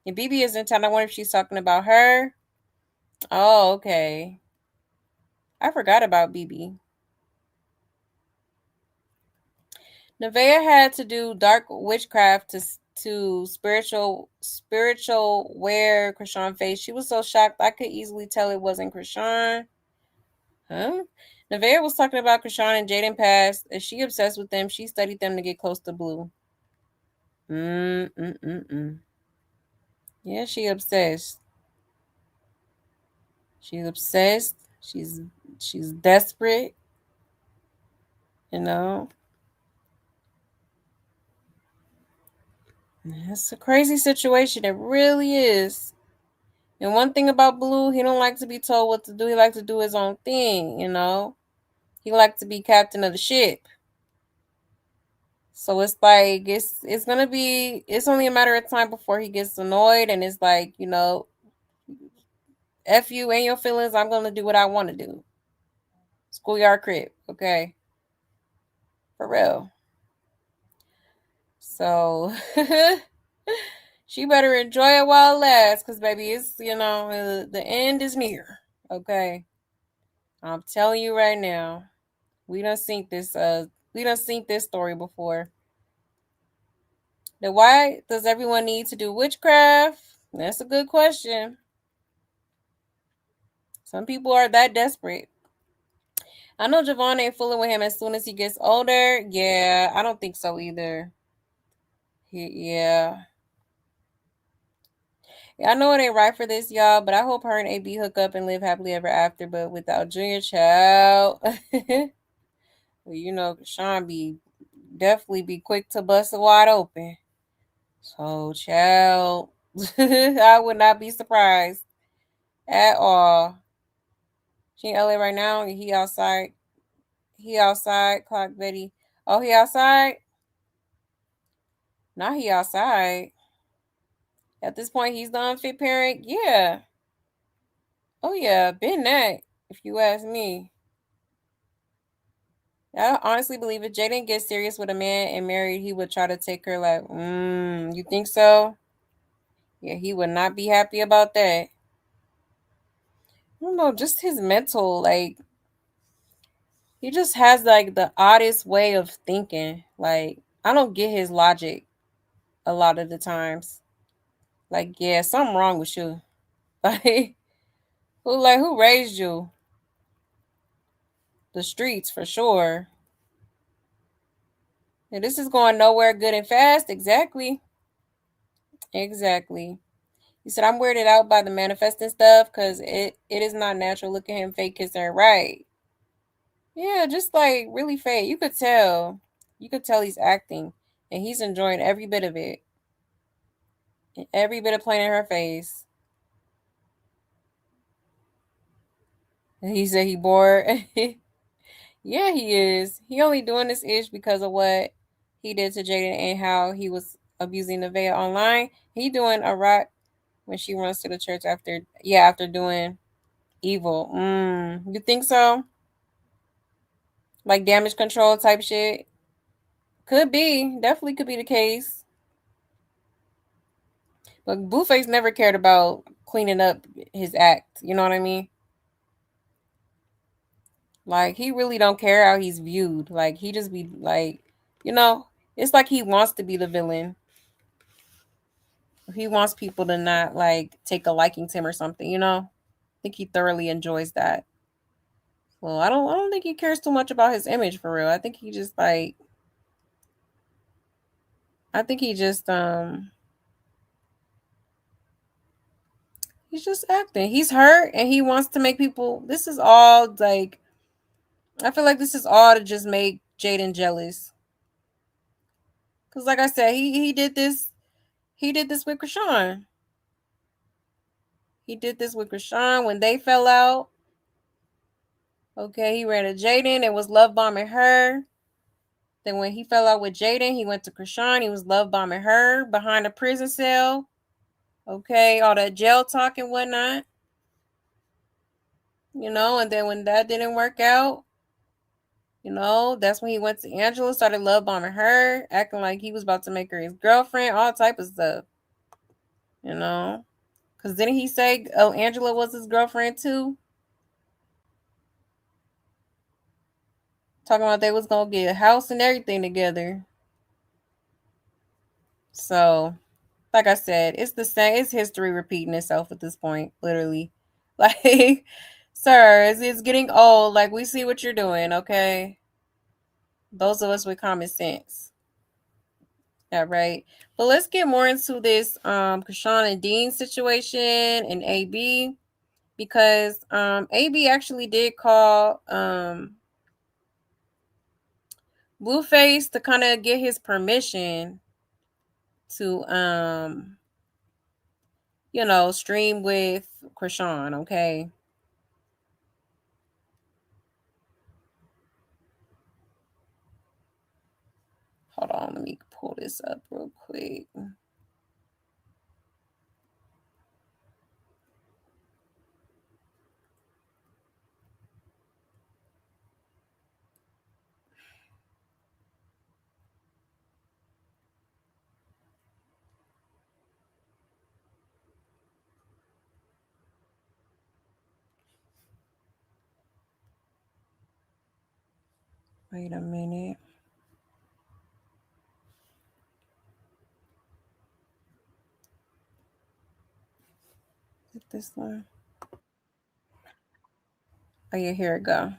And BB is in town. I wonder if she's talking about her. Oh, okay. I forgot about BB. Nevaeh had to do dark witchcraft to spiritual wear Chrisean face. She was so shocked I could easily tell it wasn't Chrisean. Huh? Nevaeh was talking about Chrisean and Jaden past. Is she obsessed with them? She studied them to get close to Blue. Yeah, she obsessed. She's obsessed. She's desperate. You know. It's a crazy situation. It really is. And one thing about Blue, he don't like to be told what to do. He likes to do his own thing, you know. He likes to be captain of the ship. So it's like it's gonna be, it's only a matter of time before he gets annoyed and it's like, you know, F you and your feelings, I'm gonna do what I want to do. Schoolyard crib, okay? For real. So she better enjoy it while it lasts, because baby, it's, you know, the end is near. Okay. I'm telling you right now. We done seen this story before. Then why does everyone need to do witchcraft? That's a good question. Some people are that desperate. I know Javon ain't fooling with him as soon as he gets older. Yeah, I don't think so either. Yeah, I know it ain't right for this, y'all, but I hope her and AB hook up and live happily ever after, but without Junior, child. Well, you know, Sean definitely be quick to bust it wide open. So, child, I would not be surprised at all. She in LA right now. He outside. Clock Betty. Oh, he outside? Now he outside. At this point, he's the unfit parent. Yeah. Oh yeah, been that, if you ask me. I honestly believe if Jaden gets serious with a man and married, he would try to take her like, you think so? Yeah, he would not be happy about that. I don't know, just his mental, like, he just has like the oddest way of thinking. Like, I don't get his logic a lot of the times. Like, yeah, something wrong with you. Who raised you? The streets for sure. And this is going nowhere good and fast. Exactly. Exactly. He said, I'm weirded out by the manifesting stuff because it is not natural. Look at him fake kissing her. Right. Yeah, just like really fake. You could tell. You could tell he's acting. And he's enjoying every bit of it. And every bit of playing in her face. And he said he bored. Yeah, he is. He only doing this ish because of what he did to Jaden and how he was abusing Nevaeh online. He doing a rock when she runs to the church after doing evil. You think so? Like damage control type shit? Could be. Definitely could be the case. But Blueface never cared about cleaning up his act. You know what I mean? Like, he really don't care how he's viewed. Like, he just be like, it's like he wants to be the villain. He wants people to not, like, take a liking to him or something, I think he thoroughly enjoys that. Well, I don't think he cares too much about his image for real. I think he just he's just acting. He's hurt and he wants to make people, this is all like, I feel like this is all to just make Jaden jealous. Cause like I said, he did this with Chrisean. He did this with Chrisean when they fell out. Okay, he ran to Jaden and was love bombing her. Then when he fell out with Jaden, he went to Chrisean. He was love bombing her behind a prison cell. Okay, all that jail talk and whatnot. And then when that didn't work out, that's when he went to Angela, started love bombing her, acting like he was about to make her his girlfriend, all type of stuff. Because didn't he say, oh, Angela was his girlfriend too? Talking about they was going to get a house and everything together. So, like I said, it's the same. It's history repeating itself at this point, literally. Like, sir, it's getting old. Like, we see what you're doing, okay? Those of us with common sense. All right. But let's get more into this Chrisean and Dean situation and AB, because AB actually did call Blueface to kind of get his permission to stream with Chrisean, okay? Hold on, let me pull this up real quick. Wait a minute. Is it this one? Oh yeah, here it go.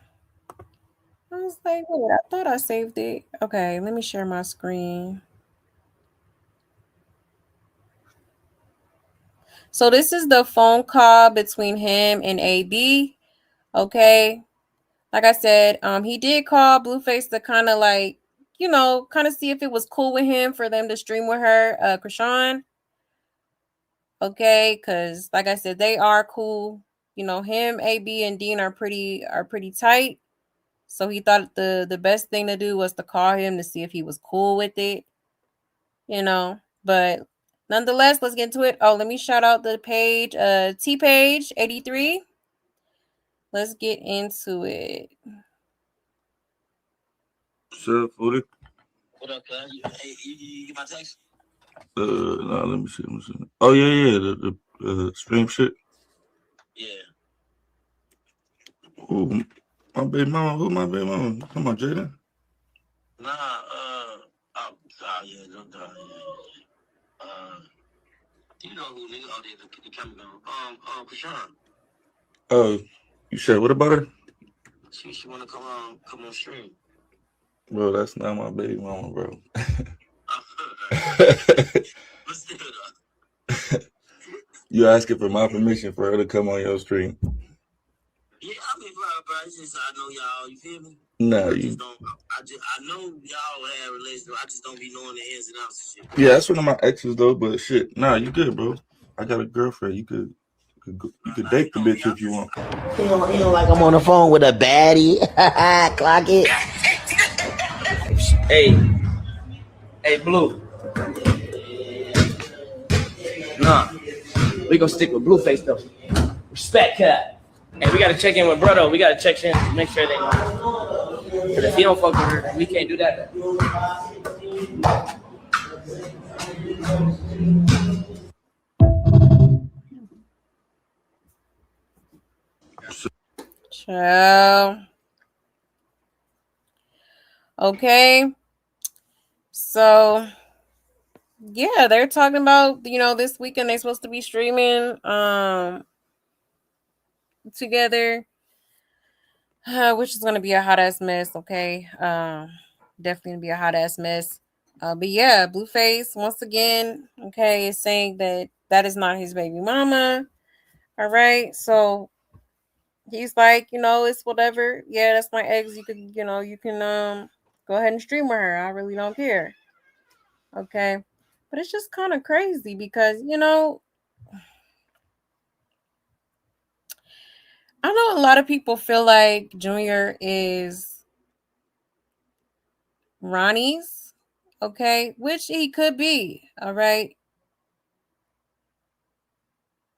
I was like, wait, I thought I saved it. Okay, let me share my screen. So this is the phone call between him and AB. Okay. Like I said, he did call Blueface to kind of like, kind of see if it was cool with him for them to stream with her, Chrisean. Okay, because like I said, they are cool. Him, AB, and Dean are pretty tight. So he thought the best thing to do was to call him to see if he was cool with it. But nonetheless, let's get into it. Oh, let me shout out the page, T-Page 83. let's get into it. Sure, What up, cuz? Hey, you get my text? No, let me see. Oh yeah, the stream shit. Yeah. Ooh, my baby mama. Who my baby mama? Come on, Jaden. Nah, yeah, no, you know who, nigga? Oh, the camera gone. Chrisean. Oh, you said what about her? She wanna come on stream. Bro, that's not my baby mama, bro. You asking for my permission for her to come on your stream? Yeah, I mean, bro, it's just I know y'all. You feel me? Nah, I know y'all have relations. I just don't be knowing the ins and outs and shit. Yeah, that's one of my exes though. But shit, nah, you good, bro. I got a girlfriend. You could date the bitch if you want. You know, like I'm on the phone with a baddie. Clock it. Hey, Blue. Nah, we gonna stick with Blueface though. Respect cut. Hey, we gotta check in with brother. We gotta check in to make sure they know. But if he don't fuck with her, we can't do that. Ciao. Okay. So yeah, they're talking about, this weekend they're supposed to be streaming together, which is gonna be a hot ass mess. Okay. Definitely gonna be a hot ass mess. But yeah, Blueface once again, okay, is saying that is not his baby mama. All right, so he's like, it's whatever. Yeah, that's my ex. You can go ahead and stream with her. I really don't care. Okay, but it's just kind of crazy because I know a lot of people feel like Junior is Ronnie's, okay, which he could be, all right.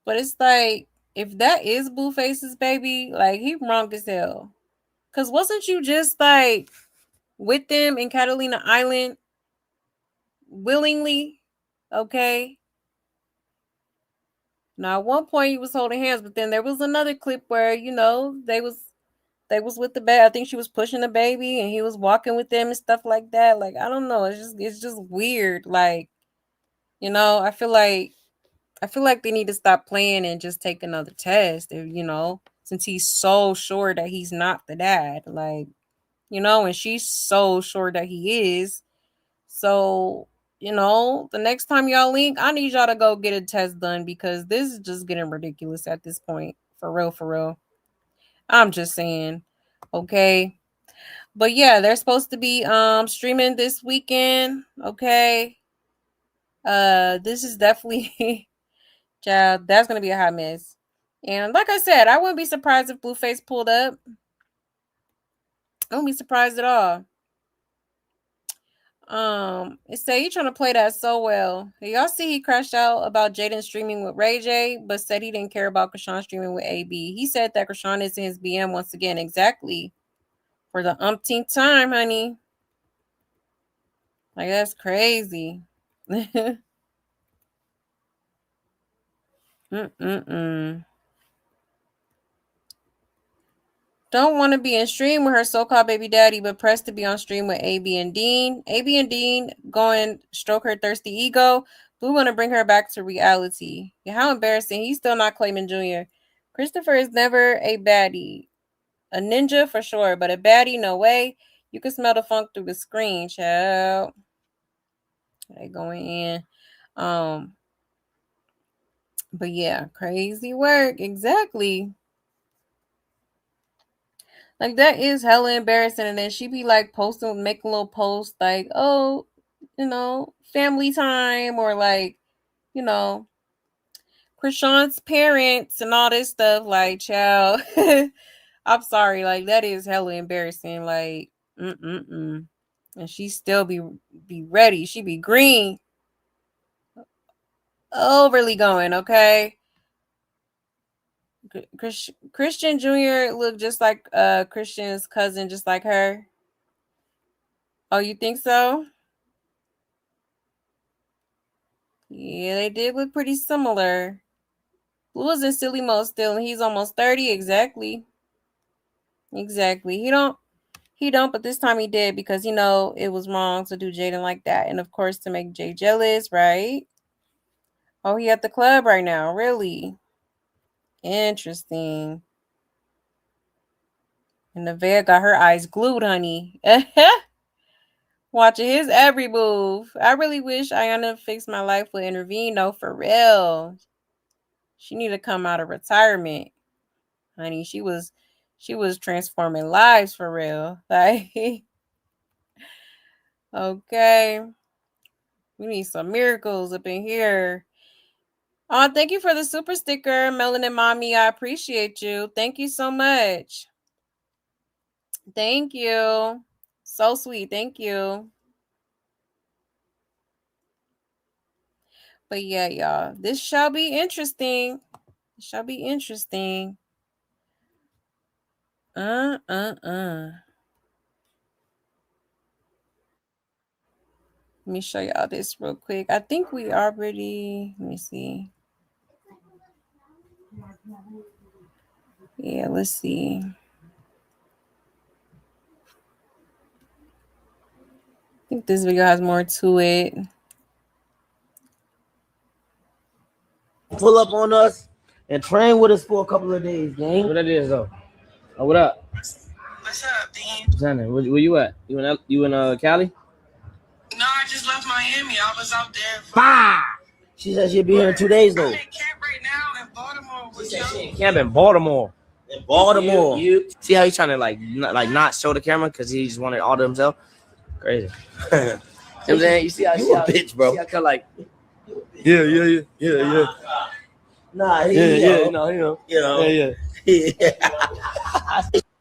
But it's like, if that is Blueface's baby, like, he wrong as hell. Because wasn't you just, like, with them in Catalina Island willingly? Okay. Now, at one point, he was holding hands, but then there was another clip where, they was with the baby. I think she was pushing the baby, and he was walking with them and stuff like that. Like, I don't know. It's just weird. Like, I feel like they need to stop playing and just take another test. Since he's so sure that he's not the dad, like, and she's so sure that he is. So, the next time y'all link, I need y'all to go get a test done because this is just getting ridiculous at this point. For real. I'm just saying. Okay. But yeah, they're supposed to be streaming this weekend. Okay. This is definitely child, that's gonna be a hot mess. And like I said, I wouldn't be surprised if Blueface pulled up. I wouldn't be surprised at all. It say he trying to play that so well. Y'all see he crashed out about Jaden streaming with Ray J, but said he didn't care about Chrisean streaming with AB. He said that Chrisean is in his BM once again, exactly. For the umpteenth time, honey. Like, that's crazy. Don't want to be in stream with her so-called baby daddy, but pressed to be on stream with AB and Dean. AB and Dean going stroke her thirsty ego. Blue want to bring her back to reality. Yeah, how embarrassing. He's still not claiming Junior. Christopher is never a baddie. A ninja for sure, but a baddie, no way. You can smell the funk through the screen, child. They going in. But yeah, crazy work. Exactly. Like, that is hella embarrassing. And then she be like posting, making little posts like, oh, family time, or like, Chrisean's parents and all this stuff. Like, child, I'm sorry. Like, that is hella embarrassing. Like, And she still be ready. She be green. Overly going, okay? Chrisean Jr. looked just like Chrisean's cousin, just like her. Oh, you think so? Yeah, they did look pretty similar. Blue is in silly mode still, and he's almost 30. Exactly. He don't, but this time he did because it was wrong to do Jaden like that. And of course to make Jay jealous, right? Oh, he at the club right now. Really? Interesting. And Nevaeh got her eyes glued, honey. Watching his every move. I really wish Ayana Fix My Life would intervene, though, for real. She need to come out of retirement. Honey, she was transforming lives for real. Like, okay. We need some miracles up in here. Oh, thank you for the super sticker, Melanin Mommy. I appreciate you. Thank you so much. Thank you. So sweet. Thank you. But yeah, y'all, this shall be interesting. It shall be interesting. Let me show y'all this real quick. I think we already, let me see. Yeah, let's see. I think this video has more to it. Pull up on us and train with us for a couple of days, gang. What that is though? Oh, what up? What's up, Dean? What's happening? Where you at? You in Cali? No, I just left Miami. I was out there. Bah! She said she'll be here in 2 days though. I'm in camp right now in Baltimore. She said she in camp in Baltimore. In Baltimore. You see how he's trying to not show the camera because he just wanted all to himself? Crazy. You know what I'm saying? You see how you a bitch, bro. See how like Yeah. Nah, Yeah.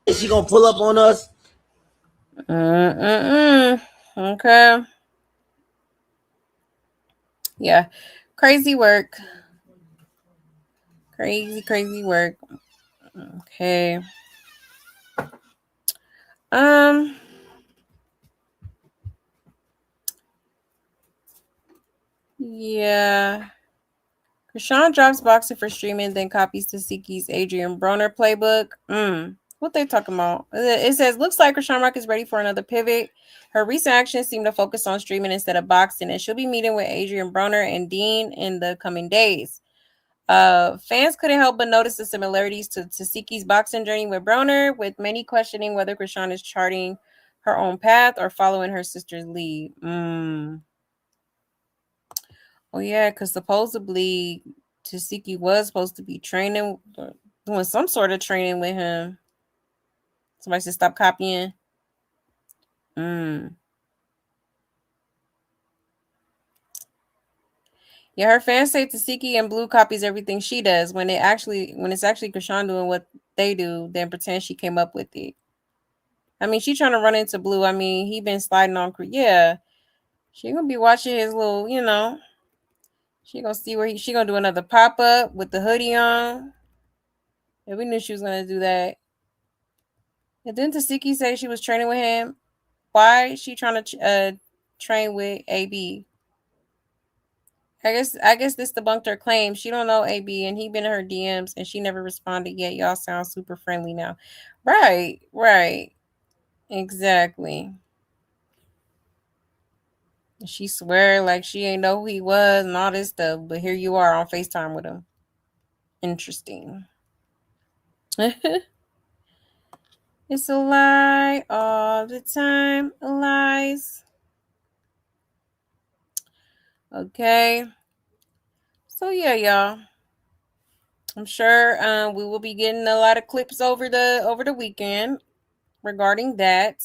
Is she gonna pull up on us? Okay. Yeah. Crazy work. Crazy work. Okay. Yeah. Chrisean drops boxing for streaming, then copies Tashiki's Adrian Broner playbook. What they talking about? It says, looks like Chrisean Rock is ready for another pivot. Her recent actions seem to focus on streaming instead of boxing, and she'll be meeting with Adrian Broner and Dean in the coming days. Fans couldn't help but notice the similarities to Tashiki's boxing journey with Broner, with many questioning whether Chrisean is charting her own path or following her sister's lead. Oh yeah, because supposedly Tashiki was supposed to be training, doing some sort of training with him. Somebody said stop copying. Yeah, her fans say Tasiki and Blue copies everything she does when it's actually Chrisean doing what they do, then pretend she came up with it. I mean, she trying to run into Blue. I mean, he been sliding on. Yeah, she gonna be watching his little, She gonna see she gonna do another pop up with the hoodie on. Yeah, we knew she was gonna do that. And didn't Tasiki say she was training with him? Why is she trying to train with AB? I guess this debunked her claim. She don't know AB, and he been in her DMs, and she never responded yet. Y'all sound super friendly now. Right. Exactly. She swear like she ain't know who he was and all this stuff, but here you are on FaceTime with him. Interesting. It's a lie all the time. Lies. Okay. So yeah, y'all. I'm sure we will be getting a lot of clips over the weekend regarding that.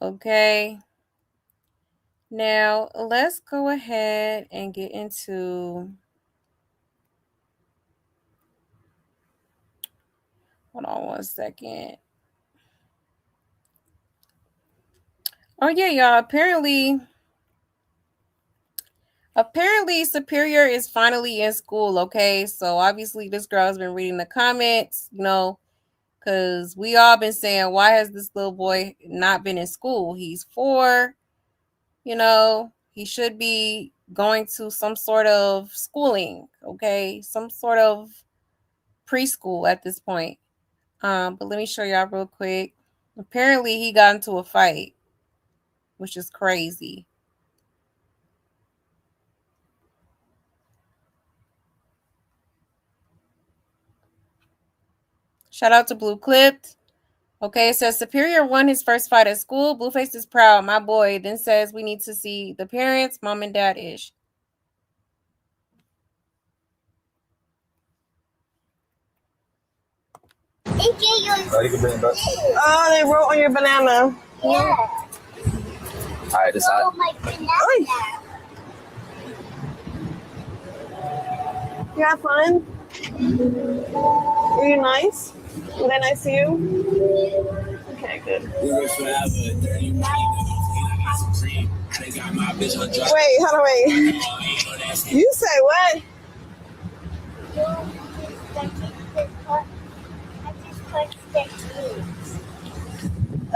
Okay. Now let's go ahead and get into. Hold on one second. Oh yeah, y'all. Apparently, Apparently, Superior is finally in school, okay? So obviously this girl has been reading the comments, because we all been saying, why has this little boy not been in school? He's 4, he should be going to some sort of schooling, okay? Some sort of preschool at this point. But let me show y'all real quick. Apparently he got into a fight, which is crazy. Shout out to Blue Clipped. Okay, it says Superior won his first fight at school. Blueface is proud, my boy. Then says we need to see the parents, mom and dad ish. Oh, they wrote on your banana. All Yeah. right, decide. Oh, my banana. You have fun? Were you nice? Were they nice to you? Okay, good. Wait, hold on, wait. You say what?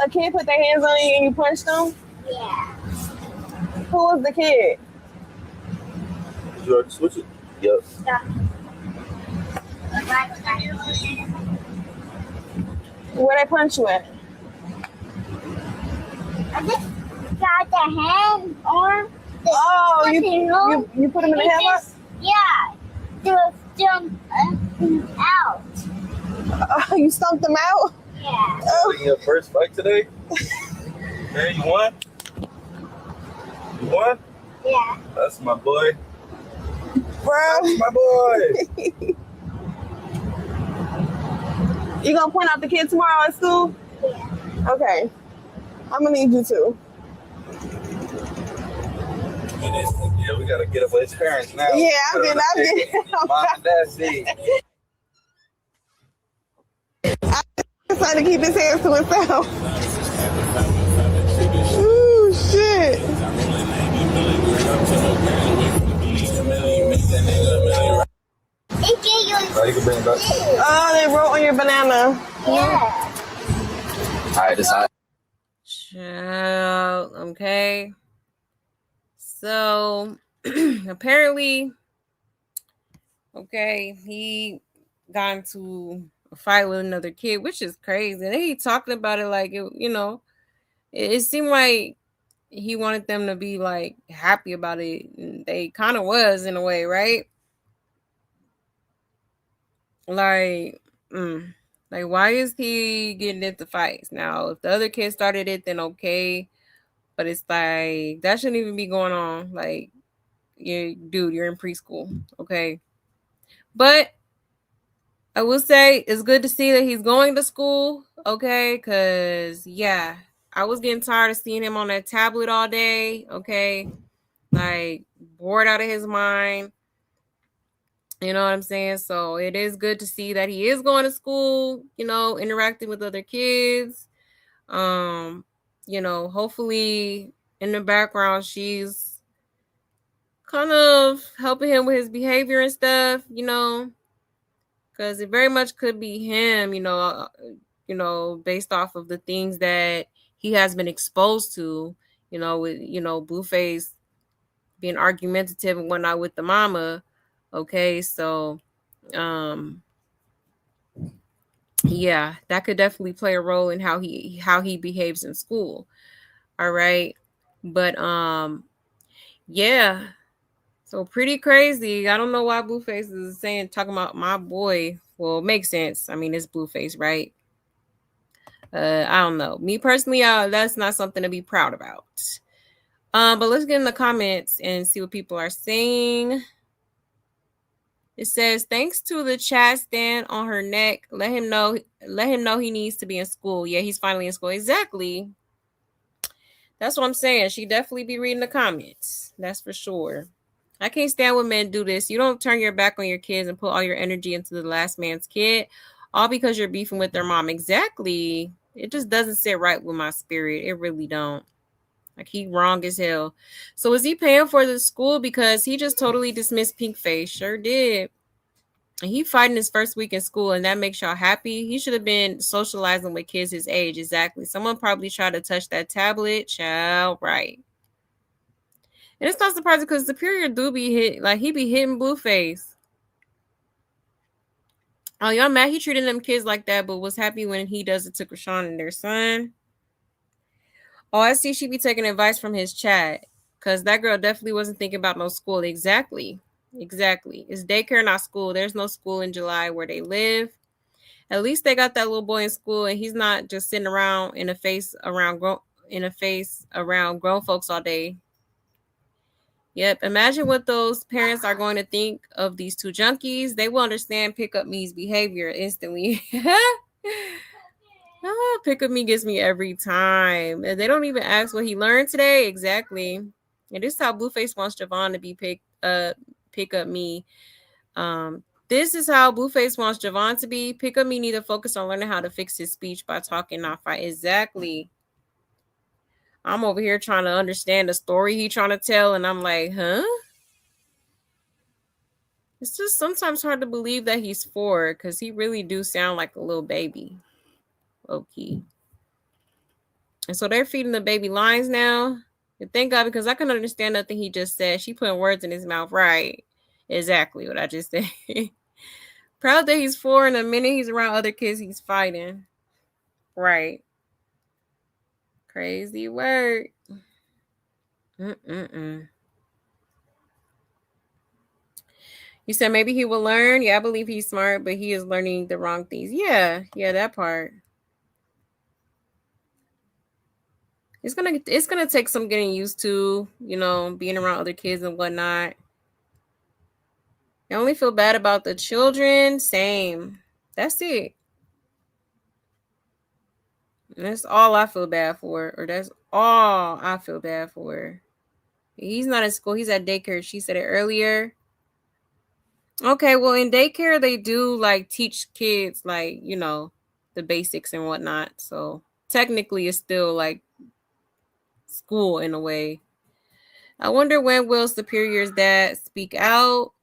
A kid put their hands on you and you punched them? Yeah. Who was the kid? Did you already switch it? Yep. Where they punch you at? I just got the hand on. Oh, you put him in the headlock? Yeah. To jump out. Oh, you stumped them out? Yeah. Oh. Your first fight today? Hey, you won? You won? Yeah. That's my boy. Bro. That's my boy. You gonna point out the kid tomorrow at school? Yeah. Okay. I'm gonna need you to. Yeah, we gotta get up with his parents now. Yeah, I'm getting. Mom and dad see. I decided to keep his hands to himself. Ooh, shit. Oh, they wrote on your banana. Yeah. All right, decide. Child, okay. So apparently, okay, he got into a fight with another kid, which is crazy. And he talking about it like it seemed like he wanted them to be like happy about it. And they kind of was in a way, right? Like, why is he getting into fights? Now, if the other kid started it, then okay. But it's like, that shouldn't even be going on. Like, you're in preschool, okay? But I will say it's good to see that he's going to school, okay? Because, yeah, I was getting tired of seeing him on that tablet all day, okay? Like, bored out of his mind. You know what I'm saying? So it is good to see that he is going to school, interacting with other kids. Hopefully in the background, she's kind of helping him with his behavior and stuff, because it very much could be him, based off of the things that he has been exposed to, with, Blueface being argumentative and whatnot with the mama. Okay, so yeah, that could definitely play a role in how he behaves in school. All right. But yeah. So pretty crazy. I don't know why Blueface is talking about my boy. Well, it makes sense. I mean, it's Blueface, right? I don't know. Me personally, that's not something to be proud about. But let's get in the comments and see what people are saying. It says, thanks to the chat stand on her neck, let him know he needs to be in school. Yeah, he's finally in school. Exactly. That's what I'm saying. She definitely be reading the comments. That's for sure. I can't stand when men do this. You don't turn your back on your kids and put all your energy into the last man's kid, all because you're beefing with their mom. Exactly. It just doesn't sit right with my spirit. It really don't. Like, he wrong as hell. So is he paying for the school? Because he just totally dismissed Pinkface. Sure did. And he fighting his first week in school, and that makes y'all happy. He should have been socializing with kids his age. Exactly. Someone probably tried to touch that tablet. Child, right. And it's not surprising because Superior do be hit, like, he be hitting Blueface. Oh, y'all mad he treated them kids like that, but was happy when he does it to Chrisean and their son. Oh, I see she be taking advice from his chat. Because that girl definitely wasn't thinking about no school. Exactly. It's daycare, not school. There's no school in July where they live. At least they got that little boy in school, and he's not just sitting around in a face around grown folks all day. Yep. Imagine what those parents are going to think of these two junkies. They will understand Pick Up Me's behavior instantly. Pick Up Me gets me every time. And they don't even ask what he learned today. Exactly. And this is how Blueface wants Javon to be Pick Up Me. This is how Blueface wants Javon to be. Pick Up Me need to focus on learning how to fix his speech by talking, not fight. Exactly. I'm over here trying to understand the story he's trying to tell, and I'm like, huh? It's just sometimes hard to believe that he's 4, because he really do sound like a little baby. Okay. And so they're feeding the baby lines now. And thank God, because I can understand nothing he just said. She putting words in his mouth. Right. Exactly what I just said. Proud that he's 4, and the minute he's around other kids, he's fighting. Right. Crazy work. You said maybe he will learn. Yeah, I believe he's smart, but he is learning the wrong things. Yeah, that part. It's gonna take some getting used to, being around other kids and whatnot. I only feel bad about the children. Same. That's it. That's all I feel bad for, or that's all I feel bad for. He's not in school. He's at daycare. She said it earlier. Okay, well, in daycare, they do, like, teach kids, like, the basics and whatnot. So technically, it's still, like, school in a way. I wonder when will Superior's dad speak out?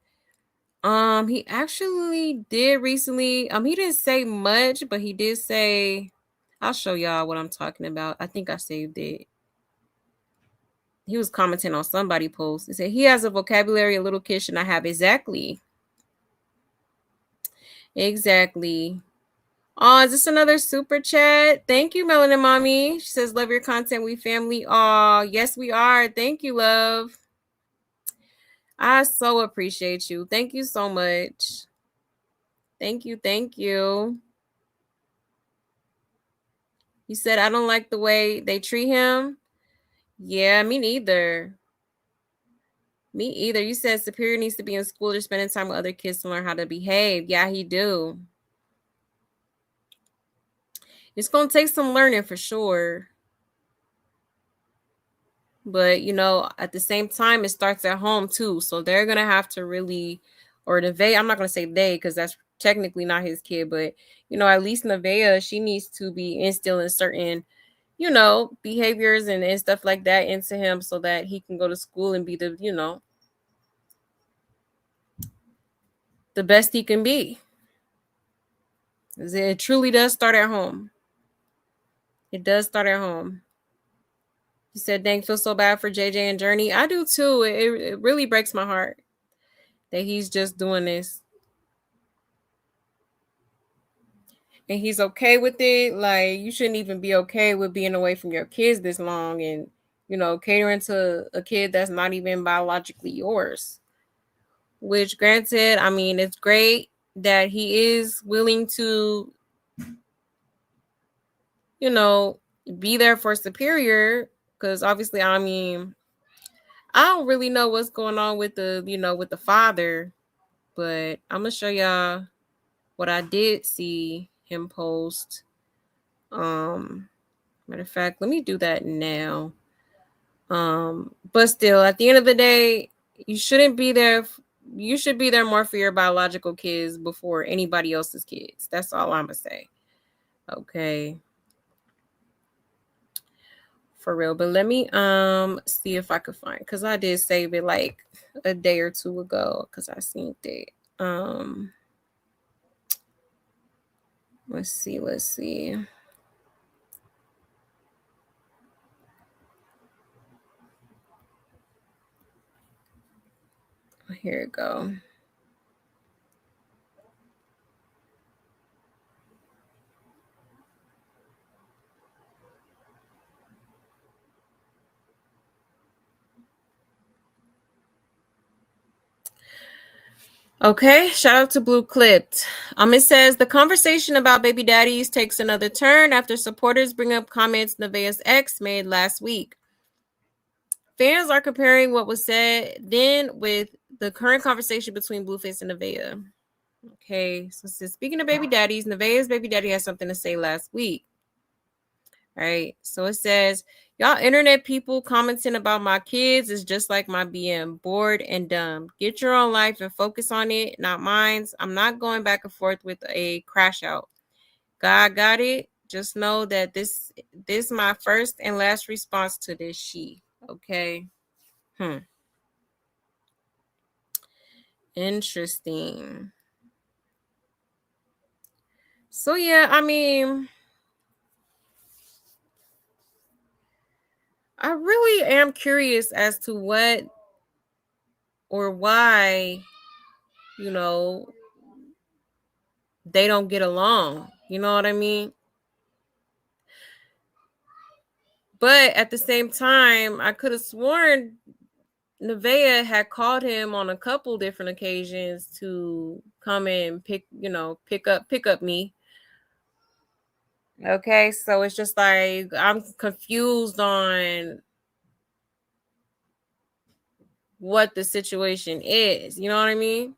He actually did recently. He didn't say much, but he did say, I'll show y'all what I'm talking about. I think I saved it. He was commenting on somebody's post. He said he has a vocabulary a little kid should not have. Exactly. Oh, is this another super chat? Thank you, Melanin Mommy. She says, love your content. We family. Oh, yes, we are. Thank you, love. I so appreciate you. Thank you so much. Thank you. You said, I don't like the way they treat him. Yeah, me neither. You said Superior needs to be in school. They're spending time with other kids to learn how to behave. Yeah, he do. It's going to take some learning for sure. But, at the same time, it starts at home too. So they're going to have to really, or Nevaeh, I'm not going to say they because that's technically not his kid. But, at least Nevaeh, she needs to be instilling certain, behaviors and stuff like that into him so that he can go to school and be the, the best he can be. It truly does start at home. It does start at home. You said, dang, feel so bad for JJ and Journey. I do too. It really breaks my heart that he's just doing this. And he's okay with it. Like, you shouldn't even be okay with being away from your kids this long and, catering to a kid that's not even biologically yours. Which, granted, I mean, it's great that he is willing to, be there for Superior. Because obviously, I mean, I don't really know what's going on with the, with the father. But I'm going to show y'all what I did see him post. Matter of fact, let me do that now. But still, at the end of the day, you shouldn't be there. You should be there more for your biological kids before anybody else's kids. That's all I'm going to say. Okay. For real. But let me see if I could find, because I did save it like a day or two ago because I seen it. Let's see. Here we go. Okay, shout out to Blue Clipped. It says the conversation about baby daddies takes another turn after supporters bring up comments Nevaeh's ex made last week. Fans are comparing what was said then with the current conversation between Blueface and Nevaeh. Okay, so speaking of baby daddies, Nevaeh's baby daddy has something to say last week. All right, so it says, y'all internet people commenting about my kids is just like my BM, bored and dumb. Get your own life and focus on it, not mine. I'm not going back and forth with a crash out. God got it. Just know that this my first and last response to this she. Okay. Interesting. So yeah, I mean, I really am curious as to what or why, you know, they don't get along. You know what I mean? But at the same time, I could have sworn Nevaeh had called him on a couple different occasions to come and pick up me. Okay, so it's just like I'm confused on what the situation is. You know what I mean?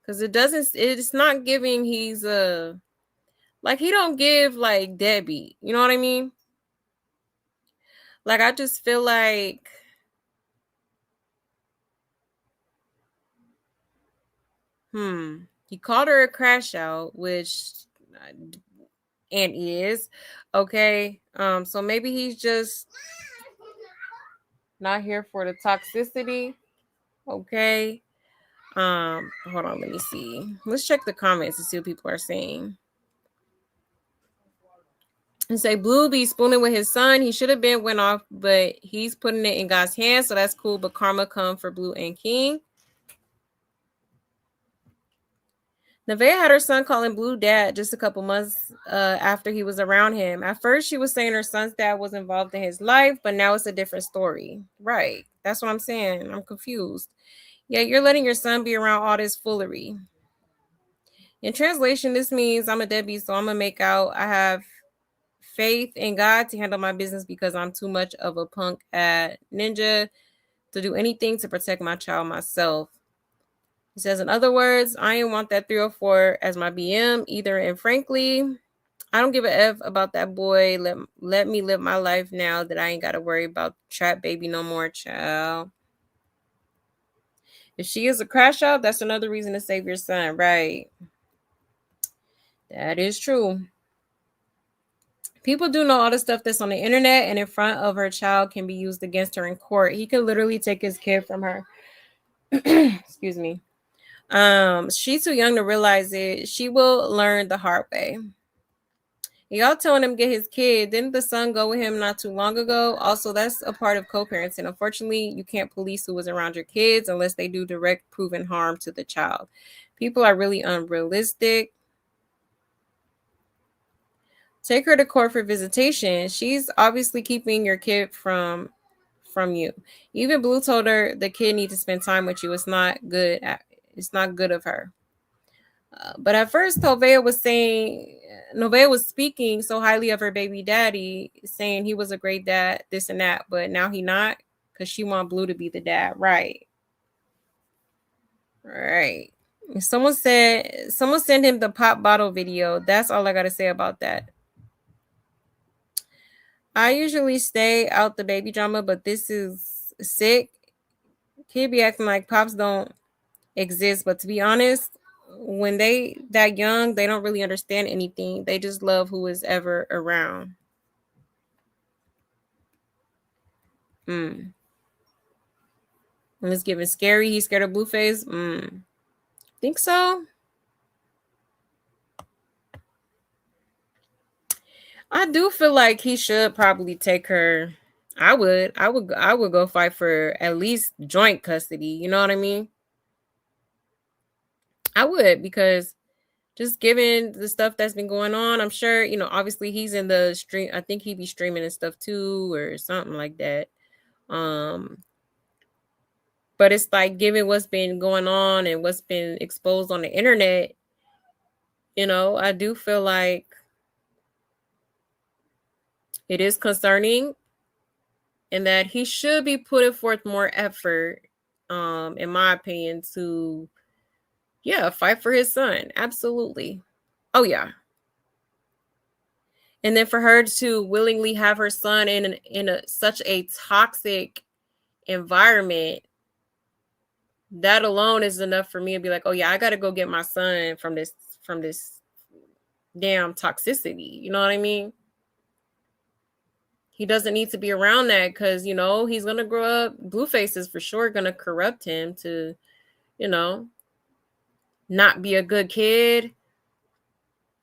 Because it's not giving he's like he don't give like Debbie. You know what I mean? Like I just feel like he called her a crash out, which and is okay. So maybe he's just not here for the toxicity. Okay. Hold on, let me see. Let's check the comments to see what people are saying. And say Blue be spooning with his son. He should have been went off, but he's putting it in God's hands, so that's cool. But karma come for Blue and King. Nevaeh had her son calling Blue dad just a couple months after he was around him. At first, she was saying her son's dad was involved in his life, but now it's a different story. Right. That's what I'm saying. I'm confused. Yeah, you're letting your son be around all this foolery. In translation, this means I'm a deadbeat, so I'm going to make out I have faith in God to handle my business because I'm too much of a punk at ninja to do anything to protect my child myself. He says, in other words, I ain't want that 304 as my BM either. And frankly, I don't give a F about that boy. Let me live my life now that I ain't got to worry about trap baby no more, child. If she is a crash out, that's another reason to save your son. Right. That is true. People do know all the stuff that's on the internet and in front of her child can be used against her in court. He could literally take his kid from her. Excuse me. She's too young to realize it. She will learn the hard way. Y'all telling him get his kid. Didn't the son go with him not too long ago? Also, that's a part of co-parenting. Unfortunately, you can't police who was around your kids unless they do direct proven harm to the child. People are really unrealistic. Take her to court for visitation. She's obviously keeping your kid from you. Even Blue told her the kid needs to spend time with you. It's not good of her. But at first, Nevaeh was speaking so highly of her baby daddy, saying he was a great dad, this and that. But now he not, because she want Blue to be the dad, right? Right. Someone sent him the pop bottle video. That's all I gotta say about that. I usually stay out the baby drama, but this is sick. Kid be acting like pops don't exist, but to be honest, when they that young, they don't really understand anything. They just love who is ever around. And it's giving scary. He's scared of Blueface. Think so? I do feel like he should probably take her. I would go fight for at least joint custody. You know what I mean? I would, because just given the stuff that's been going on, I'm sure, obviously he's in the stream. I think he'd be streaming and stuff too, or something like that. But it's like, given what's been going on and what's been exposed on the internet, I do feel like it is concerning, and that he should be putting forth more effort, in my opinion, to fight for his son. Absolutely. Oh yeah. And then for her to willingly have her son in such a toxic environment, that alone is enough for me to be like, oh yeah, I got to go get my son from this damn toxicity. You know what I mean? He doesn't need to be around that, because, he's going to grow up. Blueface is for sure going to corrupt him to, not be a good kid.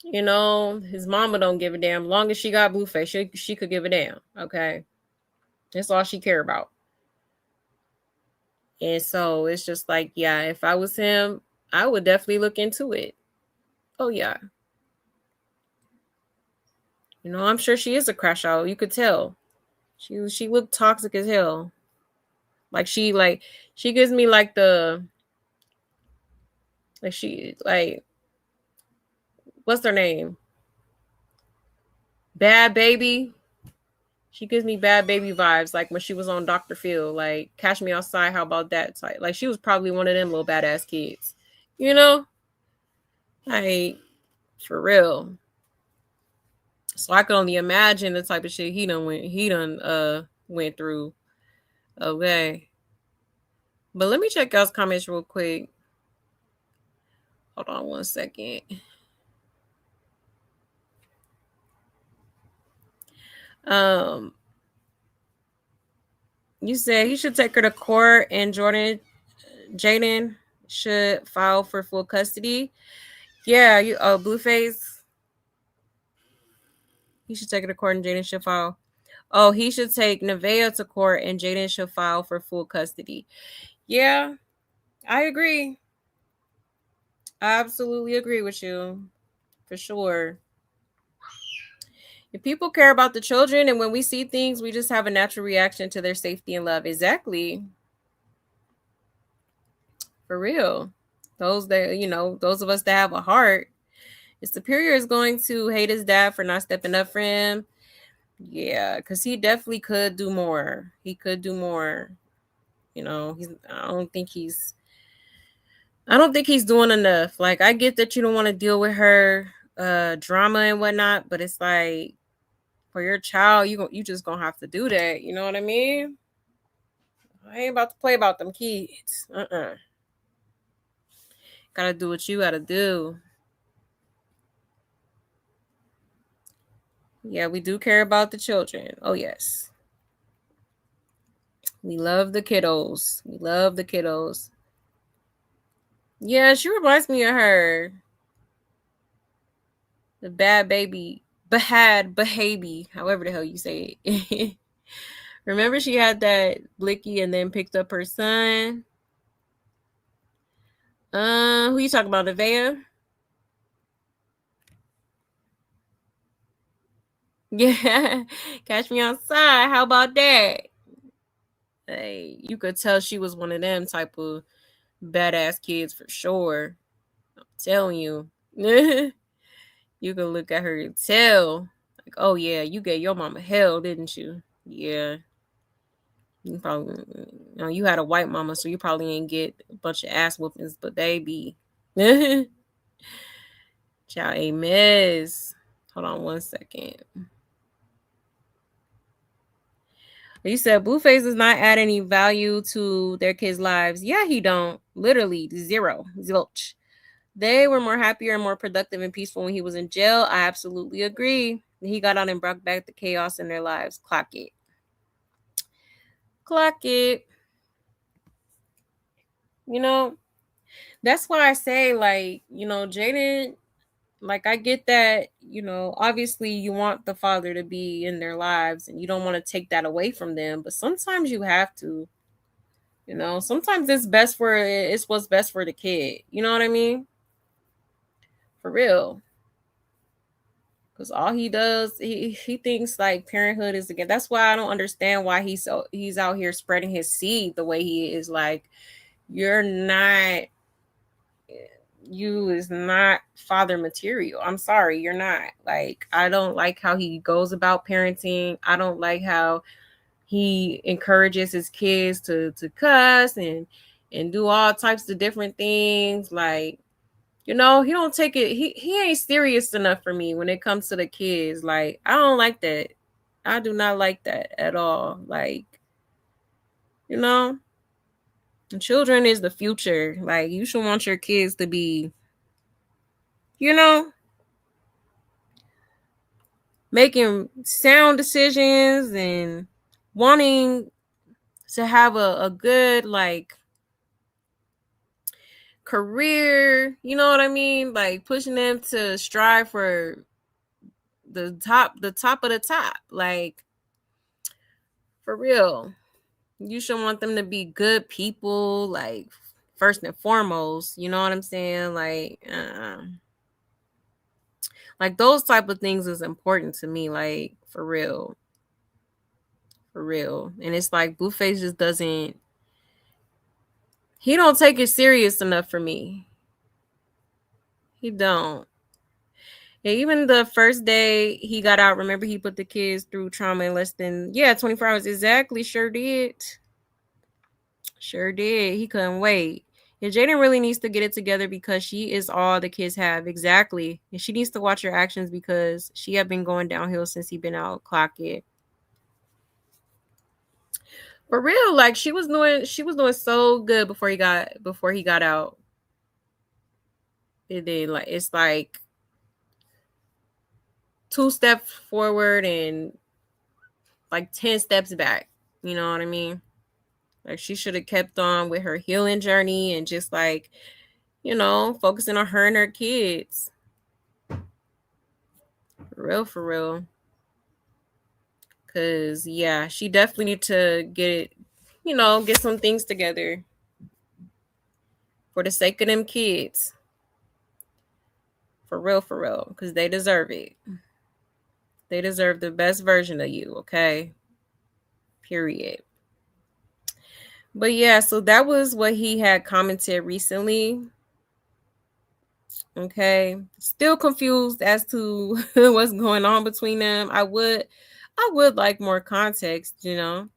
His mama don't give a damn. Long as she got Blueface, she could give a damn. Okay. That's all she care about. And so it's just like, yeah, if I was him, I would definitely look into it. Oh yeah. I'm sure she is a crash out. You could tell. She looked toxic as hell. She gives me what's her name? Bad Baby. She gives me Bad Baby vibes, like when she was on Dr. Phil, like Catch Me Outside, how about that type? Like, she was probably one of them little badass kids, like, for real. So I can only imagine the type of shit he done went through. Okay. But let me check y'all's comments real quick. Hold on one second. You said he should take her to court, and Jaden should file for full custody. Yeah, Blueface. He should take her to court, and Jaden should file. Oh, he should take Nevaeh to court, and Jaden should file for full custody. Yeah, I agree. I absolutely agree with you. For sure. If people care about the children, and when we see things, we just have a natural reaction to their safety and love. Exactly. For real. Those that, those of us that have a heart, his superior is going to hate his dad for not stepping up for him. Yeah, because he definitely could do more. He could do more. I don't think he's doing enough. Like, I get that you don't want to deal with her drama and whatnot, but it's like, for your child, you just gonna have to do that. You know what I mean? I ain't about to play about them kids. Gotta do what you gotta do. Yeah, we do care about the children. Oh yes. We love the kiddos. We love the kiddos. Yeah, she reminds me of her. The Bad Baby. Bahaby, however the hell you say it. Remember, she had that blicky and then picked up her son. Who you talking about, Nevaeh? Yeah, Catch Me Outside. How about that? Hey, you could tell she was one of them type of badass kids for sure. I'm telling you. You can look at her and tell, like, oh yeah, you gave your mama hell, didn't you? Yeah. You probably, you had a white mama, so you probably ain't get a bunch of ass whoopings, but they be. Child, a mess. Hold on one second. You said Blueface does not add any value to their kids' lives. Yeah, he don't. Literally zero. Zilch. They were more happier and more productive and peaceful when he was in jail. I absolutely agree. He got out and brought back the chaos in their lives. Clock it. Clock it. You know, that's why I say, like, you know, Jaden, like, I get that, you know, obviously you want the father to be in their lives and you don't want to take that away from them, but sometimes you have to, you know, sometimes it's what's best for the kid. You know what I mean? For real. Because all he does, he thinks like parenthood is again. That's why I don't understand why he's out here spreading his seed the way he is. Like, you is not father material. I'm sorry, you're not. Like, I don't like how he goes about parenting. I don't like how he encourages his kids to cuss and do all types of different things. Like, you know, he don't take it. He ain't serious enough for me when it comes to the kids. Like, I don't like that. I do not like that at all. Like, you know, children is the future. Like, you should want your kids to be, you know, making sound decisions and wanting to have a good, like, career. You know what I mean? Like, pushing them to strive for the top of the top. Like, for real. You should want them to be good people, like, first and foremost. You know what I'm saying? Like those type of things is important to me, like, for real. For real. And it's like Blueface just doesn't, he don't take it serious enough for me. He don't. Yeah, even the first day he got out, remember he put the kids through trauma in less than 24 hours. Exactly, sure did. Sure did. He couldn't wait. And Jaden really needs to get it together because she is all the kids have. Exactly. And she needs to watch her actions because she had been going downhill since he been out. Clock it. For real, like, she was doing so good before he got out. It did, like, it's like 2 steps forward and like 10 steps back. You know what I mean? Like, she should have kept on with her healing journey and just, like, you know, focusing on her and her kids. For real. Cause yeah, she definitely need to get some things together for the sake of them kids. For real. Cause they deserve it. They deserve the best version of you, okay? Period. But yeah, so that was what he had commented recently. Okay. Still confused as to what's going on between them. I would like more context, you know.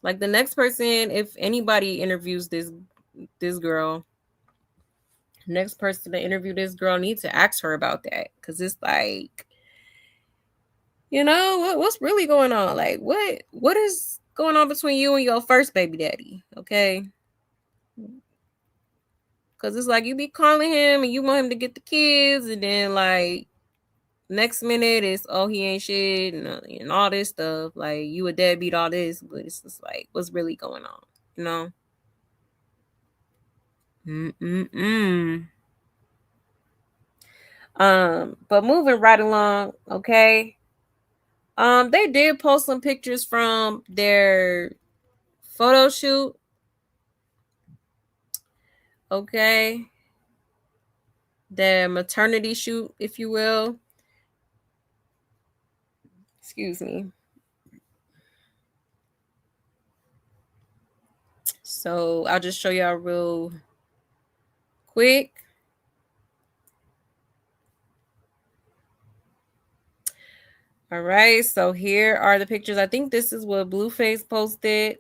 Like, the next person, if anybody interviews this girl, next person to interview this girl needs to ask her about that. Cause it's like, you know, what's really going on? Like, what is going on between you and your first baby daddy? Okay. Cause it's like you be calling him and you want him to get the kids, and then like next minute it's, oh, he ain't shit and all this stuff. Like, you a deadbeat, all this, but it's just like, what's really going on? You know? But moving right along, okay. They did post some pictures from their photo shoot. Okay. Their maternity shoot, if you will. Excuse me. So I'll just show y'all real quick. All right, so here are the pictures. I think this is what Blueface posted.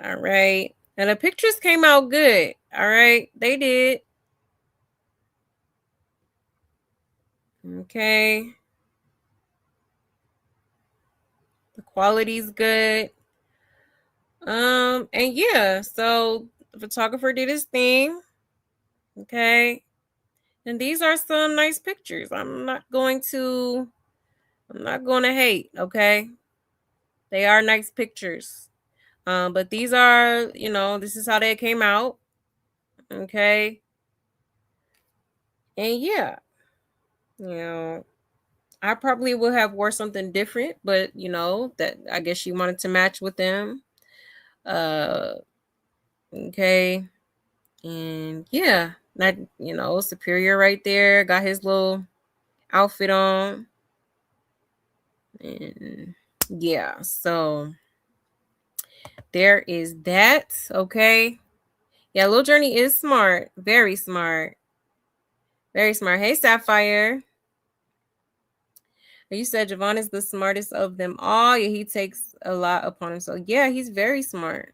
All right. And the pictures came out good. All right. They did. Okay. The quality's good. And yeah, so the photographer did his thing. Okay. And these are some nice pictures. I'm not going to hate, okay? They are nice pictures. But these are, you know, this is how they came out. Okay. And yeah, you know, I probably would have wore something different, but you know, that I guess she wanted to match with them. Okay. And yeah, that, you know, Superior right there got his little outfit on. And yeah, so there is that. Okay. Yeah, Lil Journey is smart. Very smart. Very smart. Hey, Sapphire. You said Javon is the smartest of them all. Yeah, he takes a lot upon himself. Yeah, he's very smart.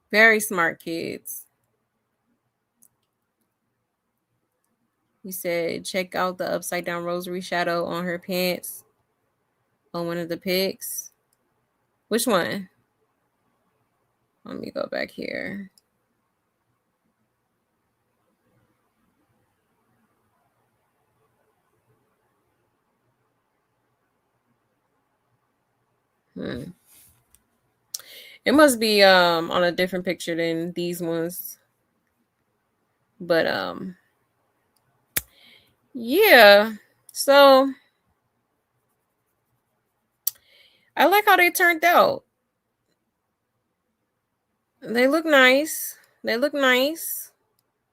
Very smart kids. He said, check out the upside down rosary shadow on her pants on one of the pics. Which one? Let me go back here. It must be on a different picture than these ones. But yeah. So I like how they turned out. They look nice. They look nice.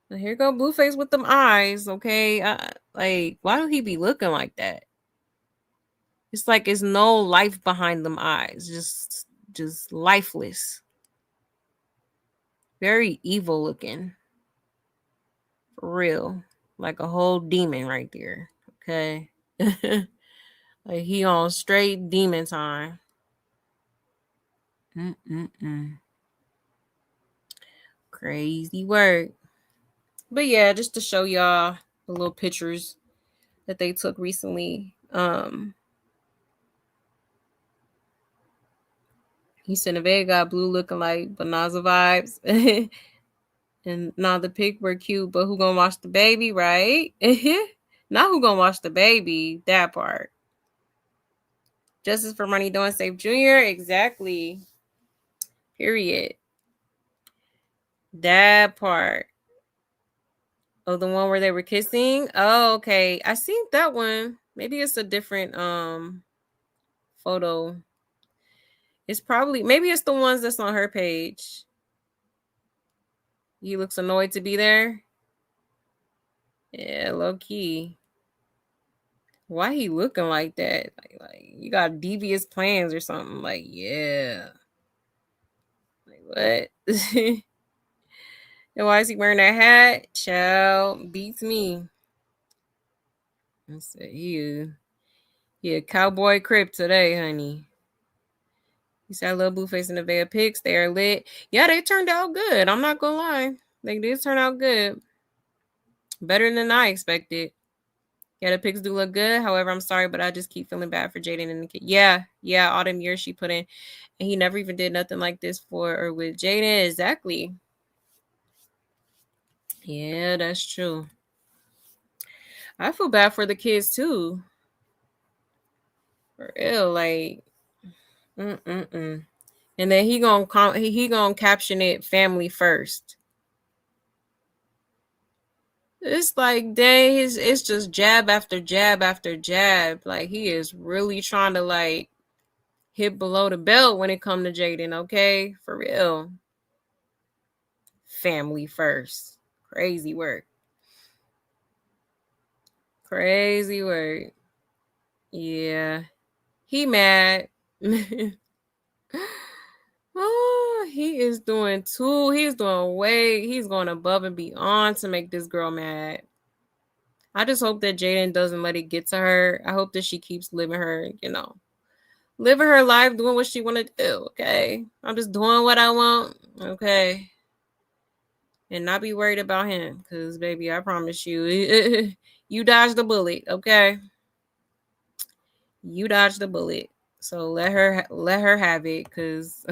Here go Blueface with them eyes, okay? Like, why do he be looking like that? It's like it's no life behind them eyes. Just lifeless. Very evil looking. For real. Like a whole demon right there. Okay. Like he on straight demon time. Crazy work. But yeah, just to show y'all the little pictures that they took recently. He said Nevaeh got blue looking like Banaza vibes. And now the pic were cute, but who gonna watch the baby, right? Not who gonna watch the baby, that part. Justice for Money Doing Safe Jr. Exactly. Period. That part. Oh, the one where they were kissing? Oh, okay. I seen that one. Maybe it's a different photo. It's probably, maybe it's the ones that's on her page. He looks annoyed to be there. Yeah, low key. Why he looking like that? Like you got devious plans or something? Like, yeah. Like what? And why is he wearing that hat? Child, beats me. I said, he a cowboy crip today, honey. He said, I love Blueface and Nevaeh pics. They are lit. Yeah, they turned out good. I'm not gonna lie. They did turn out good. Better than I expected. Yeah, the pics do look good. However, I'm sorry, but I just keep feeling bad for Jaden and the kid. Yeah, all them years she put in. And he never even did nothing like this for or with Jaden. Exactly. Yeah, that's true. I feel bad for the kids too. For real, like, And then he gonna caption it family first. It's like, dang, it's just jab after jab after jab. Like he is really trying to like hit below the belt when it come to Jaden. Okay, for real. Family first. Crazy work. Crazy work. Yeah. He mad. Oh, he is doing too. He's doing way. He's going above and beyond to make this girl mad. I just hope that Jaden doesn't let it get to her. I hope that she keeps living her, living her life, doing what she want to do. Okay. I'm just doing what I want. Okay. And not be worried about him. Because, baby, I promise you, you dodged the bullet. Okay. You dodged the bullet. So let her have it. Because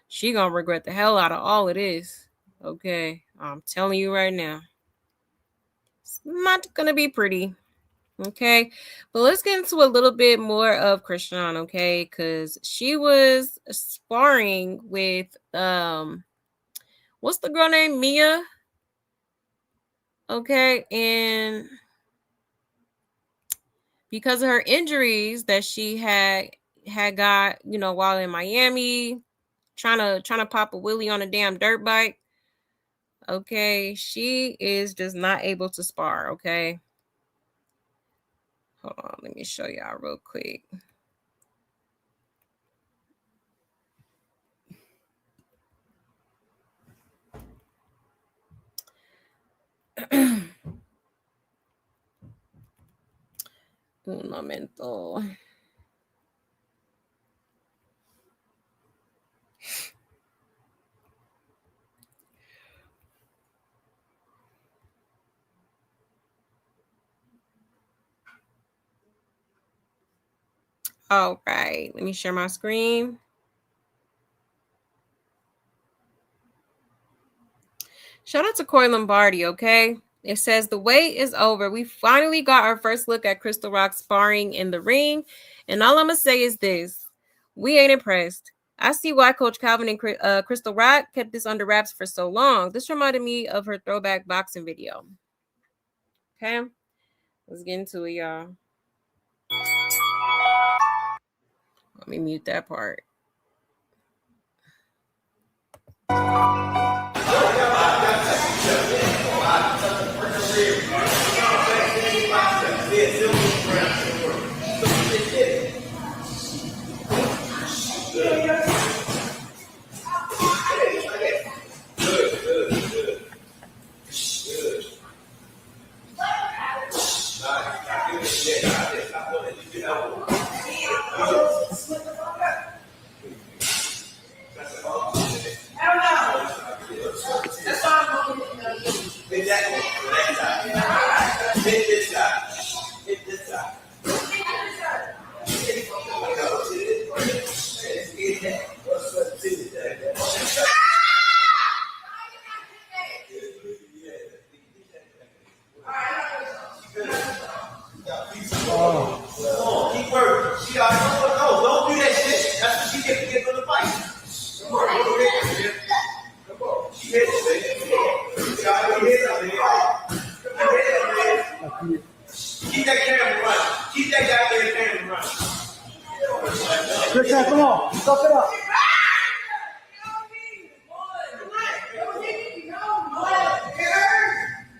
she gonna regret the hell out of all of this. Okay. I'm telling you right now. It's not gonna be pretty. Okay, but let's get into a little bit more of Chrisean, okay? Because she was sparring with what's the girl named Mia? Okay, and because of her injuries that she had got, you know, while in Miami, trying to pop a wheelie on a damn dirt bike. Okay, she is just not able to spar. Okay, hold on, let me show y'all real quick. Un momento. All right, let me share my screen. Shout out to Corey Lombardi, okay? It says, the wait is over. We finally got our first look at Crystal Rock sparring in the ring. And all I'm going to say is this. We ain't impressed. I see why Coach Calvin and Crystal Rock kept this under wraps for so long. This reminded me of her throwback boxing video. Okay? Let's get into it, y'all. Let me mute that part. Keep working. She already knows. Don't do that shit. That's what she get to get for the fight. Come on. Come on. She hit it, man. She already hit it, man. Keep that camera running. Keep that goddamn camera running. Chrisean, come on. Stop it up.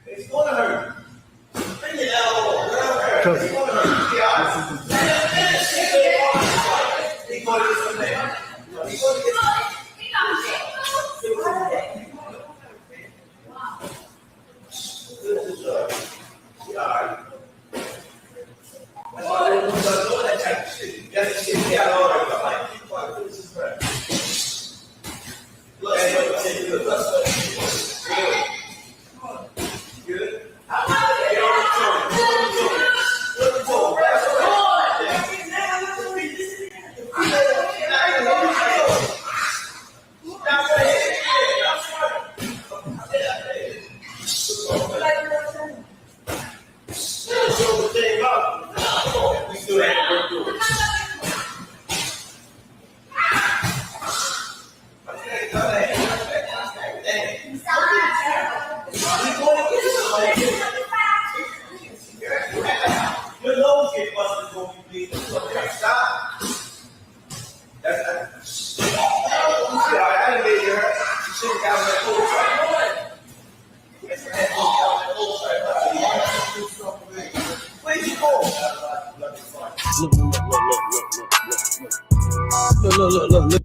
It's gonna hurt. Bring it out. It's gonna hurt. He's going to get some there. He's going to get some. Look.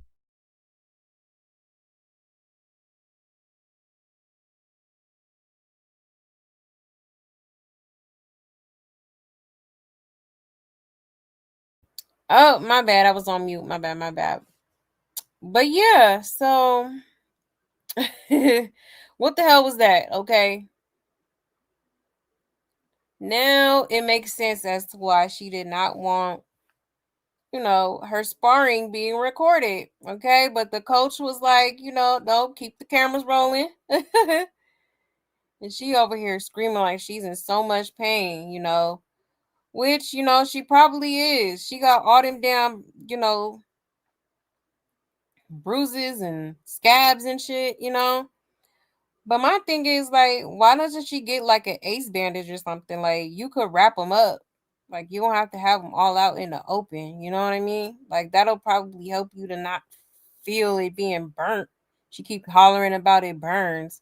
Oh, my bad. I was on mute. My bad. But yeah, so what the hell was that? Okay. Now it makes sense as to why she did not want, you know, her sparring being recorded. Okay. But the coach was like, you know, no, keep the cameras rolling. And she over here screaming like she's in so much pain, you know. which, you know, she probably is. She got all them damn, you know, bruises and scabs and shit, you know. But my thing is, like, why doesn't she get like an ace bandage or something? Like, you could wrap them up. Like, you don't have to have them all out in the open. You know what I mean? Like, that'll probably help you to not feel it being burnt. She keep hollering about it burns.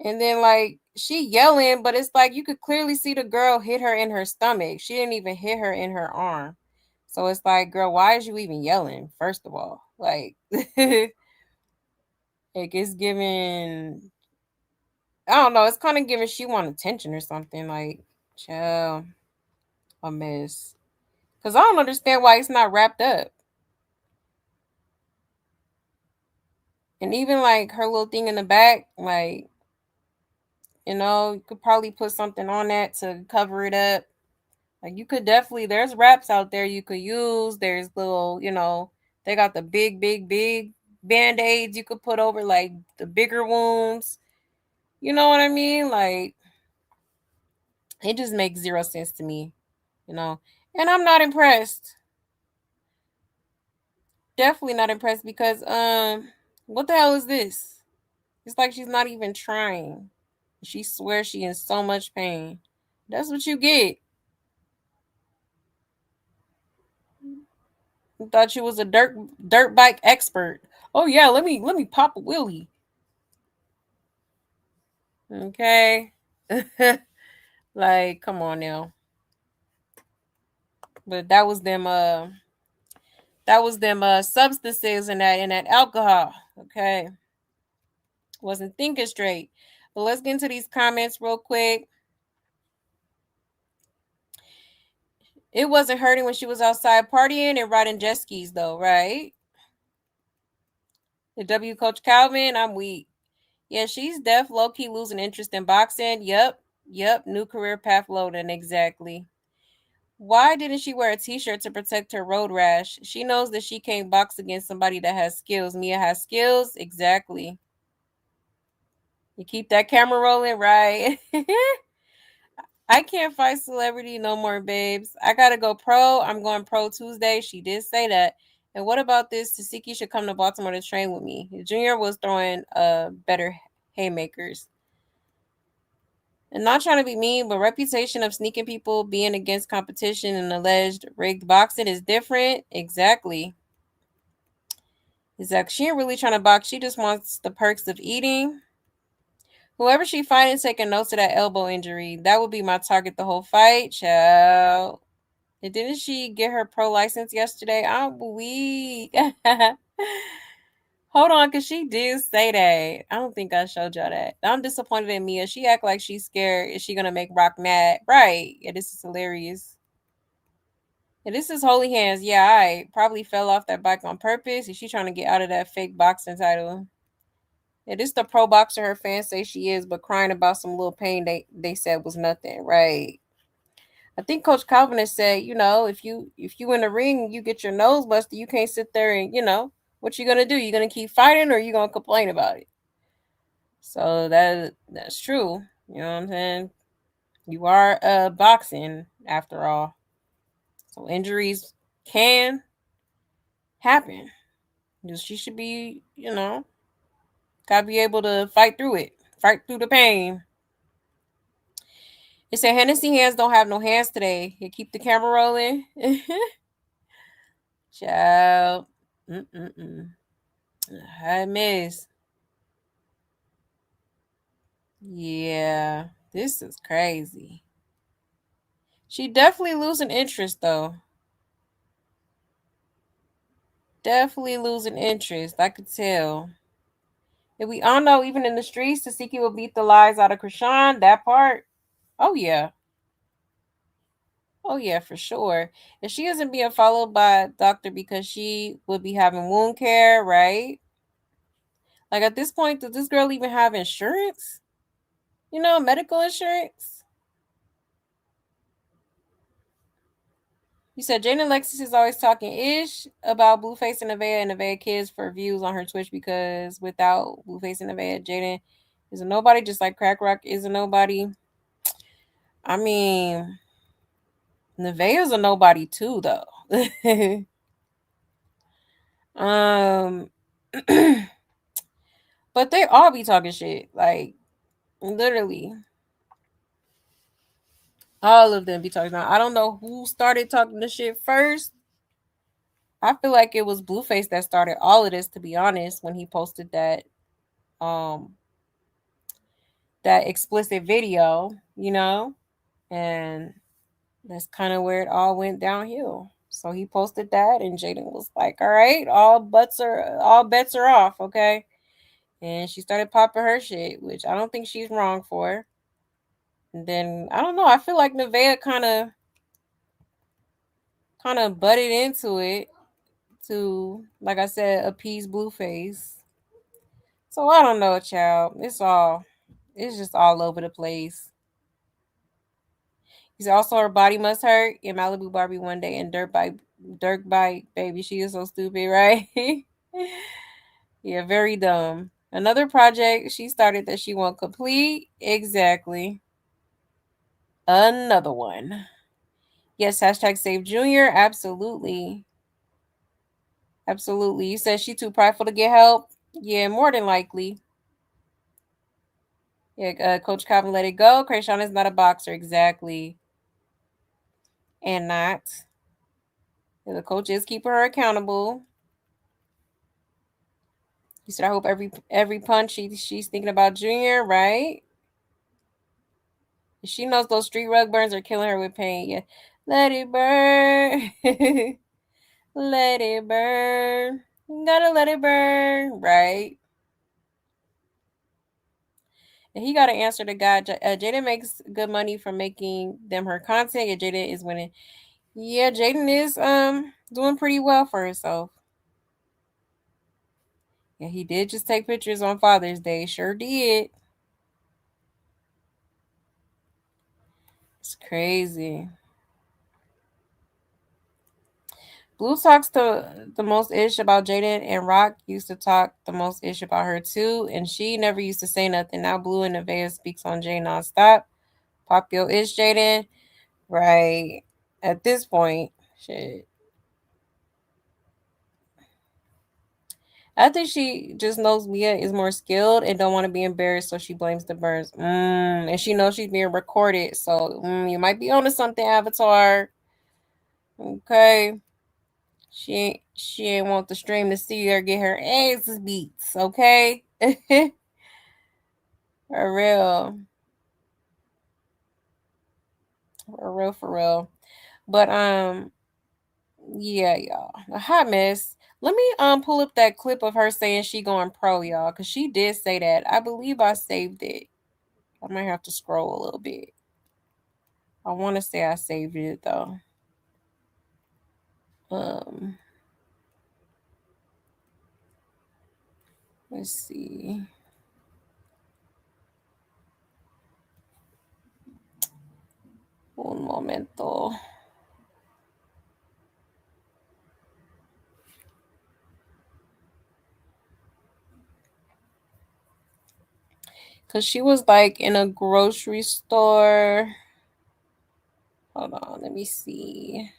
And then, like, she yelling, but it's like you could clearly see the girl hit her in her stomach. She didn't even hit her in her arm. So it's like, girl, why is you even yelling? First of all, like, like it's giving. I don't know. It's kind of giving she want attention or something. Like, child, a mess. Cause I don't understand why it's not wrapped up. And even like her little thing in the back, like, you know, you could probably put something on that to cover it up. Like, you could definitely, there's wraps out there you could use. There's little, you know, they got the big band-aids you could put over like the bigger wounds. You know what I mean? Like, it just makes zero sense to me, you know. And I'm not impressed. Definitely not impressed because what the hell is this? It's like she's not even trying. She swears she in so much pain. That's what you get. I thought you was a dirt bike expert. Oh yeah, let me pop a wheelie. Okay. Like, come on now. But that was them substances and that alcohol. Okay. Wasn't thinking straight. But let's get into these comments real quick. It wasn't hurting when she was outside partying and riding jet skis though, right? The W Coach Calvin, I'm weak. Yeah, she's deaf, low-key losing interest in boxing. Yep. New career path loading, exactly. Why didn't she wear a t-shirt to protect her road rash? She knows that she can't box against somebody that has skills. Mia has skills, exactly. You keep that camera rolling, right? I can't fight celebrity no more, babes. I gotta go pro. I'm going pro Tuesday. She did say that. And what about this? Tasiki should come to Baltimore to train with me. Junior was throwing better haymakers. And not trying to be mean, but reputation of sneaking people, being against competition, and alleged rigged boxing is different. Exactly. She ain't really trying to box. She just wants the perks of eating. Whoever she fighting taking notes of that elbow injury. That would be my target the whole fight, child. And didn't she get her pro license yesterday? I'm weak. Hold on, because she did say that. I don't think I showed y'all that. I'm disappointed in Mia. She act like she's scared. Is she going to make Rock mad? Right. Yeah, this is hilarious. Yeah, this is Holy Hands. Yeah, I probably fell off that bike on purpose. Is she trying to get out of that fake boxing title? Yeah, this is the pro boxer her fans say she is, but crying about some little pain they said was nothing. Right. I think Coach Calvin has said, you know, if you in the ring, you get your nose busted, you can't sit there and, you know, what you gonna do? You gonna keep fighting or you gonna complain about it? So that's true. You know what I'm saying? You are boxing after all. So injuries can happen. She should be, you know, gotta be able to fight through it. Fight through the pain. It said Hennessy hands don't have no hands today. You keep the camera rolling. Child. I miss. Yeah, this is crazy. She definitely losing interest though. Definitely losing interest. I could tell. And we all know, even in the streets, Tasiki will beat the lies out of Chrisean. That part. Oh yeah. Oh yeah, for sure. And she isn't being followed by a doctor because she would be having wound care, right? Like at this point, does this girl even have insurance? You know, medical insurance? You said Jane Alexis is always talking ish about Blueface and Nevaeh kids for views on her Twitch because without Blueface and Nevaeh, Jaden is a nobody, just like Crack Rock is a nobody. I mean, Nevaeh's a nobody too, though. But they all be talking shit, like literally. All of them be talking about. I don't know who started talking the shit first. I feel like it was Blueface that started all of this, to be honest, when he posted that explicit video, and that's kind of where it all went downhill. So he posted that, and Jaden was like, "All right, all bets are off, okay?" And she started popping her shit, which I don't think she's wrong for. And then I don't know. I feel like Nevaeh kind of butted into it to, like I said, appease Blueface. So I don't know, child. It's just all over the place. He's also her body must hurt in Malibu Barbie one day and Dirt Bike Baby. She is so stupid, right? Yeah, very dumb. Another project she started that she won't complete. Exactly. Another one. Yes, hashtag save Junior. Absolutely. Absolutely. You said she too prideful to get help? Yeah, more than likely. Yeah, Coach Calvin let it go. Chrisean is not a boxer. Exactly. And not. The coach is keeping her accountable. You said I hope every punch she's thinking about Junior, right? She knows those street rug burns are killing her with pain. Yeah. Let it burn. Let it burn. Gotta let it burn. Right. And he got to answer to God. Jaden makes good money from making them her content. Yeah, Jaden is winning. Yeah, Jaden is doing pretty well for herself. Yeah, he did just take pictures on Father's Day. Sure did. It's crazy. Blue talks the most ish about Jaden, and Rock used to talk the most ish about her too, and she never used to say nothing. Now Blue and Nevaeh speaks on Jay nonstop. Pop your ish, Jaden. Right. At this point, shit. I think she just knows Mia is more skilled and don't want to be embarrassed, so she blames the burns. And she knows she's being recorded, so you might be onto something, Avatar. Okay. She ain't want the stream to see her get her asses beats, okay? For real. For real. But yeah, y'all. A hot mess. Let me pull up that clip of her saying she going pro, y'all, because she did say that. I believe I saved it. I might have to scroll a little bit. I want to say I saved it though. Let's see. Un momento. Because she was like in a grocery store. Hold on, let me see.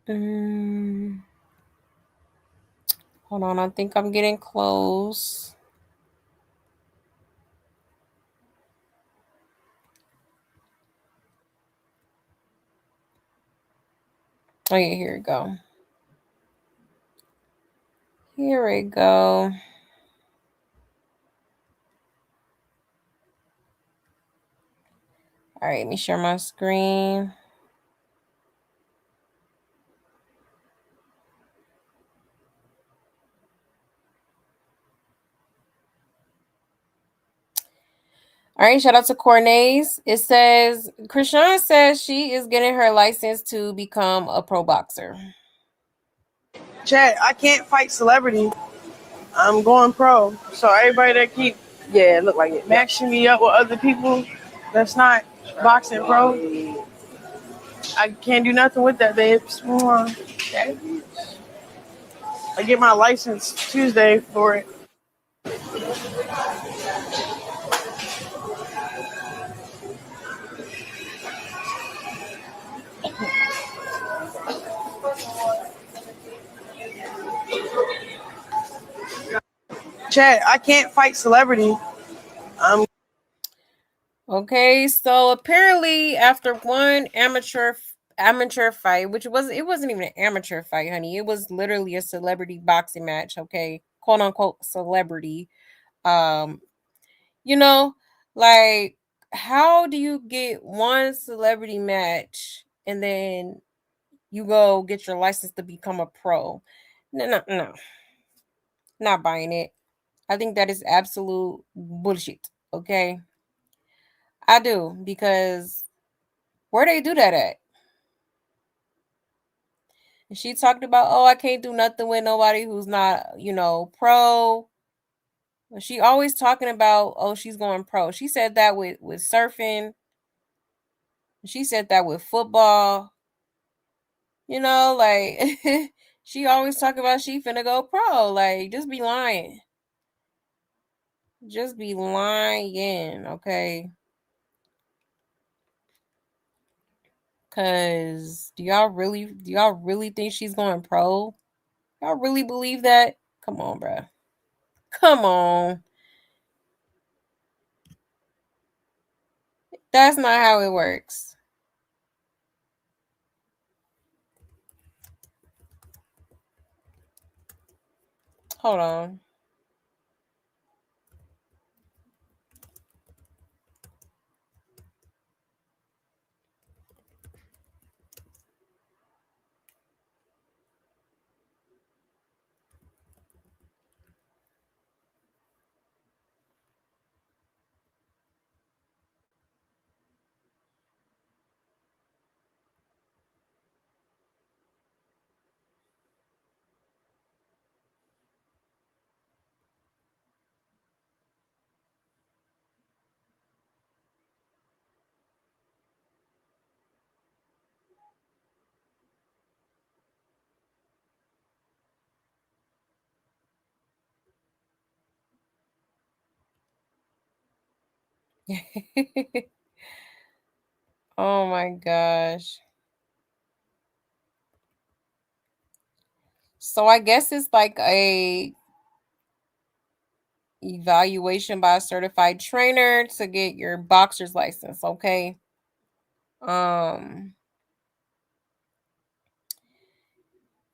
Hold on, I think I'm getting close. Oh yeah, here we go. Here we go. All right, let me share my screen. All right, shout out to Cornays. It says Chrisean says she is getting her license to become a pro boxer. Chat, I can't fight celebrity. I'm going pro. So everybody that keep it looked like it. matching me up with other people that's not boxing pro, I can't do nothing with that, babes. I get my license Tuesday for it. Chat, I can't fight celebrity. Okay, so apparently after one amateur fight, which wasn't even an amateur fight, honey. It was literally a celebrity boxing match, okay? Quote unquote celebrity. You know, like how do you get one celebrity match and then you go get your license to become a pro? No. Not buying it. I think that is absolute bullshit, okay? I do, because where they do that at? And she talked about, oh, I can't do nothing with nobody who's not, pro. She always talking about, oh, she's going pro. She said that with surfing. She said that with football. Like she always talk about she finna go pro. Like, just be lying. Just be lying, okay? Cause do y'all really think she's going pro? Y'all really believe that? Come on, bruh. Come on. That's not how it works. Hold on. Oh my gosh. So I guess it's like a evaluation by a certified trainer to get your boxer's license, okay?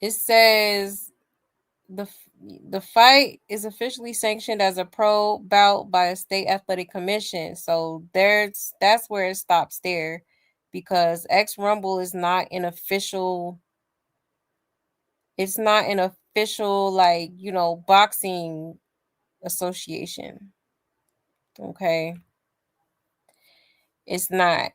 It says the fight is officially sanctioned as a pro bout by a state athletic commission. So that's where it stops there, because X Rumble is not an official. It's not an official, like, boxing association. Okay. It's not.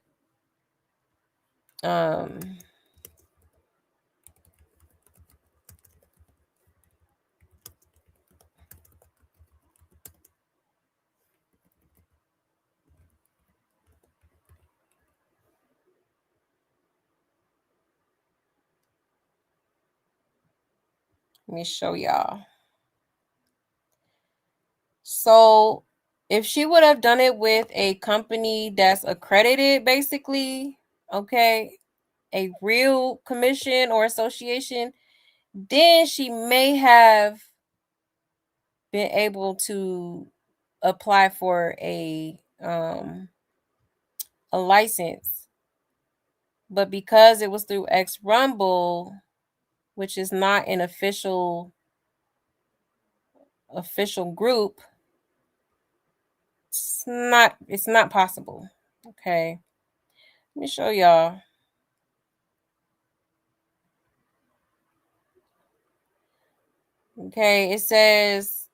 Let me show y'all. So if she would have done it with a company that's accredited, basically, okay, a real commission or association, then she may have been able to apply for a license. But because it was through X Rumble, which is not an official group, it's not possible. Okay. Let me show y'all. Okay, it says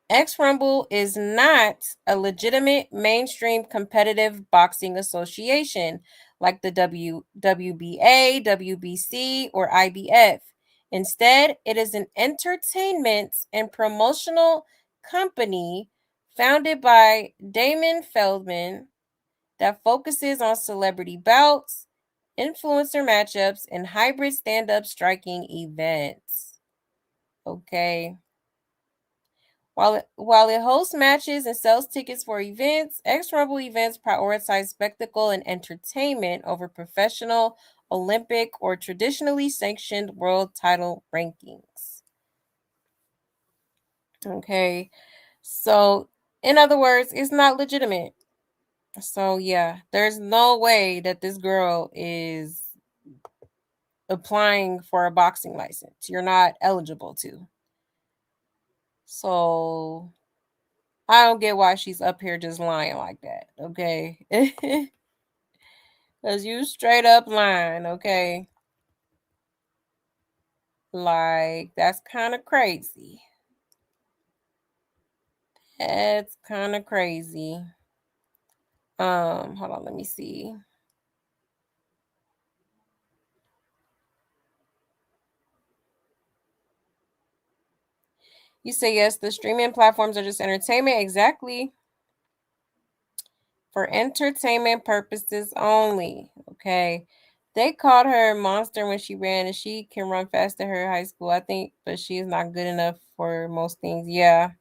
X-Rumble is not a legitimate mainstream competitive boxing association like the WBA, WBC, or IBF. Instead, it is an entertainment and promotional company founded by Damon Feldman that focuses on celebrity bouts, influencer matchups, and hybrid stand-up striking events. Okay. While it hosts matches and sells tickets for events, X-Rumble events prioritize spectacle and entertainment over professional, Olympic, or traditionally sanctioned world title rankings. Okay. So, in other words, it's not legitimate. So, yeah, there's no way that this girl is applying for a boxing license. You're not eligible to. So, I don't get why she's up here just lying like that, okay? Because you straight up lying, okay? Like, that's kind of crazy. That's kind of crazy. Hold on, let me see. You say yes, the streaming platforms are just entertainment. Exactly. For entertainment purposes only. Okay. They called her a monster when she ran, and she can run fast in her high school, I think, but she is not good enough for most things. Yeah.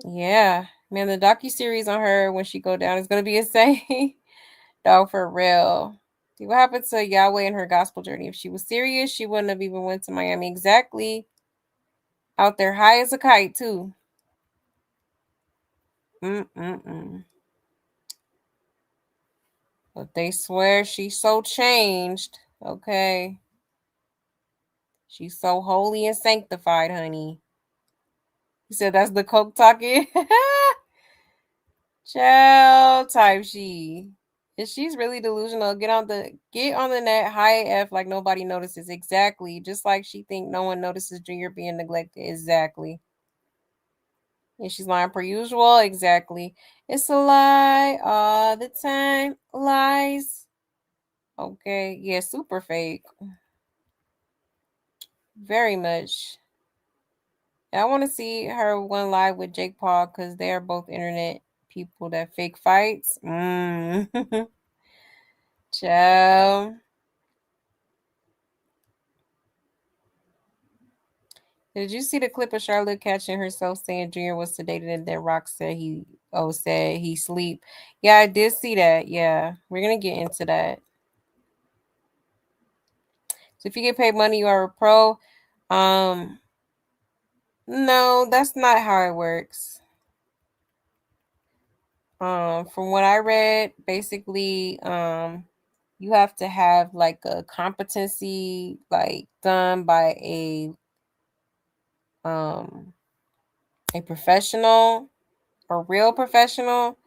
Yeah. Man, the docuseries on her when she go down is gonna be insane. Dog, for real. See what happened to Yahweh and her gospel journey. If she was serious, she wouldn't have even went to Miami. Exactly. Out there high as a kite, too. But they swear she's so changed. Okay. She's so holy and sanctified, honey. You said that's the coke talking? Child type she. If she's really delusional, get on the net high F like nobody notices. Exactly. Just like she think no one notices Junior being neglected. Exactly. And she's lying per usual. Exactly. It's a lie all the time. Lies. Okay. Yeah, super fake. Very much. I want to see her one live with Jake Paul because they are both internet people that fake fights. Ciao. Did you see the clip of Charlotte catching herself saying Junior was sedated and then Rock said he sleep? Yeah, I did see that. Yeah, we're gonna get into that. So if you get paid money, you are a pro. No, that's not how it works. From what I read, basically, you have to have like a competency like done by a professional, a real professional,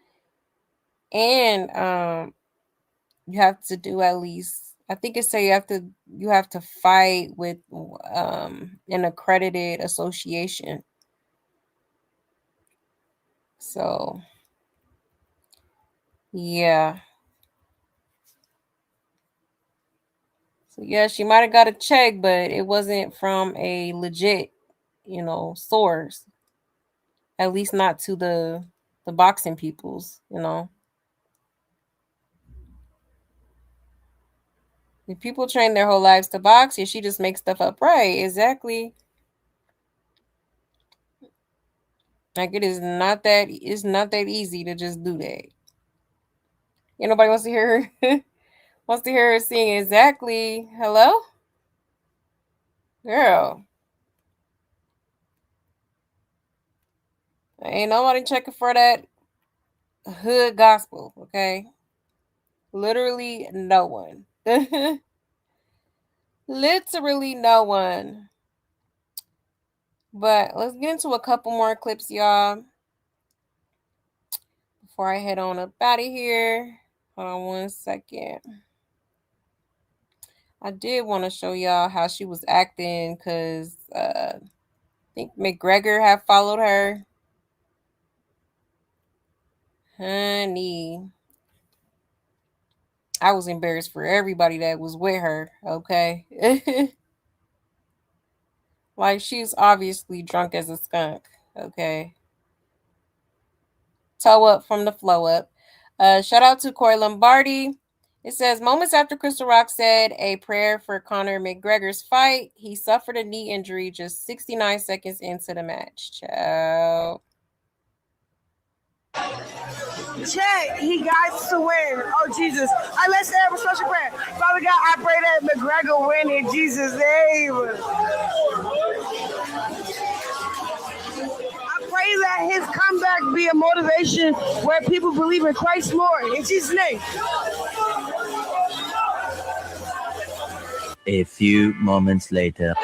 and you have to do at least, I think it say you have to fight with an accredited association. So yeah. So yeah, she might have got a check, but it wasn't from a legit, source. At least not to the boxing peoples. If people train their whole lives to box, yeah, she just makes stuff up. Right, exactly. Like it's not that easy to just do that. Yeah, nobody wants to hear her wants to hear her sing exactly. Hello? Girl. Ain't nobody checking for that hood gospel, okay? Literally no one. Literally no one. But let's get into a couple more clips, y'all. Before I head on up out of here. Hold on one second. I did want to show y'all how she was acting because think McGregor have followed her. Honey. I was embarrassed for everybody that was with her, okay? Like, she's obviously drunk as a skunk, okay? Toe up from the flow up. Shout out to Corey Lombardi. It says, moments after Crystal Rock said a prayer for Conor McGregor's fight, he suffered a knee injury just 69 seconds into the match. Ciao. Check, he got to win. Oh, Jesus. Let's say a special prayer. Father God, I pray that McGregor win in Jesus' name. I pray that his comeback be a motivation where people believe in Christ more. In Jesus' name. A few moments later.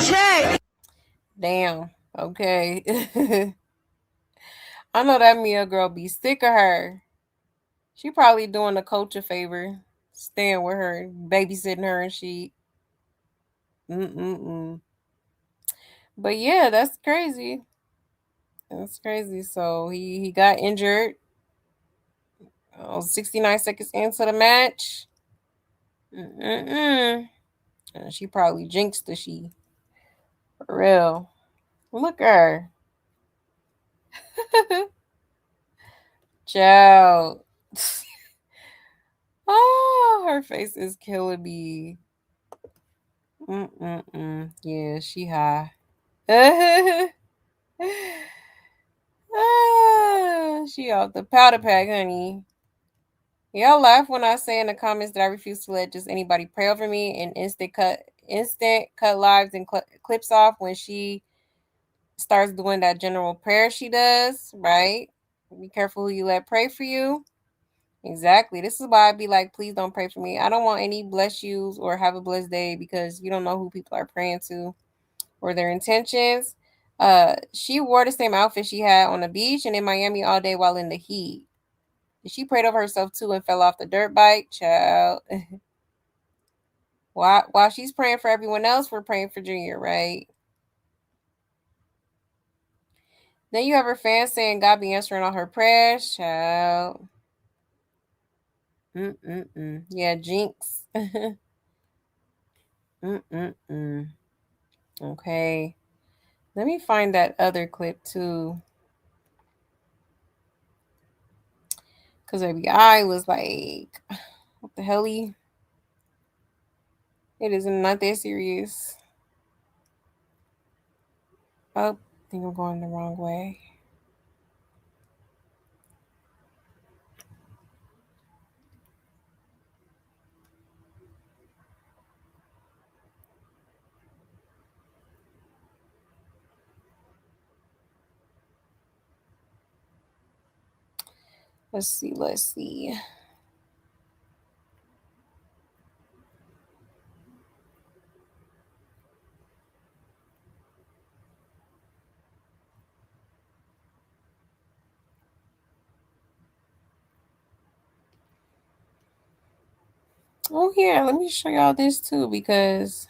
Check. Damn. Okay. I know that Mia girl be sick of her. She probably doing the coach a favor, staying with her, babysitting her and she. But yeah, that's crazy. That's crazy. So he got injured 69 seconds into the match. And she probably jinxed the she. For real. Look at her. Child. Oh, her face is killing me. Yeah, she high. She off the powder pack, honey. Y'all laugh when I say in the comments that I refuse to let just anybody pray over me and instant cut lives and clips off when she starts doing that general prayer she does, right? Be careful who you let pray for you. Exactly. This is why I'd be like, please don't pray for me. I don't want any bless yous or have a blessed day because you don't know who people are praying to or their intentions. She wore the same outfit she had on the beach and in Miami all day while in the heat. She prayed over herself too and fell off the dirt bike, child. While she's praying for everyone else, we're praying for Junior, right? Then you have her fans saying God be answering all her prayers, child. Yeah, jinx. Okay. Let me find that other clip too. Because baby, I was like, what the hell? It is not that serious. Oh, I think I'm going the wrong way. Let's see. Oh, here, let me show y'all this too because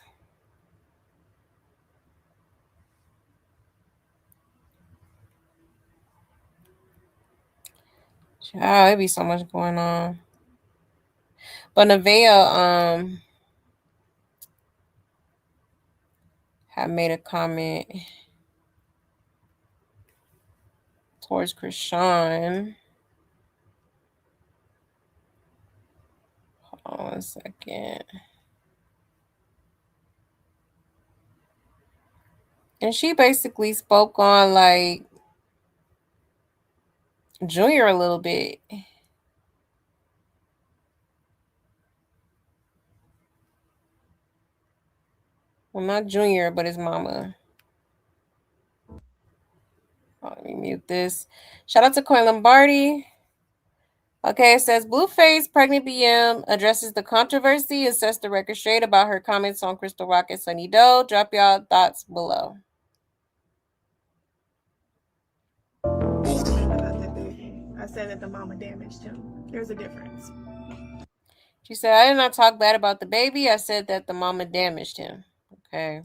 child, it be so much going on. But Nevaeh had made a comment towards Chrisean. Hold on 1 second. And she basically spoke on like Junior a little bit. Well, not Junior, but his mama. Oh, let me mute this. Shout out to Coin Lombardi. Okay, it says Blueface pregnant BM addresses the controversy and sets the record straight about her comments on Crystal Rock and Sunny Doe. Drop y'all thoughts below. I said that the mama damaged him. There's a difference. She said, I did not talk bad about the baby. I said that the mama damaged him. Okay.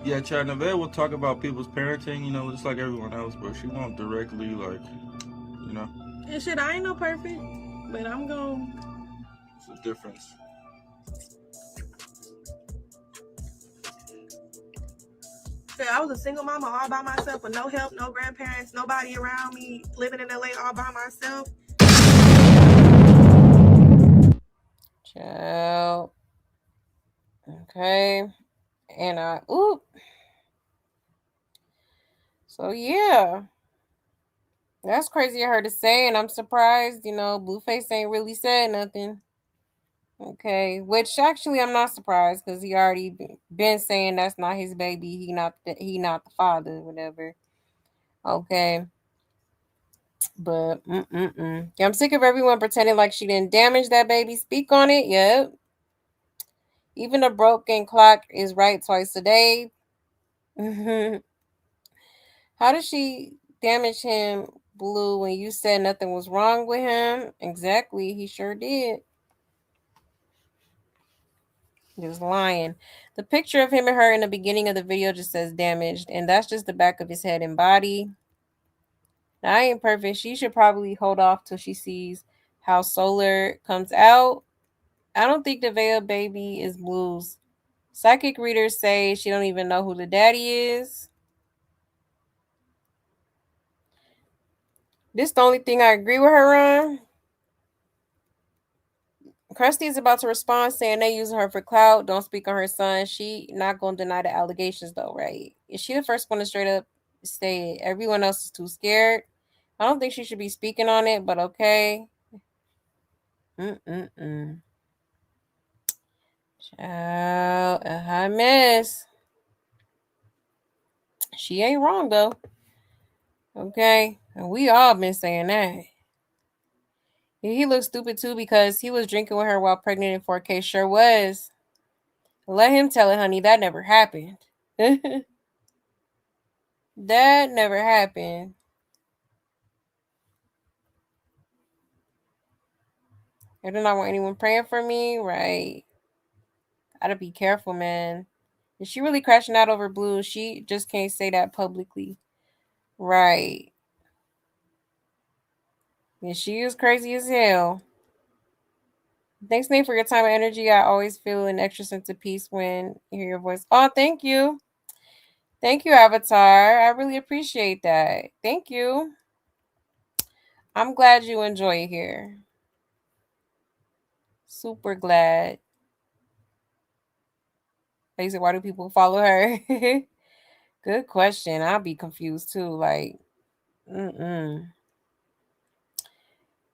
Yeah, Chad, Nevaeh will talk about people's parenting, you know, just like everyone else, but she won't directly, like, you know. And shit, I ain't no perfect, but I'm going. It's a difference. Shit, I was a single mama all by myself with no help, no grandparents, nobody around me, living in LA all by myself. Child. Okay. And oop. So yeah. That's crazy of her to say, and I'm surprised, you know, Blueface ain't really said nothing. Okay, which actually I'm not surprised because he already been saying that's not his baby. He not the father, whatever. Okay, but yeah, I'm sick of everyone pretending like she didn't damage that baby. Speak on it. Yep. Even a broken clock is right twice a day. How did she damage him, Blue, when you said nothing was wrong with him? Exactly, he sure did. Just lying. The picture of him and her in the beginning of the video just says damaged, and that's just the back of his head and body. Now, I ain't perfect. She should probably hold off till she sees how Solar comes out. I don't think Nevaeh baby is Blue's. Psychic readers say she don't even know who the daddy is. This the only thing I agree with her on. Krusty is about to respond saying they using her for clout. Don't speak on her son. She not going to deny the allegations though, right? Is she the first one to straight up say it? Everyone else is too scared. I don't think she should be speaking on it, but okay. Child, a hot mess. She ain't wrong though. Okay, and we all been saying that. He looks stupid too because he was drinking with her while pregnant in 4K. Sure was. Let him tell it, honey. That never happened. That never happened. I do not want anyone praying for me, right? Gotta be careful, man. Is she really crashing out over Blue? She just can't say that publicly. Right. Yeah, she is crazy as hell. Thanks, Nate, for your time and energy. I always feel an extra sense of peace when you hear your voice. Oh, thank you. Thank you, Avatar. I really appreciate that. Thank you. I'm glad you enjoy it here. Super glad. They said, why do people follow her? Good question. I'll be confused too. Like,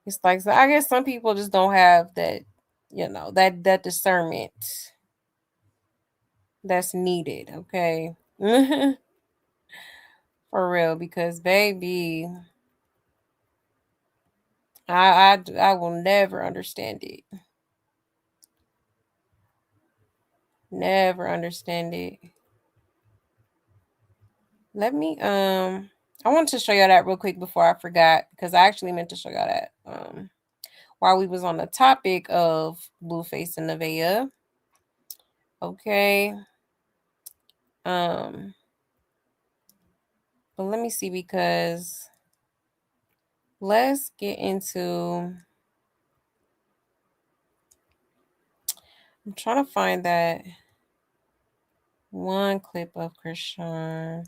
It's like, so I guess some people just don't have that, that discernment that's needed. Okay. For real, because baby, I will never understand it. Never understand it. Let me I wanted to show y'all that real quick before I forgot because I actually meant to show y'all that while we was on the topic of Blueface and Nevaeh. Okay. But let me see because let's get into. I'm trying to find that one clip of Chrisean.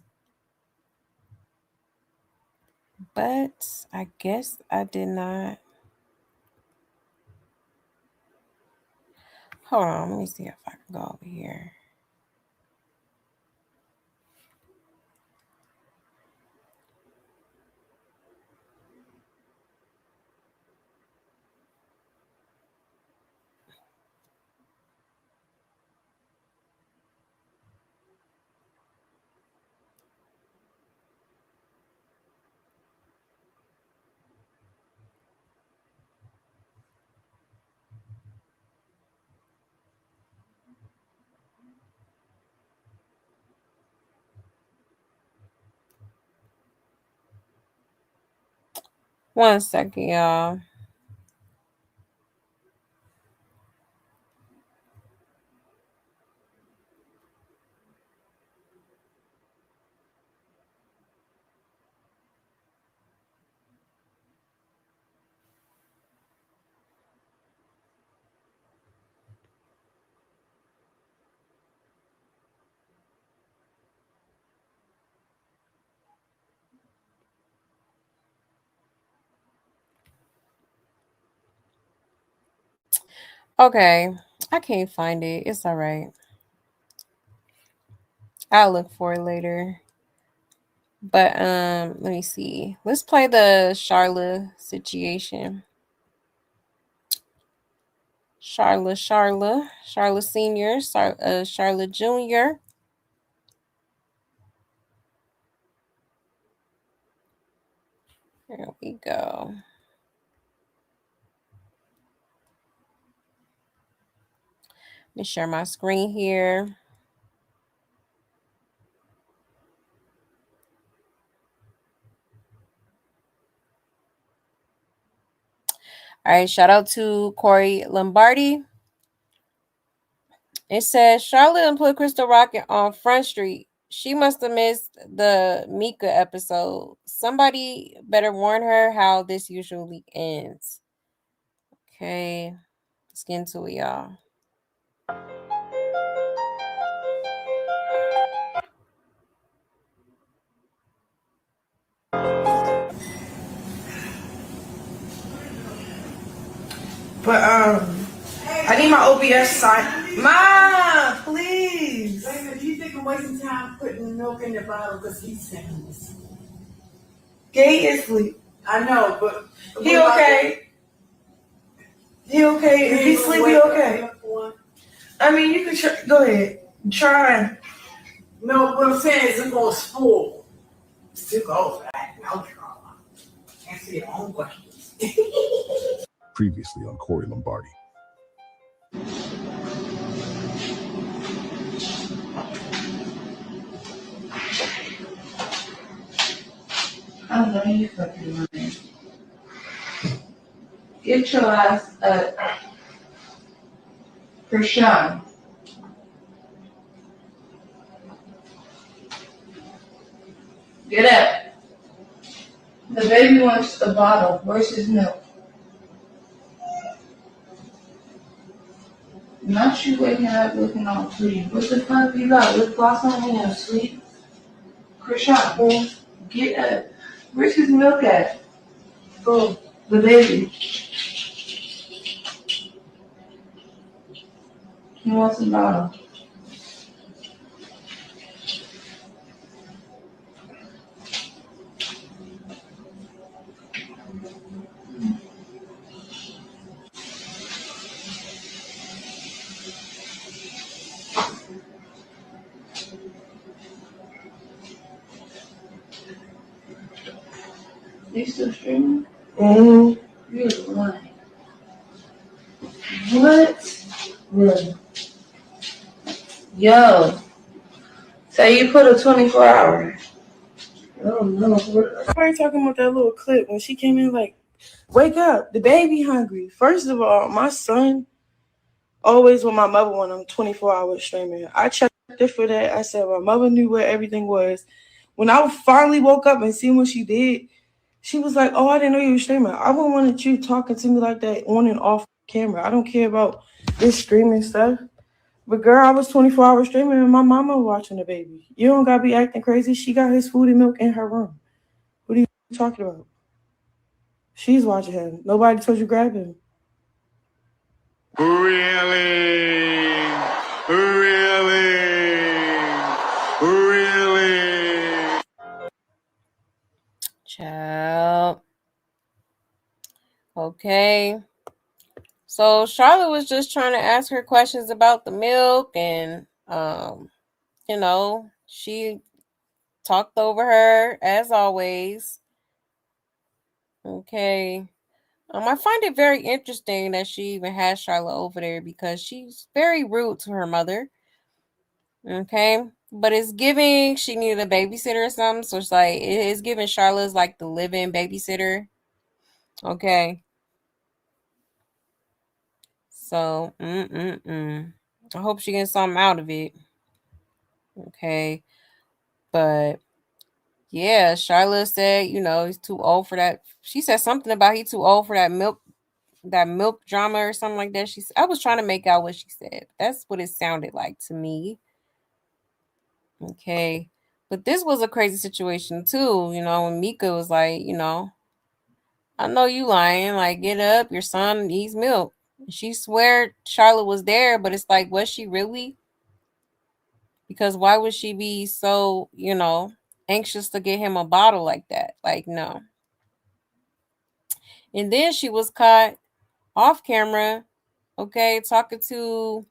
But I guess I did not. Hold on, let me see if I can go over here. 1 second, y'all. Okay, I can't find it. It's all right. I'll look for it later. But let me see. Let's play the Charla situation. Charla Senior, Charla Junior. There we go. Let me share my screen here. All right, shout out to Corey Lombardi. It says Charlotte employed Crystal Rocket on Front Street. She must have missed the Mika episode. Somebody better warn her how this usually ends. Okay, let's get into it, y'all. But I need my OBS sign. Ma, please. Baby, you think I'm wasting time putting the milk in the bottle because he's saying this? Gay is asleep. I know, but He okay. He okay. If he's sleepy, okay. I mean, you can go ahead. Try. No, what I'm saying is it's going to spoil. It's too cold for that. No drama. Answer your own questions. Previously on Corey Lombardi. I know you fucking lying. Get your ass up. Chrisean. Get up. The baby wants a bottle. Where's his milk? Not you waking up looking all pretty. What the fuck you got? Lip gloss on me and sleep? Chrisean, get up. Where's his milk at? Oh, the baby. He wants a bottle. You still streaming? Mm-hmm. You're lying. What? Really? Yo. So you put a 24 hour. I don't know. Somebody talking about that little clip when she came in like, wake up, the baby hungry. First of all, my son always with my mother when I'm 24 hours streaming. I checked it for that. I said my mother knew where everything was. When I finally woke up and seen what she did, she was like, oh, I didn't know you were streaming. I wouldn't want you talking to me like that on and off camera. I don't care about this streaming stuff. But girl, I was 24 hours streaming and my mama watching the baby. You don't gotta be acting crazy. She got his food and milk in her room. What are you talking about? She's watching him. Nobody told you grab him. Really? Child. Okay. So Charlotte was just trying to ask her questions about the milk and she talked over her as always. Okay. I find it very interesting that she even has Charlotte over there because she's very rude to her mother. Okay. But it's giving she needed a babysitter or something. So it's like it's giving Charlotte's like the living babysitter. Okay. So, I hope she gets something out of it. Okay. But yeah, Charlotte said, he's too old for that. She said something about he too old for that milk drama or something like that. I was trying to make out what she said. That's what it sounded like to me. Okay. But this was a crazy situation too, when Mika was like, I know you lying. Like, get up, your son needs milk. She swear Charlotte was there, but it's like, was she really? Because why would she be so, anxious to get him a bottle like that? Like, no. And then she was caught off camera, okay, talking to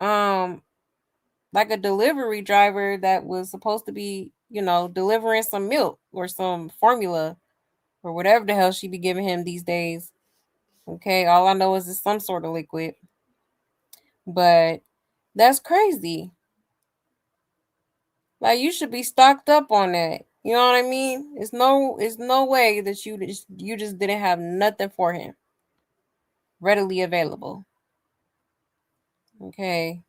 um like a delivery driver that was supposed to be, delivering some milk or some formula or whatever the hell she be giving him these days. Okay, all I know is it's some sort of liquid. But that's crazy. Like you should be stocked up on that. You know what I mean? It's no way that you just didn't have nothing for him readily available. Okay.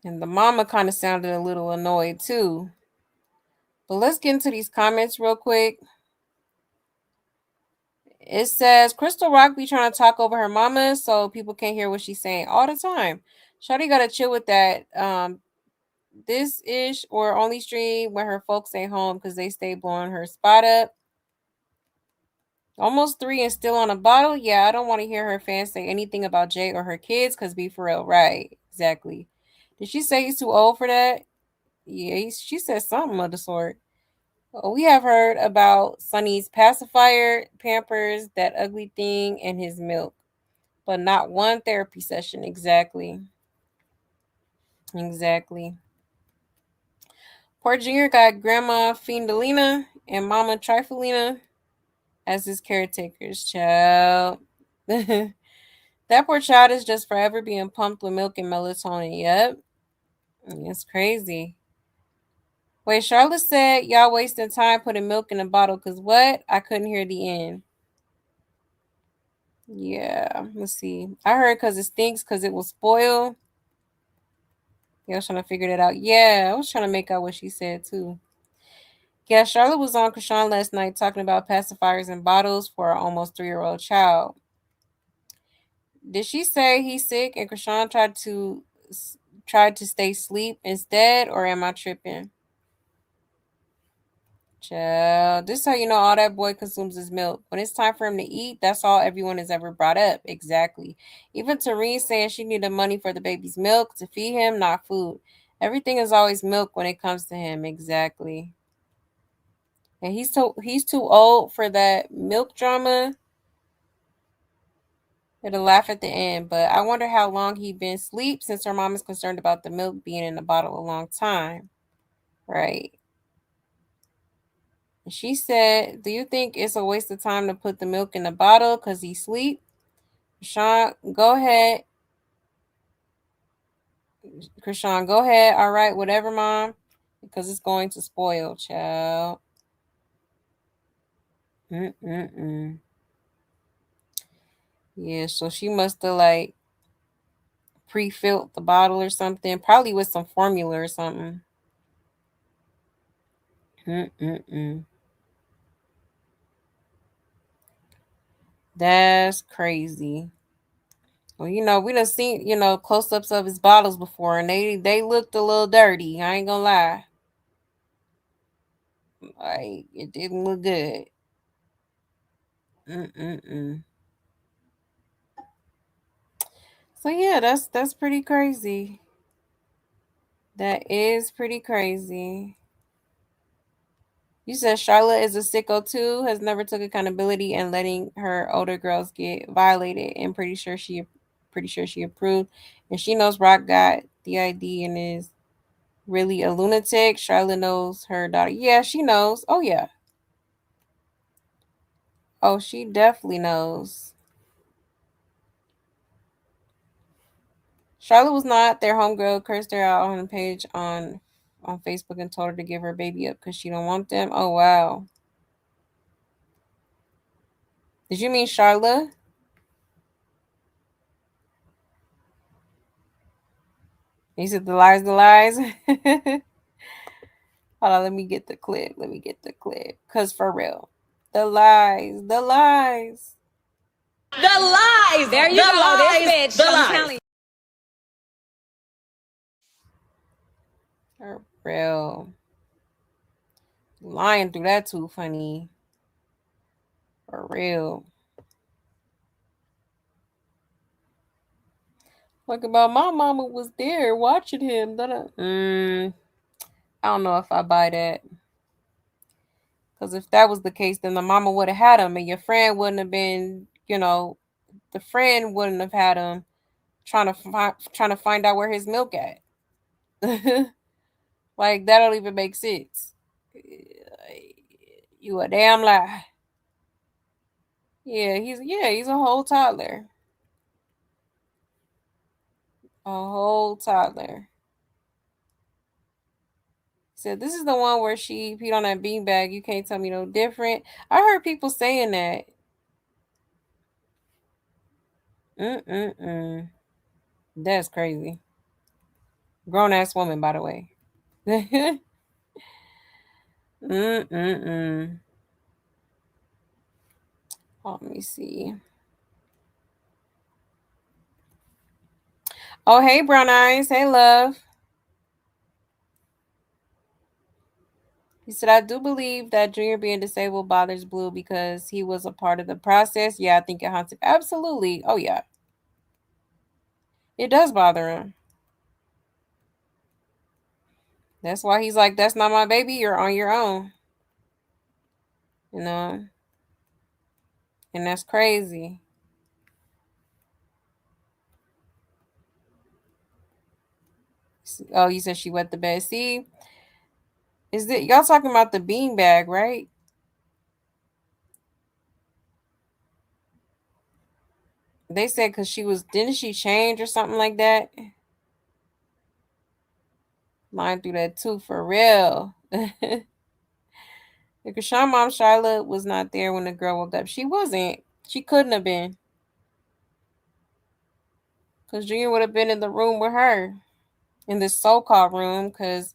And the mama kind of sounded a little annoyed too. But let's get into these comments real quick. It says Crystal Rock be trying to talk over her mama so people can't hear what she's saying all the time. Shawty gotta chill with that. This ish or only stream when her folks ain't home because they stay blowing her spot up. Almost 3 and still on a bottle. Yeah, I don't want to hear her fans say anything about Jay or her kids because be for real. Right. Exactly. Did she say he's too old for that? Yeah, she said something of the sort. We have heard about Sonny's pacifier, Pampers, that ugly thing, and his milk, but not one therapy session. Exactly. Exactly. Poor Junior got Grandma Fiendalina and Mama Trifalina as his caretakers, child. That poor child is just forever being pumped with milk and melatonin. Yep. It's crazy. Wait, Charlotte said y'all wasting time putting milk in a bottle because what? I couldn't hear the end. Yeah, let's see. I heard because it stinks because it was spoiled. Yeah, I was trying to figure that out. Yeah, I was trying to make out what she said too. Yeah, Charlotte was on Chrisean last night talking about pacifiers and bottles for an almost 3-year-old child. Did she say he's sick and Chrisean tried to stay asleep instead, or am I tripping? Child, this is how you know all that boy consumes is milk. When it's time for him to eat, that's all everyone has ever brought up. Exactly. Even Tareen saying she needed money for the baby's milk to feed him, not food. Everything is always milk when it comes to him. Exactly. And he's too old for that milk drama. It'll laugh at the end, but I wonder how long he been asleep since her mom is concerned about the milk being in the bottle a long time. Right. She said, "Do you think it's a waste of time to put the milk in the bottle because he sleep?" Krishan, go ahead. Krishan, go ahead. All right, whatever, mom, because it's going to spoil, child. Mm-mm-mm. Yeah, so she must have like pre-filled the bottle or something, probably with some formula or something. Mm-mm-mm. That's crazy. Well, we done seen, close-ups of his bottles before, and they looked a little dirty. I ain't gonna lie. Like, it didn't look good. Mm-mm-mm. So yeah, that's pretty crazy. That is pretty crazy. You said Charlotte is a sicko too, has never took accountability and letting her older girls get violated, and pretty sure she approved. And she knows Rock got the ID and is really a lunatic. Charlotte knows her daughter. Yeah, she knows. Oh yeah. Oh, she definitely knows. Charlotte was not their homegirl, cursed her out on a page on Facebook and told her to give her baby up because she don't want them. Oh wow. Did you mean Charlotte? You said the lies, the lies. Hold on, let me get the clip. Cause for real, the lies, the lies. The lies. There you go. This bitch. The I'm lies. telling you. For real. Lying through that too funny. For real. Like about my mama was there watching him. I don't know if I buy that. Because if that was the case, then the mama would have had him, and your friend wouldn't have been, the friend wouldn't have had him trying to find out where his milk at. Like that don't even make sense. You a damn lie. He's a whole toddler. A whole toddler. Said this is the one where she peed on that beanbag. You can't tell me no different. I heard people saying that. That's crazy. Grown ass woman, by the way. Oh, let me see. Oh, hey, Brown Eyes. Hey, love. He said, I do believe that Junior being disabled bothers Blue because he was a part of the process. Yeah, I think it haunts him. Absolutely. Oh, yeah. It does bother him. That's why he's like, that's not my baby. You're on your own. You know? And that's crazy. Oh, you said she wet the bed. See? Is it y'all talking about the beanbag, right? They said because didn't she change or something like that? Lying through that too, for real. Because Sean mom Charlotte was not there when the girl woke up. She wasn't. She couldn't have been. Because Junior would have been in the room with her. In this so-called room. Because,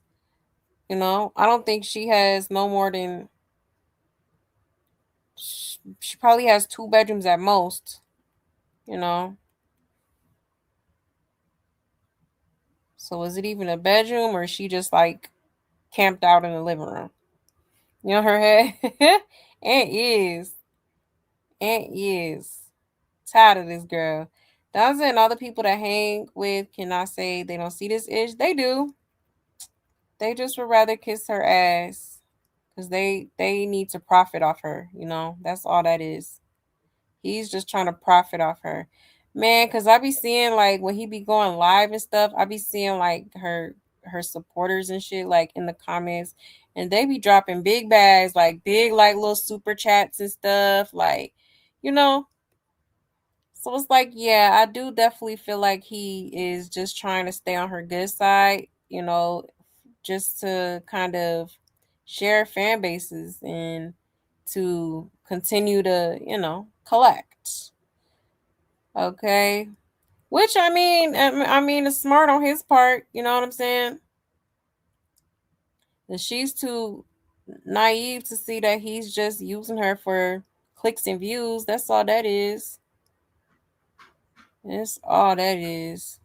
I don't think she has no more than... She probably has 2 bedrooms at most. So is it even a bedroom or is she just like camped out in the living room? Her head? Aunt is. Tired of this girl. Doesn't all the people that hang with cannot say they don't see this ish? They do. They just would rather kiss her ass. Because they need to profit off her. That's all that is. He's just trying to profit off her. Man, because I be seeing like when he be going live and stuff, I be seeing like her supporters and shit like in the comments, and they be dropping big bags, like big like little super chats and stuff, like so it's like, yeah, I do definitely feel like he is just trying to stay on her good side, just to kind of share fan bases and to continue to collect. Okay. Which I mean it's smart on his part, you know what I'm saying? And she's too naive to see that he's just using her for clicks and views. That's all that is. That's all that is.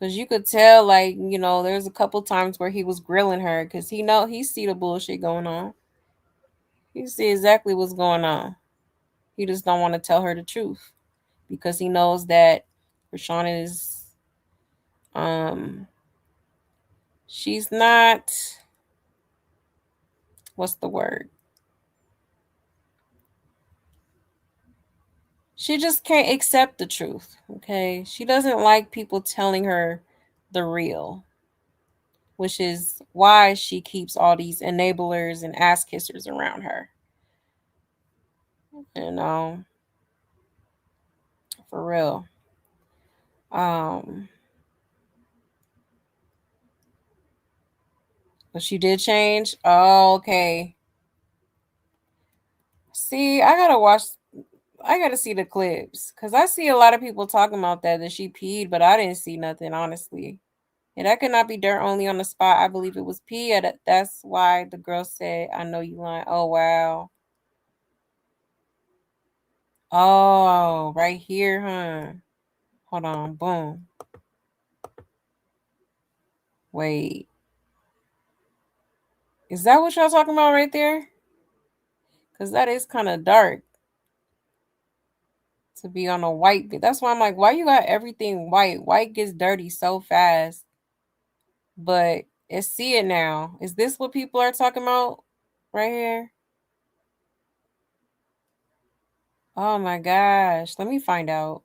Cause you could tell, like, there's a couple times where he was grilling her because he see the bullshit going on. He see exactly what's going on. He just don't want to tell her the truth because he knows that Chrisean is she's not, what's the word? She just can't accept the truth, okay? She doesn't like people telling her the real, which is why she keeps all these enablers and ass kissers around her. For real. But she did change. Oh, okay. See, I gotta see the clips because I see a lot of people talking about that she peed, but I didn't see nothing, honestly. And that could not be dirt only on the spot. I believe it was pee. That's why the girl said, I know you lying. Oh, wow. Oh, right here, huh? Hold on. Boom. Wait. Is that what y'all talking about right there? Because that is kind of dark to be on a white bit. That's why I'm like, why you got everything white? White gets dirty so fast. But see it now. Is this what people are talking about right here? Oh my gosh. Let me find out.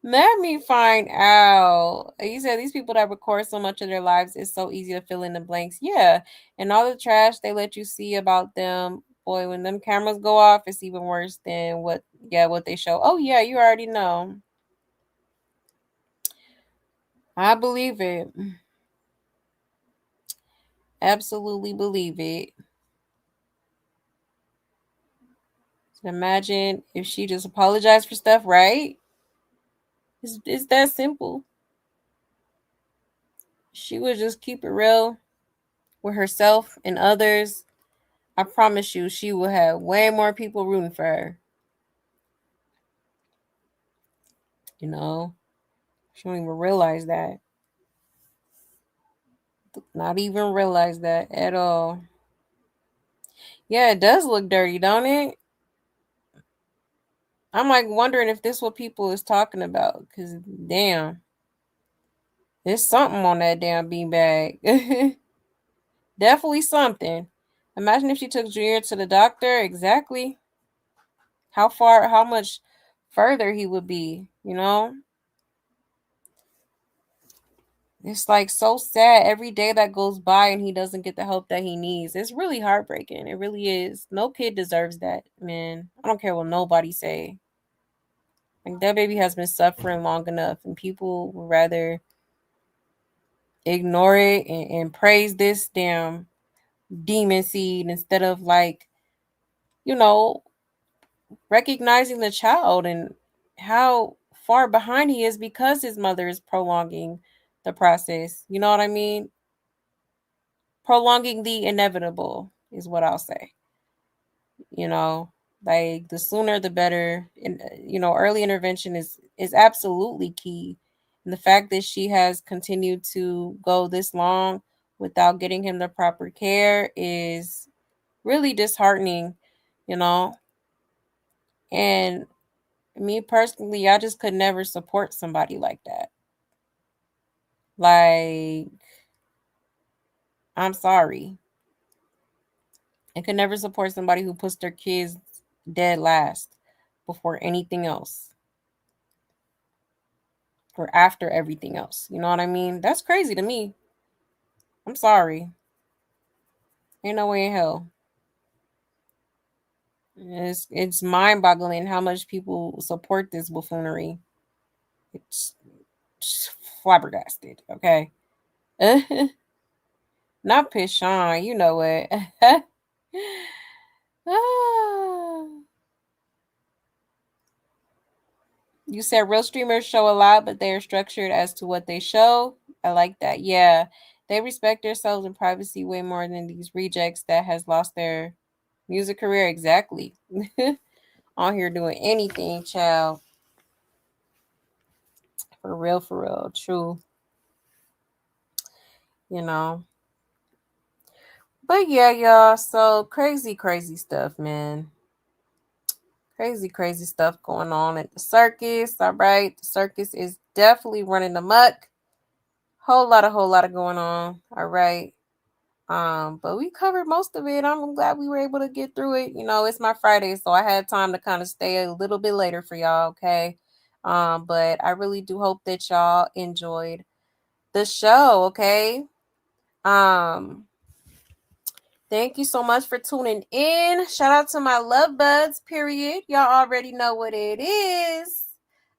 Let me find out. You said these people that record so much of their lives, it's so easy to fill in the blanks. Yeah. And all the trash they let you see about them, boy, when them cameras go off, it's even worse than what they show. Oh yeah, you already know. I believe it. Absolutely believe it. Imagine if she just apologized for stuff, right? It's that simple. She would just keep it real with herself and others. I promise you, she will have way more people rooting for her. You know, she don't even realize that. Not even realize that at all. Yeah, it does look dirty, don't it? I'm like wondering if this what people is talking about. Cause damn, there's something on that damn beanbag. Definitely something. Imagine if she took Junior to the doctor. Exactly. How much further he would be, you know? It's like so sad every day that goes by and he doesn't get the help that he needs. It's really heartbreaking. It really is. No kid deserves that, man. I don't care what nobody say. Like that baby has been suffering long enough and people would rather ignore it and praise this damn demon seed instead of like, you know, recognizing the child and how far behind he is because his mother is prolonging the process. You know what I mean? Prolonging the inevitable is what I'll say. You know, like the sooner the better. And early intervention is absolutely key. And the fact that she has continued to go this long without getting him the proper care is really disheartening, you know. And me personally, I just could never support somebody like that. Like, I'm sorry. I could never support somebody who puts their kids dead last before anything else or after everything else. You know what I mean? That's crazy to me. I'm sorry. Ain't no way in hell. It's mind-boggling how much people support this buffoonery. It's flabbergasted, okay? Not Pishon, you know it. You said real streamers show a lot, but they are structured as to what they show. I like that. Yeah. They respect themselves in privacy way more than these rejects that has lost their music career. Exactly. On here doing anything, child. For real. True. You know. But yeah, y'all. So crazy stuff, man. Crazy stuff going on at the circus. All right. The circus is definitely running amok. Whole lot of going on. All right. But we covered most of it. I'm glad we were able to get through it. You know, it's my Friday, so I had time to kind of stay a little bit later for y'all, okay? But I really do hope that y'all enjoyed the show, okay? Thank you so much for tuning in. Shout out to my love buds, period. Y'all already know what it is.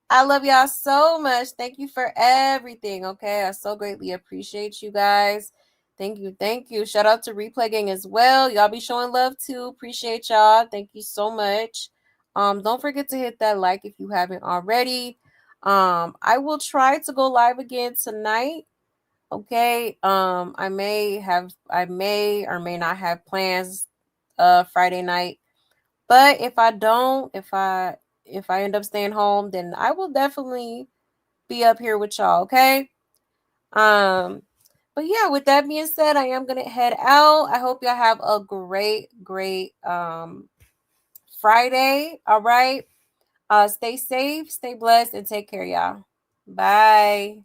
I love y'all so much. Thank you for everything, okay? I so greatly appreciate you guys. Thank you. Thank you. Shout out to Replay Gang as well. Y'all be showing love too. Appreciate y'all. Thank you so much. Don't forget to hit that like if you haven't already. I will try to go live again tonight. Okay. I may or may not have plans Friday night. But if I don't, if I end up staying home, then I will definitely be up here with y'all, okay? But yeah, with that being said, I am gonna head out. I hope y'all have a great Friday. All right. Stay safe, stay blessed, and take care, y'all. Bye.